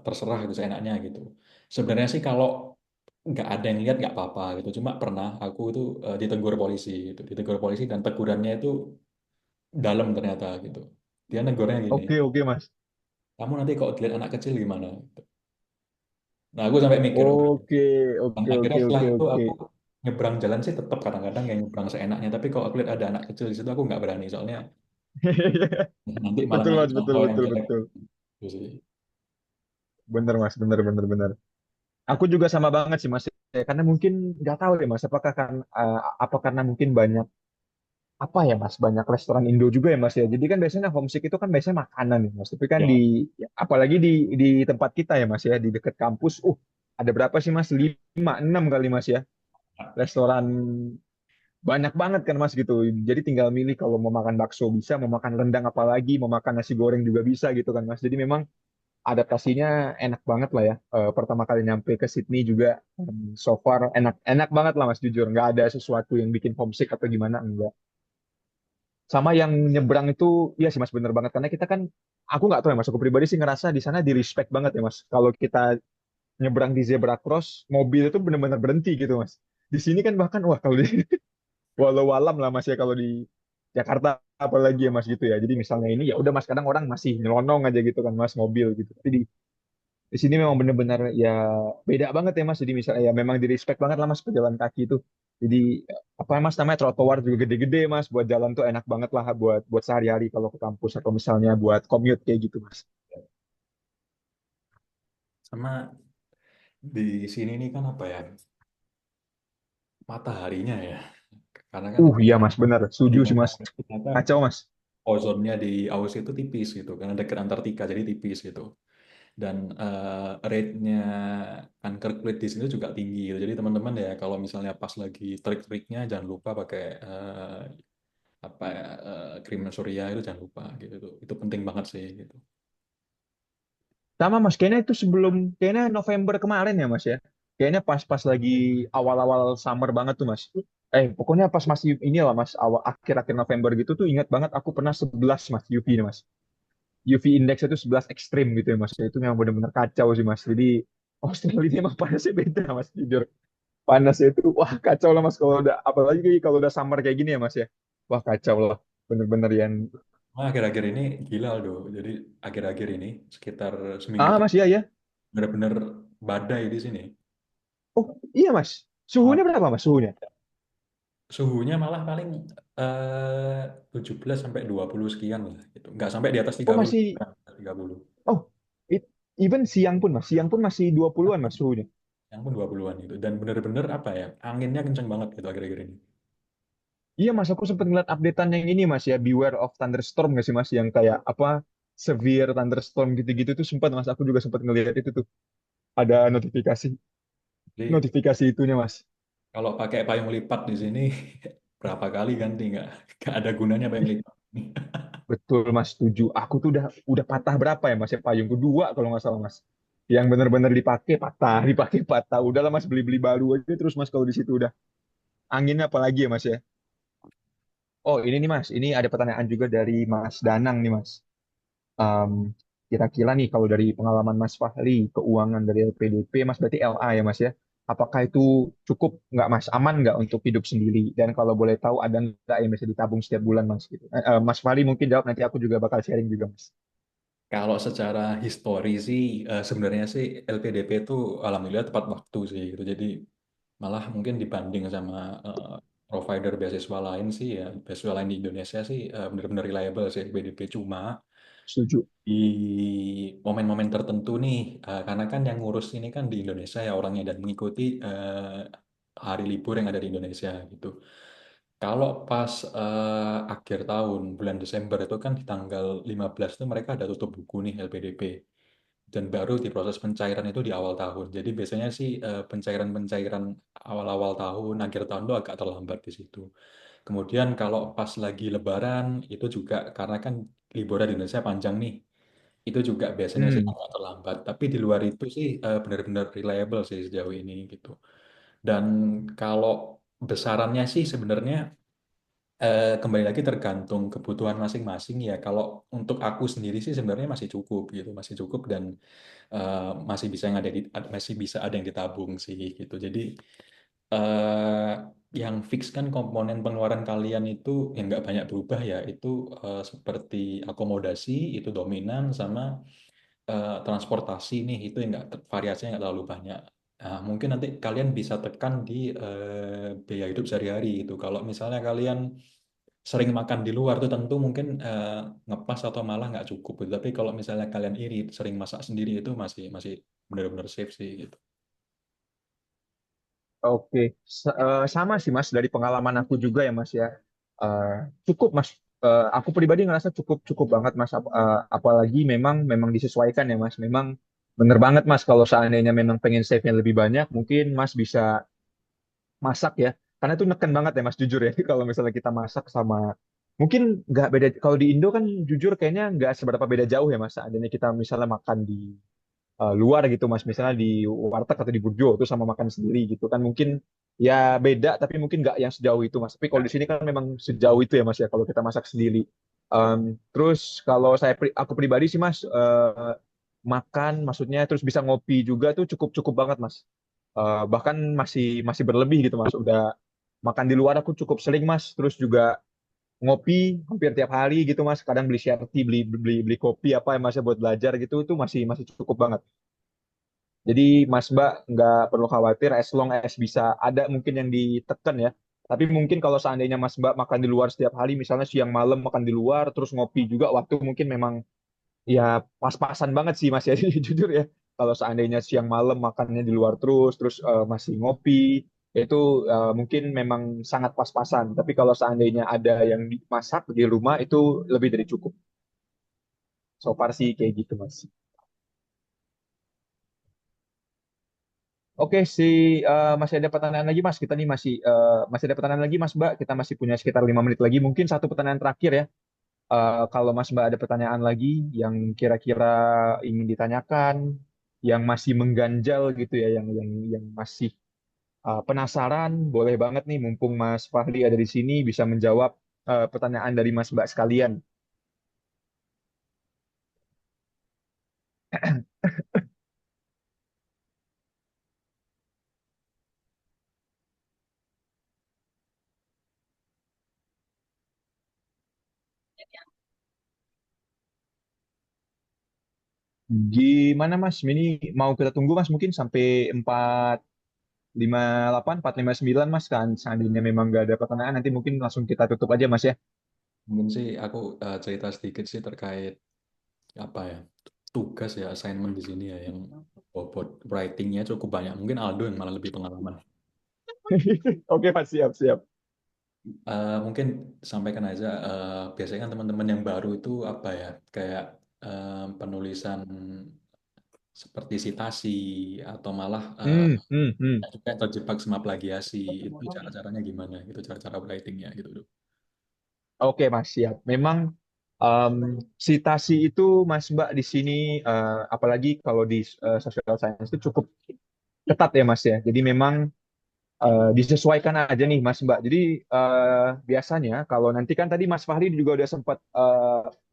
terserah gitu seenaknya gitu. Sebenarnya sih kalau nggak ada yang lihat nggak apa-apa gitu. Cuma pernah aku itu ditegur polisi gitu, ditegur polisi dan tegurannya itu dalam ternyata gitu. Dia negornya gini, Oke, oke Mas. kamu nanti kalau dilihat anak kecil gimana? Nah, aku sampai mikir, oh, Oke, dan oke, akhirnya oke, setelah oke, itu oke. aku nyebrang jalan sih tetap kadang-kadang yang nyebrang seenaknya. Tapi kalau aku lihat ada anak kecil di situ, aku nggak berani. Soalnya nanti malah Betul, ngasih Mas, betul, contoh yang betul, jelek. betul. Gitu sih. Bener, Mas, bener, bener, bener. Aku juga sama banget sih, Mas. Ya, karena mungkin nggak tahu deh, Mas. Apakah kan, apa karena mungkin banyak apa ya, Mas? Banyak restoran Indo juga ya, Mas ya. Jadi kan biasanya homesick itu kan biasanya makanan ya, Mas. Tapi kan Ya, ya, apalagi di tempat kita ya, Mas ya, di dekat kampus, ada berapa sih, Mas? 5, 6 kali, Mas ya. Restoran banyak banget kan, Mas gitu. Jadi tinggal milih kalau mau makan bakso bisa, mau makan rendang apalagi, mau makan nasi goreng juga bisa gitu kan, Mas. Jadi memang adaptasinya enak banget lah ya. Pertama kali nyampe ke Sydney juga, so far enak enak banget lah, Mas, jujur. Nggak ada sesuatu yang bikin homesick atau gimana, enggak. Sama yang nyebrang itu, iya sih, Mas, bener banget. Karena kita kan, aku nggak tahu ya, Mas, aku pribadi sih ngerasa di sana di respect banget ya, Mas. Kalau kita nyebrang di zebra cross, mobil itu bener-bener berhenti gitu, Mas. Di sini kan bahkan, wah, kalau di walau alam lah, Mas ya, kalau di Jakarta apalagi ya, Mas, gitu ya. Jadi misalnya ini ya udah, Mas, kadang orang masih nyelonong aja gitu kan, Mas, mobil gitu. Tapi di sini memang benar-benar ya beda banget ya, Mas. Jadi misalnya ya memang di respect banget lah, Mas, pejalan kaki itu. Jadi apa ya, Mas, namanya trotoar juga gede-gede, Mas, buat jalan tuh enak banget lah, buat buat sehari-hari kalau ke kampus atau misalnya buat commute kayak gitu, Mas. sama di sini nih kan apa ya, mataharinya ya. Karena kan Iya, Mas, benar. di Setuju sih, Mas. matahari ternyata Kacau, Mas. ozonnya di Aussie itu tipis gitu, karena dekat Antartika jadi tipis gitu. Dan rate-nya kanker kulit di sini juga tinggi gitu. Jadi teman-teman ya kalau misalnya pas lagi terik-teriknya jangan lupa pakai apa ya, krim surya itu jangan lupa gitu tuh. Itu penting banget sih gitu. Sama, Mas, kayaknya itu kayaknya November kemarin ya, Mas ya. Kayaknya pas-pas lagi awal-awal summer banget tuh, Mas. Pokoknya pas masih ini lah, Mas, awal akhir-akhir November gitu tuh, ingat banget aku pernah 11, Mas, UV nih, Mas. UV index itu 11 ekstrim gitu ya, Mas. Itu memang benar-benar kacau sih, Mas. Jadi Australia ini emang panasnya beda, Mas, jujur. Panasnya itu wah kacau lah, Mas, kalau udah apalagi kalau udah summer kayak gini ya, Mas ya. Wah, kacau lah. Bener-bener yang Nah, akhir-akhir ini gila Aldo. Jadi akhir-akhir ini sekitar seminggu Mas, iya ya. benar-benar badai di sini. Oh, iya, Mas. Ah, Suhunya berapa, Mas, suhunya? suhunya malah paling 17 sampai 20 sekian lah gitu. Nggak sampai di atas Oh, 30. masih. 30. Oh, even siang pun, Mas. Siang pun masih 20-an, Mas, suhunya. Yang pun 20-an gitu. Dan bener-bener apa ya, anginnya kenceng banget gitu akhir-akhir ini. Iya, Mas, aku sempat ngeliat updatean yang ini, Mas, ya, Beware of Thunderstorm nggak sih, Mas, yang kayak apa, severe thunderstorm gitu-gitu tuh sempat, Mas, aku juga sempat ngeliat itu tuh. Ada notifikasi Jadi notifikasi itunya, Mas. kalau pakai payung lipat di sini berapa kali ganti nggak ada gunanya payung lipat. Betul, Mas, setuju. Aku tuh udah patah berapa ya, Mas, ya, payung kedua kalau nggak salah, Mas. Yang benar-benar dipakai patah, dipakai patah. Udahlah, Mas, beli-beli baru aja terus, Mas, kalau di situ udah. Anginnya apalagi ya, Mas ya. Oh, ini nih, Mas. Ini ada pertanyaan juga dari Mas Danang nih, Mas. Em, Kira-kira nih kalau dari pengalaman Mas Fahri, keuangan dari LPDP, Mas, berarti LA ya, Mas ya. Apakah itu cukup nggak, Mas? Aman nggak untuk hidup sendiri? Dan kalau boleh tahu ada nggak yang bisa ditabung setiap bulan, Mas? Gitu. Mas Fahri mungkin jawab, nanti aku juga bakal sharing juga, Mas. Kalau secara histori sih sebenarnya sih LPDP itu alhamdulillah tepat waktu sih gitu. Jadi malah mungkin dibanding sama provider beasiswa lain sih ya, beasiswa lain di Indonesia sih benar-benar reliable sih LPDP. Cuma Setuju. di momen-momen tertentu nih, karena kan yang ngurus ini kan di Indonesia ya orangnya dan mengikuti hari libur yang ada di Indonesia gitu. Kalau pas akhir tahun, bulan Desember itu kan di tanggal 15 itu mereka ada tutup buku nih LPDP. Dan baru diproses pencairan itu di awal tahun. Jadi biasanya sih pencairan-pencairan awal-awal tahun, akhir tahun itu agak terlambat di situ. Kemudian kalau pas lagi Lebaran itu juga karena kan liburan di Indonesia panjang nih, itu juga biasanya sih Hmm. agak terlambat. Tapi di luar itu sih benar-benar reliable sih sejauh ini gitu. Dan kalau besarannya sih sebenarnya kembali lagi tergantung kebutuhan masing-masing ya. Kalau untuk aku sendiri sih sebenarnya masih cukup gitu, masih cukup dan masih bisa ada yang ditabung sih gitu. Jadi eh, yang fix kan komponen pengeluaran kalian itu yang nggak banyak berubah ya. Itu seperti akomodasi itu dominan sama transportasi nih itu yang variasinya nggak terlalu banyak. Nah, mungkin nanti kalian bisa tekan di biaya hidup sehari-hari gitu. Kalau misalnya kalian sering makan di luar tuh tentu mungkin ngepas atau malah nggak cukup gitu. Tapi kalau misalnya kalian irit sering masak sendiri itu masih masih benar-benar safe sih gitu. Oke, sama sih Mas dari pengalaman aku juga ya Mas ya. Eh, Cukup Mas. Aku pribadi ngerasa cukup cukup banget Mas. Apalagi memang disesuaikan ya Mas. Memang bener banget Mas kalau seandainya memang pengen save-nya lebih banyak, mungkin Mas bisa masak ya. Karena itu neken banget ya Mas jujur ya. Kalau misalnya kita masak sama mungkin nggak beda. Kalau di Indo kan jujur kayaknya nggak seberapa beda jauh ya Mas. Seandainya kita misalnya makan di luar gitu Mas, misalnya di warteg atau di burjo itu sama makan sendiri gitu kan mungkin ya beda tapi mungkin nggak yang sejauh itu Mas. Tapi kalau di sini kan memang sejauh itu ya Mas ya kalau kita masak sendiri. Terus kalau aku pribadi sih Mas makan maksudnya terus bisa ngopi juga tuh cukup cukup banget Mas. Bahkan masih masih berlebih gitu Mas. Udah makan di luar aku cukup sering Mas. Terus juga ngopi hampir tiap hari gitu Mas. Kadang beli share tea, beli beli beli kopi apa ya Mas ya buat belajar gitu itu masih masih cukup banget. Jadi Mas Mbak nggak perlu khawatir as long as bisa ada mungkin yang ditekan ya. Tapi mungkin kalau seandainya Mas Mbak makan di luar setiap hari, misalnya siang malam makan di luar, terus ngopi juga, waktu mungkin memang ya pas-pasan banget sih Mas ya, jujur ya. Kalau seandainya siang malam makannya di luar terus masih ngopi, itu mungkin memang sangat pas-pasan. Tapi kalau seandainya ada yang dimasak di rumah, itu lebih dari cukup. So far sih kayak gitu Mas. Oke, masih ada pertanyaan lagi Mas. Kita nih masih ada pertanyaan lagi Mas Mbak. Kita masih punya sekitar 5 menit lagi. Mungkin satu pertanyaan terakhir ya. Kalau Mas Mbak ada pertanyaan lagi yang kira-kira ingin ditanyakan, yang masih mengganjal gitu ya, yang masih penasaran, boleh banget nih. Mumpung Mas Fahri ada di sini bisa menjawab pertanyaan dari Mas Mbak sekalian. Gimana Mas? Ini mau kita tunggu Mas mungkin sampai 4:58, 4:59 Mas kan. Seandainya memang nggak ada pertanyaan, nanti mungkin langsung kita tutup aja Mas ya. Mungkin sih aku cerita sedikit sih terkait apa ya tugas ya assignment di sini ya yang bobot writingnya cukup banyak. Mungkin Aldo yang malah lebih pengalaman. Oke Mas, siap, siap. Mungkin sampaikan aja. Biasanya kan teman-teman yang baru itu apa ya kayak penulisan seperti sitasi atau malah juga yang terjebak sama plagiasi itu cara-caranya gimana gitu cara-cara writingnya gitu. Oke Mas, siap. Memang em, citasi itu Mas Mbak di sini, apalagi kalau di social science itu cukup ketat ya Mas ya. Jadi memang disesuaikan aja nih Mas Mbak. Jadi biasanya kalau nanti kan tadi Mas Fahri juga udah sempat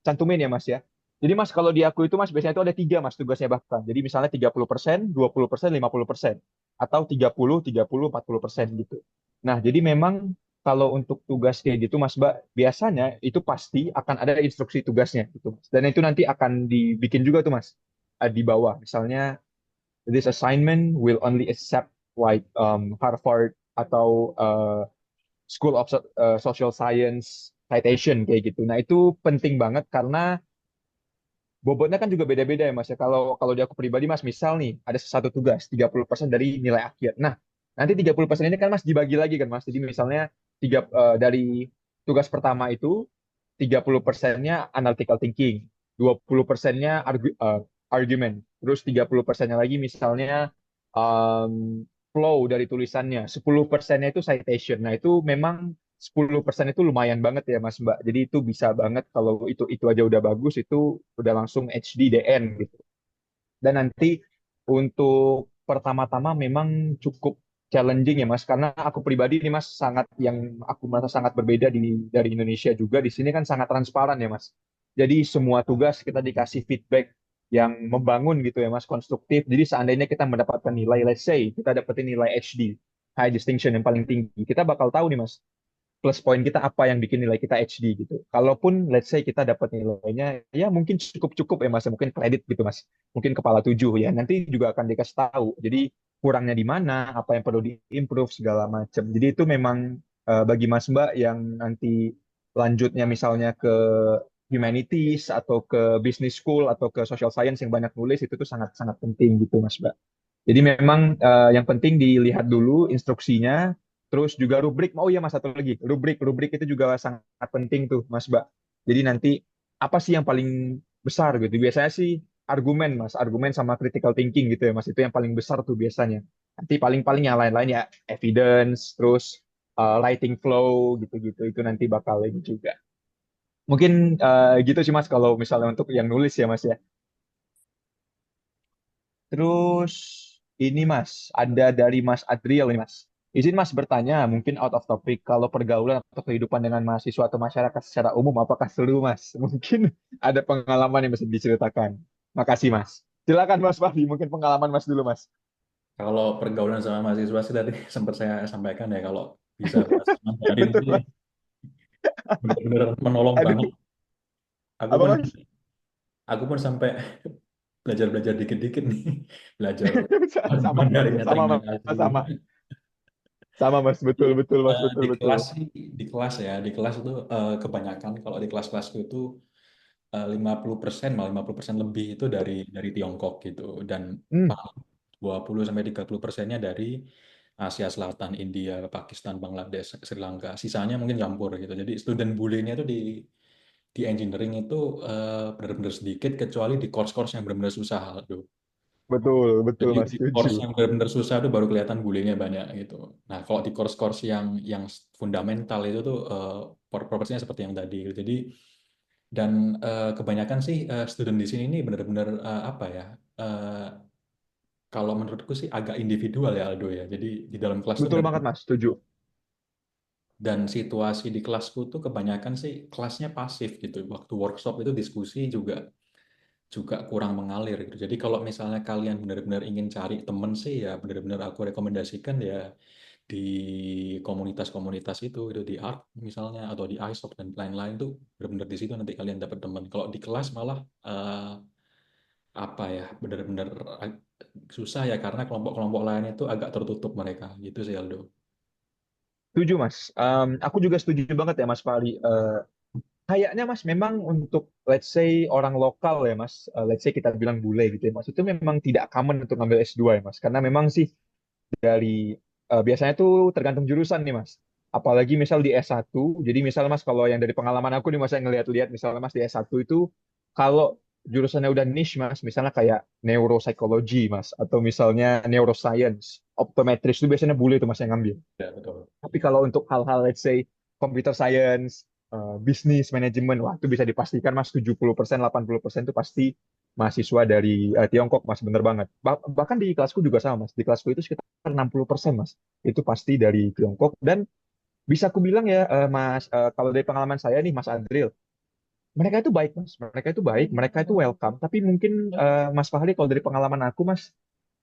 cantumin ya Mas ya. Jadi Mas kalau di aku itu Mas biasanya itu ada tiga Mas tugasnya bahkan. Jadi misalnya 30%, 20%, 50%. Atau 30, 30, 40% gitu. Nah jadi memang kalau untuk tugas kayak gitu Mas Mbak, biasanya itu pasti akan ada instruksi tugasnya gitu Mas. Dan itu nanti akan dibikin juga tuh Mas di bawah. Misalnya this assignment will only accept like Harvard atau School of Social Science citation kayak gitu. Nah, itu penting banget karena bobotnya kan juga beda-beda ya Mas ya. Kalau kalau di aku pribadi Mas, misal nih ada satu tugas 30% dari nilai akhir. Nah, nanti 30% ini kan Mas dibagi lagi kan Mas. Jadi misalnya dari tugas pertama itu 30%-nya analytical thinking, 20%-nya argument, terus 30%-nya lagi misalnya flow dari tulisannya, 10%-nya itu citation. Nah, itu memang 10% itu lumayan banget ya Mas Mbak. Jadi itu bisa banget kalau itu aja udah bagus, itu udah langsung HDDN gitu. Dan nanti untuk pertama-tama memang cukup challenging ya Mas, karena aku pribadi ini Mas sangat yang aku merasa sangat berbeda dari Indonesia juga. Di sini kan sangat transparan ya Mas. Jadi semua tugas kita dikasih feedback yang membangun gitu ya Mas, konstruktif. Jadi seandainya kita mendapatkan nilai, let's say kita dapetin nilai HD, high distinction yang paling tinggi, kita bakal tahu nih Mas. plus point kita apa yang bikin nilai kita HD gitu. Kalaupun let's say kita dapat nilainya ya mungkin cukup-cukup ya Mas, mungkin kredit gitu Mas. Mungkin kepala 7 ya. Nanti juga akan dikasih tahu. Jadi kurangnya di mana, apa yang perlu diimprove segala macam. Jadi itu memang bagi Mas Mbak yang nanti lanjutnya misalnya ke humanities atau ke business school atau ke social science yang banyak nulis itu tuh sangat sangat penting gitu Mas Mbak. Jadi memang yang penting dilihat dulu instruksinya, terus juga rubrik. Oh iya Mas, satu lagi, rubrik itu juga sangat penting tuh Mas Mbak. Jadi nanti apa sih yang paling besar gitu? Biasanya sih argumen Mas, argumen sama critical thinking gitu ya Mas. Itu yang paling besar tuh biasanya. Nanti paling-paling yang lain-lain ya evidence, terus writing flow gitu-gitu. Itu nanti bakal ini juga. Mungkin gitu sih Mas kalau misalnya untuk yang nulis ya Mas ya. Terus ini Mas, ada dari Mas Adriel nih Mas. Izin Mas bertanya, mungkin out of topic, kalau pergaulan atau kehidupan dengan mahasiswa atau masyarakat secara umum, apakah seru Mas? Mungkin ada pengalaman yang bisa diceritakan. Makasih Mas. Silakan Mas Fahri, mungkin pengalaman Mas dulu Mas. Kalau pergaulan sama mahasiswa sih tadi sempat saya sampaikan ya, kalau bisa bahas Mandarin Betul sih Mas. benar-benar menolong banget. Aduh, Aku apa pun Mas? aku pun sampai belajar-belajar dikit-dikit nih, belajar Sama, Mandarinnya sama terima Mas, kasih. sama. Sama Mas, betul, betul Mas, betul, Di betul. kelas sih, di kelas itu kebanyakan kalau di kelas-kelasku itu 50%, malah 50% lebih itu dari Tiongkok gitu, dan Hmm, paling 20 sampai 30%-nya dari Asia Selatan, India, Pakistan, Bangladesh, Sri Lanka. Sisanya mungkin campur gitu. Jadi student bully-nya itu di engineering itu benar-benar sedikit, kecuali di course-course yang benar-benar susah tuh. betul, betul Jadi Mas, di course setuju. yang benar-benar susah itu baru kelihatan bullyingnya banyak gitu. Nah, kalau di course-course yang fundamental itu tuh proporsinya seperti yang tadi gitu. Jadi dan kebanyakan sih student di sini ini benar-benar apa ya? eh, Kalau menurutku sih agak individual ya Aldo ya. Jadi di dalam kelas tuh Betul banget Mas, setuju. dan situasi di kelasku tuh kebanyakan sih kelasnya pasif gitu. Waktu workshop itu diskusi juga juga kurang mengalir gitu. Jadi kalau misalnya kalian benar-benar ingin cari temen sih ya benar-benar aku rekomendasikan ya di komunitas-komunitas itu di art misalnya atau di ISOP dan lain-lain tuh benar-benar di situ nanti kalian dapat teman. Kalau di kelas malah apa ya benar-benar susah ya karena kelompok-kelompok lain itu agak tertutup mereka gitu sih Aldo. Setuju Mas. Aku juga setuju banget ya Mas Fahri. Kayaknya Mas memang untuk let's say orang lokal ya Mas, let's say kita bilang bule gitu ya Mas, itu memang tidak common untuk ngambil S2 ya Mas. Karena memang sih dari biasanya tuh tergantung jurusan nih Mas. Apalagi misal di S1, jadi misal Mas kalau yang dari pengalaman aku nih Mas yang ngeliat-liat misalnya Mas di S1 itu kalau jurusannya udah niche Mas, misalnya kayak neuropsychology Mas atau misalnya neuroscience, optometris itu biasanya bule itu Mas yang ngambil. Ya betul. Tapi kalau untuk hal-hal let's say computer science, bisnis manajemen, wah itu bisa dipastikan Mas 70%, 80% itu pasti mahasiswa dari Tiongkok Mas, bener banget. Bahkan di kelasku juga sama Mas. Di kelasku itu sekitar 60% Mas. Itu pasti dari Tiongkok dan bisa aku bilang ya Mas, kalau dari pengalaman saya nih Mas Adril, mereka itu baik Mas. Mereka itu baik, mereka itu welcome. Tapi mungkin Mas Fahri kalau dari pengalaman aku Mas,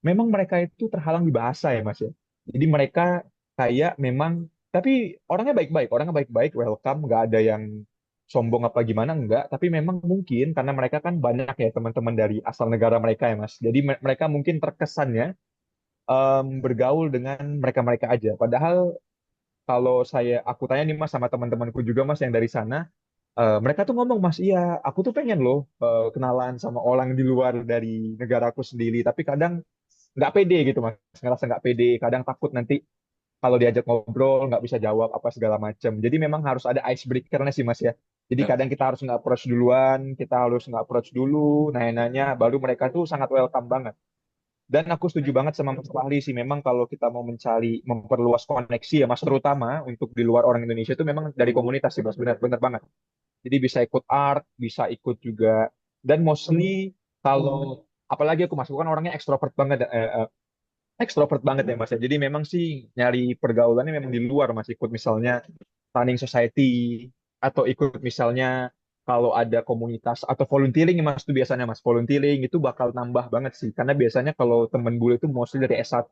memang mereka itu terhalang di bahasa ya Mas ya. Jadi mereka kayak memang, tapi orangnya baik-baik, welcome, nggak ada yang sombong apa gimana, enggak. Tapi memang mungkin karena mereka kan banyak ya teman-teman dari asal negara mereka ya Mas. Jadi mereka mungkin terkesannya bergaul dengan mereka-mereka aja. Padahal kalau aku tanya nih Mas sama teman-temanku juga Mas yang dari sana, mereka tuh ngomong Mas, iya, aku tuh pengen loh kenalan sama orang di luar dari negaraku sendiri. Tapi kadang nggak pede gitu Mas, ngerasa nggak pede. Kadang takut nanti kalau diajak ngobrol nggak bisa jawab apa segala macam. Jadi memang harus ada icebreaker-nya sih Mas ya. Jadi Ya, kadang kita harus nggak approach duluan, kita harus nggak approach dulu, nanya-nanya, baru mereka tuh sangat welcome banget. Dan aku setuju banget sama Mas Fahri sih, memang kalau kita mau mencari, memperluas koneksi ya Mas, terutama untuk di luar orang Indonesia itu memang dari komunitas sih Mas, benar-benar banget. Jadi bisa ikut art, bisa ikut juga, dan mostly kalau, apalagi aku Mas, aku kan orangnya ekstrovert banget ya Mas ya. Jadi memang sih nyari pergaulannya memang di luar Mas, ikut misalnya running society atau ikut misalnya kalau ada komunitas atau volunteering ya Mas tuh biasanya Mas, volunteering itu bakal nambah banget sih karena biasanya kalau temen bule itu mostly dari S1.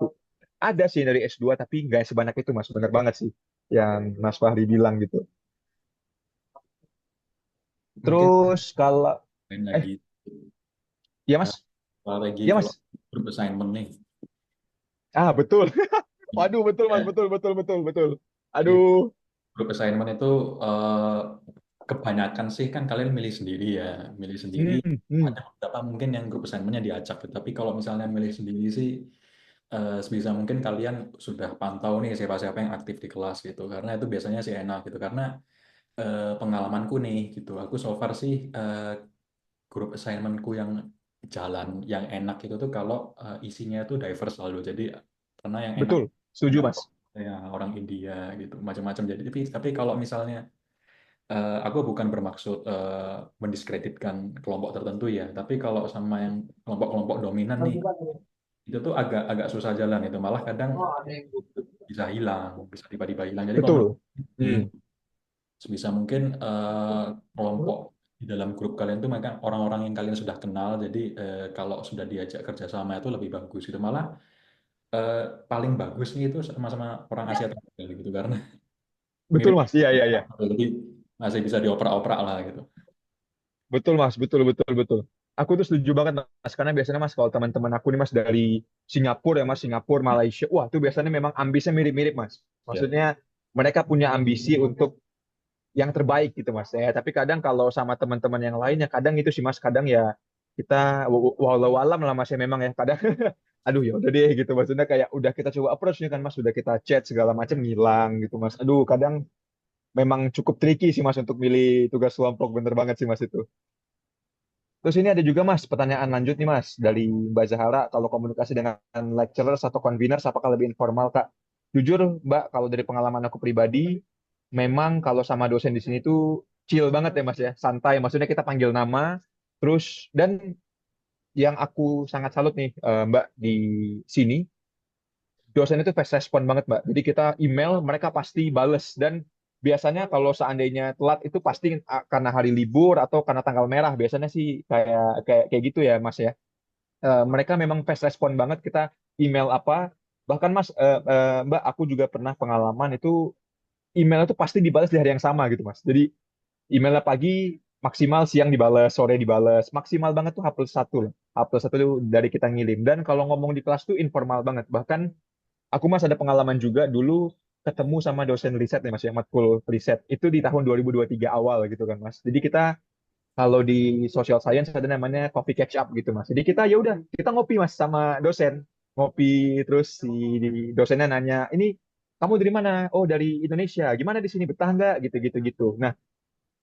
Ada sih dari S2 tapi nggak sebanyak itu Mas, bener banget sih. yang Mas Fahri bilang gitu. Mungkin Terus kalau lain eh lagi. ya Eh, Mas, Apalagi ya kalau Mas. group assignment nih. Betul. Waduh, betul Mas, Ya, betul betul betul betul. jadi Aduh. group assignment itu eh, kebanyakan sih kan kalian milih sendiri ya, milih sendiri. Hmm. Ada beberapa mungkin yang grup assignmentnya diacak, tapi kalau misalnya milih sendiri sih sebisa mungkin kalian sudah pantau nih siapa-siapa yang aktif di kelas gitu, karena itu biasanya sih enak gitu, karena pengalamanku nih gitu, aku so far sih grup assignmentku yang jalan, yang enak itu tuh kalau isinya itu diverse selalu, jadi karena yang enak Betul. Setuju banyak Mas. ya orang India gitu, macam-macam. Jadi tapi kalau misalnya aku bukan bermaksud mendiskreditkan kelompok tertentu ya, tapi kalau sama yang kelompok-kelompok dominan nih, itu tuh agak agak susah jalan itu, malah kadang bisa hilang, bisa tiba-tiba hilang. Jadi kalau menurut Betul. ini Hmm. sebisa mungkin kelompok di dalam grup kalian tuh mereka orang-orang yang kalian sudah kenal, jadi kalau sudah diajak kerjasama itu lebih bagus gitu. Malah eh, paling bagus nih itu sama-sama orang Asia Tenggara gitu, karena Betul mirip, Mas. Iya iya iya. jadi masih bisa dioper-oper lah gitu. Betul Mas, betul betul betul. Aku tuh setuju banget Mas, karena biasanya Mas kalau teman-teman aku nih Mas dari Singapura ya Mas, Singapura, Malaysia, wah tuh biasanya memang ambisinya mirip-mirip Mas. Ya. Maksudnya mereka punya ambisi untuk yang terbaik gitu Mas. Tapi kadang kalau sama teman-teman yang lainnya, kadang itu sih Mas, kadang ya kita walau alam lah Mas ya memang ya kadang, aduh ya udah deh gitu. Maksudnya kayak udah kita coba approach nih kan Mas, udah kita chat segala macam ngilang gitu Mas. Aduh kadang memang cukup tricky sih Mas untuk milih tugas kelompok, bener banget sih Mas itu. Terus ini ada juga Mas, pertanyaan lanjut nih Mas, dari Mbak Zahara, kalau komunikasi dengan lecturers atau conveners, apakah lebih informal Kak? Jujur Mbak, kalau dari pengalaman aku pribadi, memang kalau sama dosen di sini tuh chill banget ya Mas ya, santai, maksudnya kita panggil nama, terus, dan yang aku sangat salut nih Mbak di sini, dosen itu fast respon banget Mbak. Jadi kita email, mereka pasti bales. Dan biasanya kalau seandainya telat itu pasti karena hari libur atau karena tanggal merah. Biasanya sih kayak kayak kayak gitu ya Mas ya. Mereka memang fast respon banget, kita email apa. Bahkan Mas, Mbak, aku juga pernah pengalaman itu email itu pasti dibalas di hari yang sama gitu Mas. Jadi emailnya pagi, maksimal siang dibales, sore dibales. Maksimal banget tuh H+1 lah. H+1 itu dari kita ngirim. Dan kalau ngomong di kelas tuh informal banget. Bahkan aku Mas ada pengalaman juga dulu ketemu sama dosen riset nih Mas ya, matkul riset. Itu di tahun 2023 awal gitu kan Mas. Jadi kita kalau di social science ada namanya coffee catch up gitu Mas. Jadi kita ya udah, kita ngopi Mas sama dosen. Ngopi terus si dosennya nanya, "Ini kamu dari mana?" "Oh, dari Indonesia." "Gimana di sini, betah nggak?" Gitu-gitu gitu. Nah,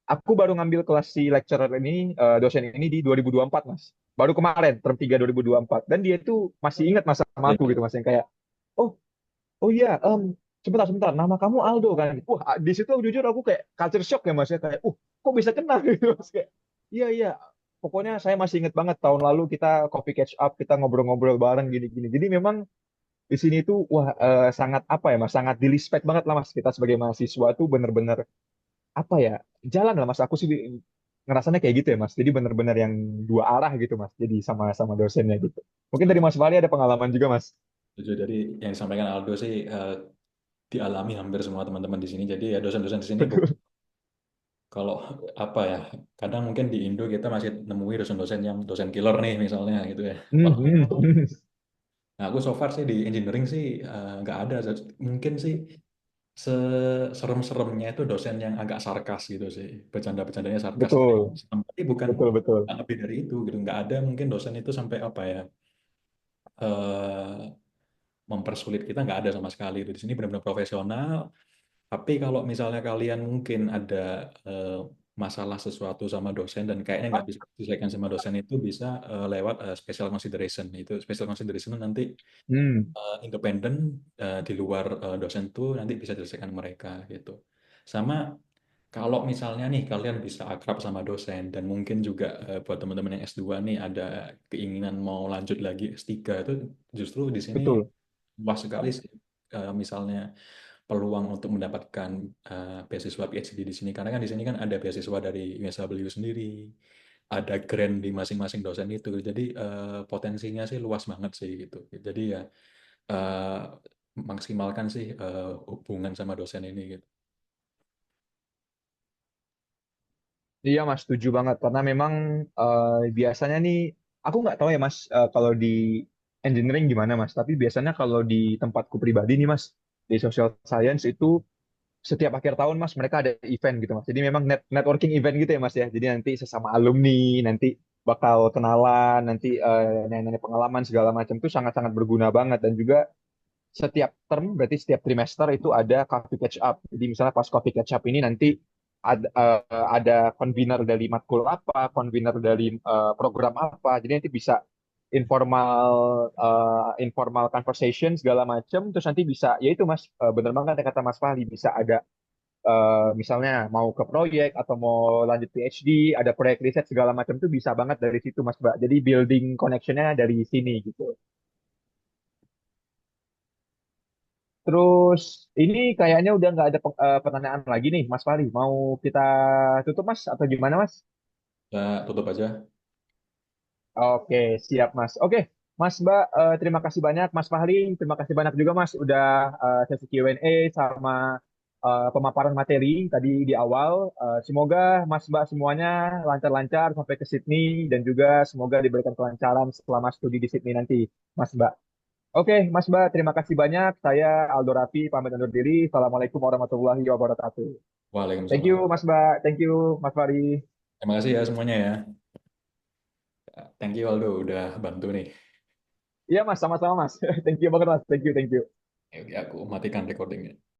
aku baru ngambil kelas si lecturer ini, dosen ini di 2024 Mas. Baru kemarin, term 3 2024. Dan dia itu masih ingat Mas sama aku gitu Mas, yang kayak, "Oh, oh iya, sebentar sebentar, nama kamu Aldo kan?" Wah, di situ jujur aku kayak culture shock ya Mas ya, kayak, kok bisa kenal gitu Mas, kayak, iya iya, pokoknya saya masih inget banget tahun lalu kita coffee catch up, kita ngobrol-ngobrol bareng gini-gini. Jadi memang di sini tuh wah, sangat apa ya Mas, sangat di-respect banget lah Mas, kita sebagai mahasiswa tuh bener-bener apa ya, jalan lah Mas, aku sih ngerasanya kayak gitu ya Mas. Jadi bener-bener yang dua arah gitu Mas. Jadi sama sama dosennya gitu. Mungkin dari Mas Fahri ada pengalaman juga Mas. Setuju. Jadi yang disampaikan Aldo sih dialami hampir semua teman-teman di sini. Jadi ya dosen-dosen di sini Betul. kalau apa ya, kadang mungkin di Indo kita masih nemui dosen-dosen yang dosen killer nih misalnya gitu ya. Hmm, Kalau hmm, hmm. nah aku so far sih di engineering sih nggak ada. Mungkin sih seserem-seremnya itu dosen yang agak sarkas gitu sih. Bercanda-bercandanya sarkas. Betul, Tapi bukan betul, betul. nggak lebih dari itu gitu. Nggak ada mungkin dosen itu sampai apa ya, eh, mempersulit kita, nggak ada sama sekali. Di sini benar-benar profesional. Tapi kalau misalnya kalian mungkin ada eh, masalah sesuatu sama dosen dan kayaknya nggak bisa diselesaikan sama dosen, itu bisa lewat special consideration. Itu special consideration nanti Hmm, independen di luar dosen tuh nanti bisa diselesaikan mereka gitu. Sama kalau misalnya nih kalian bisa akrab sama dosen dan mungkin juga buat teman-teman yang S2 nih ada keinginan mau lanjut lagi S3, itu justru di sini betul, luas sekali sih. Misalnya peluang untuk mendapatkan beasiswa PhD di sini, karena kan di sini kan ada beasiswa dari USW sendiri, ada grant di masing-masing dosen itu, jadi potensinya sih luas banget sih gitu. Jadi ya eh, maksimalkan sih hubungan sama dosen ini gitu. Iya Mas, setuju banget. Karena memang biasanya nih, aku nggak tahu ya Mas, kalau di engineering gimana Mas. Tapi biasanya kalau di tempatku pribadi nih Mas, di social science itu setiap akhir tahun Mas mereka ada event gitu Mas. Jadi memang networking event gitu ya Mas ya. Jadi nanti sesama alumni, nanti bakal kenalan, nanti nanya-nanya pengalaman segala macam itu sangat-sangat berguna banget. Dan juga setiap term, berarti setiap trimester itu ada coffee catch up. Jadi misalnya pas coffee catch up ini nanti ada convener dari matkul apa, convener dari program apa. Jadi nanti bisa informal informal conversation segala macam. Terus nanti bisa, ya itu Mas, bener banget yang kata Mas Fahli, bisa ada misalnya mau ke proyek atau mau lanjut PhD, ada proyek riset segala macam itu bisa banget dari situ Mas Mbak. Jadi building connection-nya dari sini gitu. Terus ini kayaknya udah nggak ada pertanyaan lagi nih, Mas Fahri. Mau kita tutup, Mas, atau gimana, Mas? Ya, tutup aja. Oke, siap, Mas. Oke, Mas, Mbak, terima kasih banyak, Mas Fahri. Terima kasih banyak juga, Mas, udah sesi Q&A sama pemaparan materi tadi di awal. Semoga Mas, Mbak semuanya lancar-lancar sampai ke Sydney dan juga semoga diberikan kelancaran selama studi di Sydney nanti, Mas, Mbak. Oke, Mas Mbak, terima kasih banyak. Saya Aldo Raffi, pamit undur diri. Assalamualaikum warahmatullahi wabarakatuh. Thank you, Waalaikumsalam. Mas Mbak. Thank you, Mas Fari. Terima kasih ya semuanya ya. Thank you Aldo udah bantu nih. Iya, Mas. Sama-sama, Mas. Thank you banget, Mas. Thank you, thank you. Oke, aku matikan recordingnya.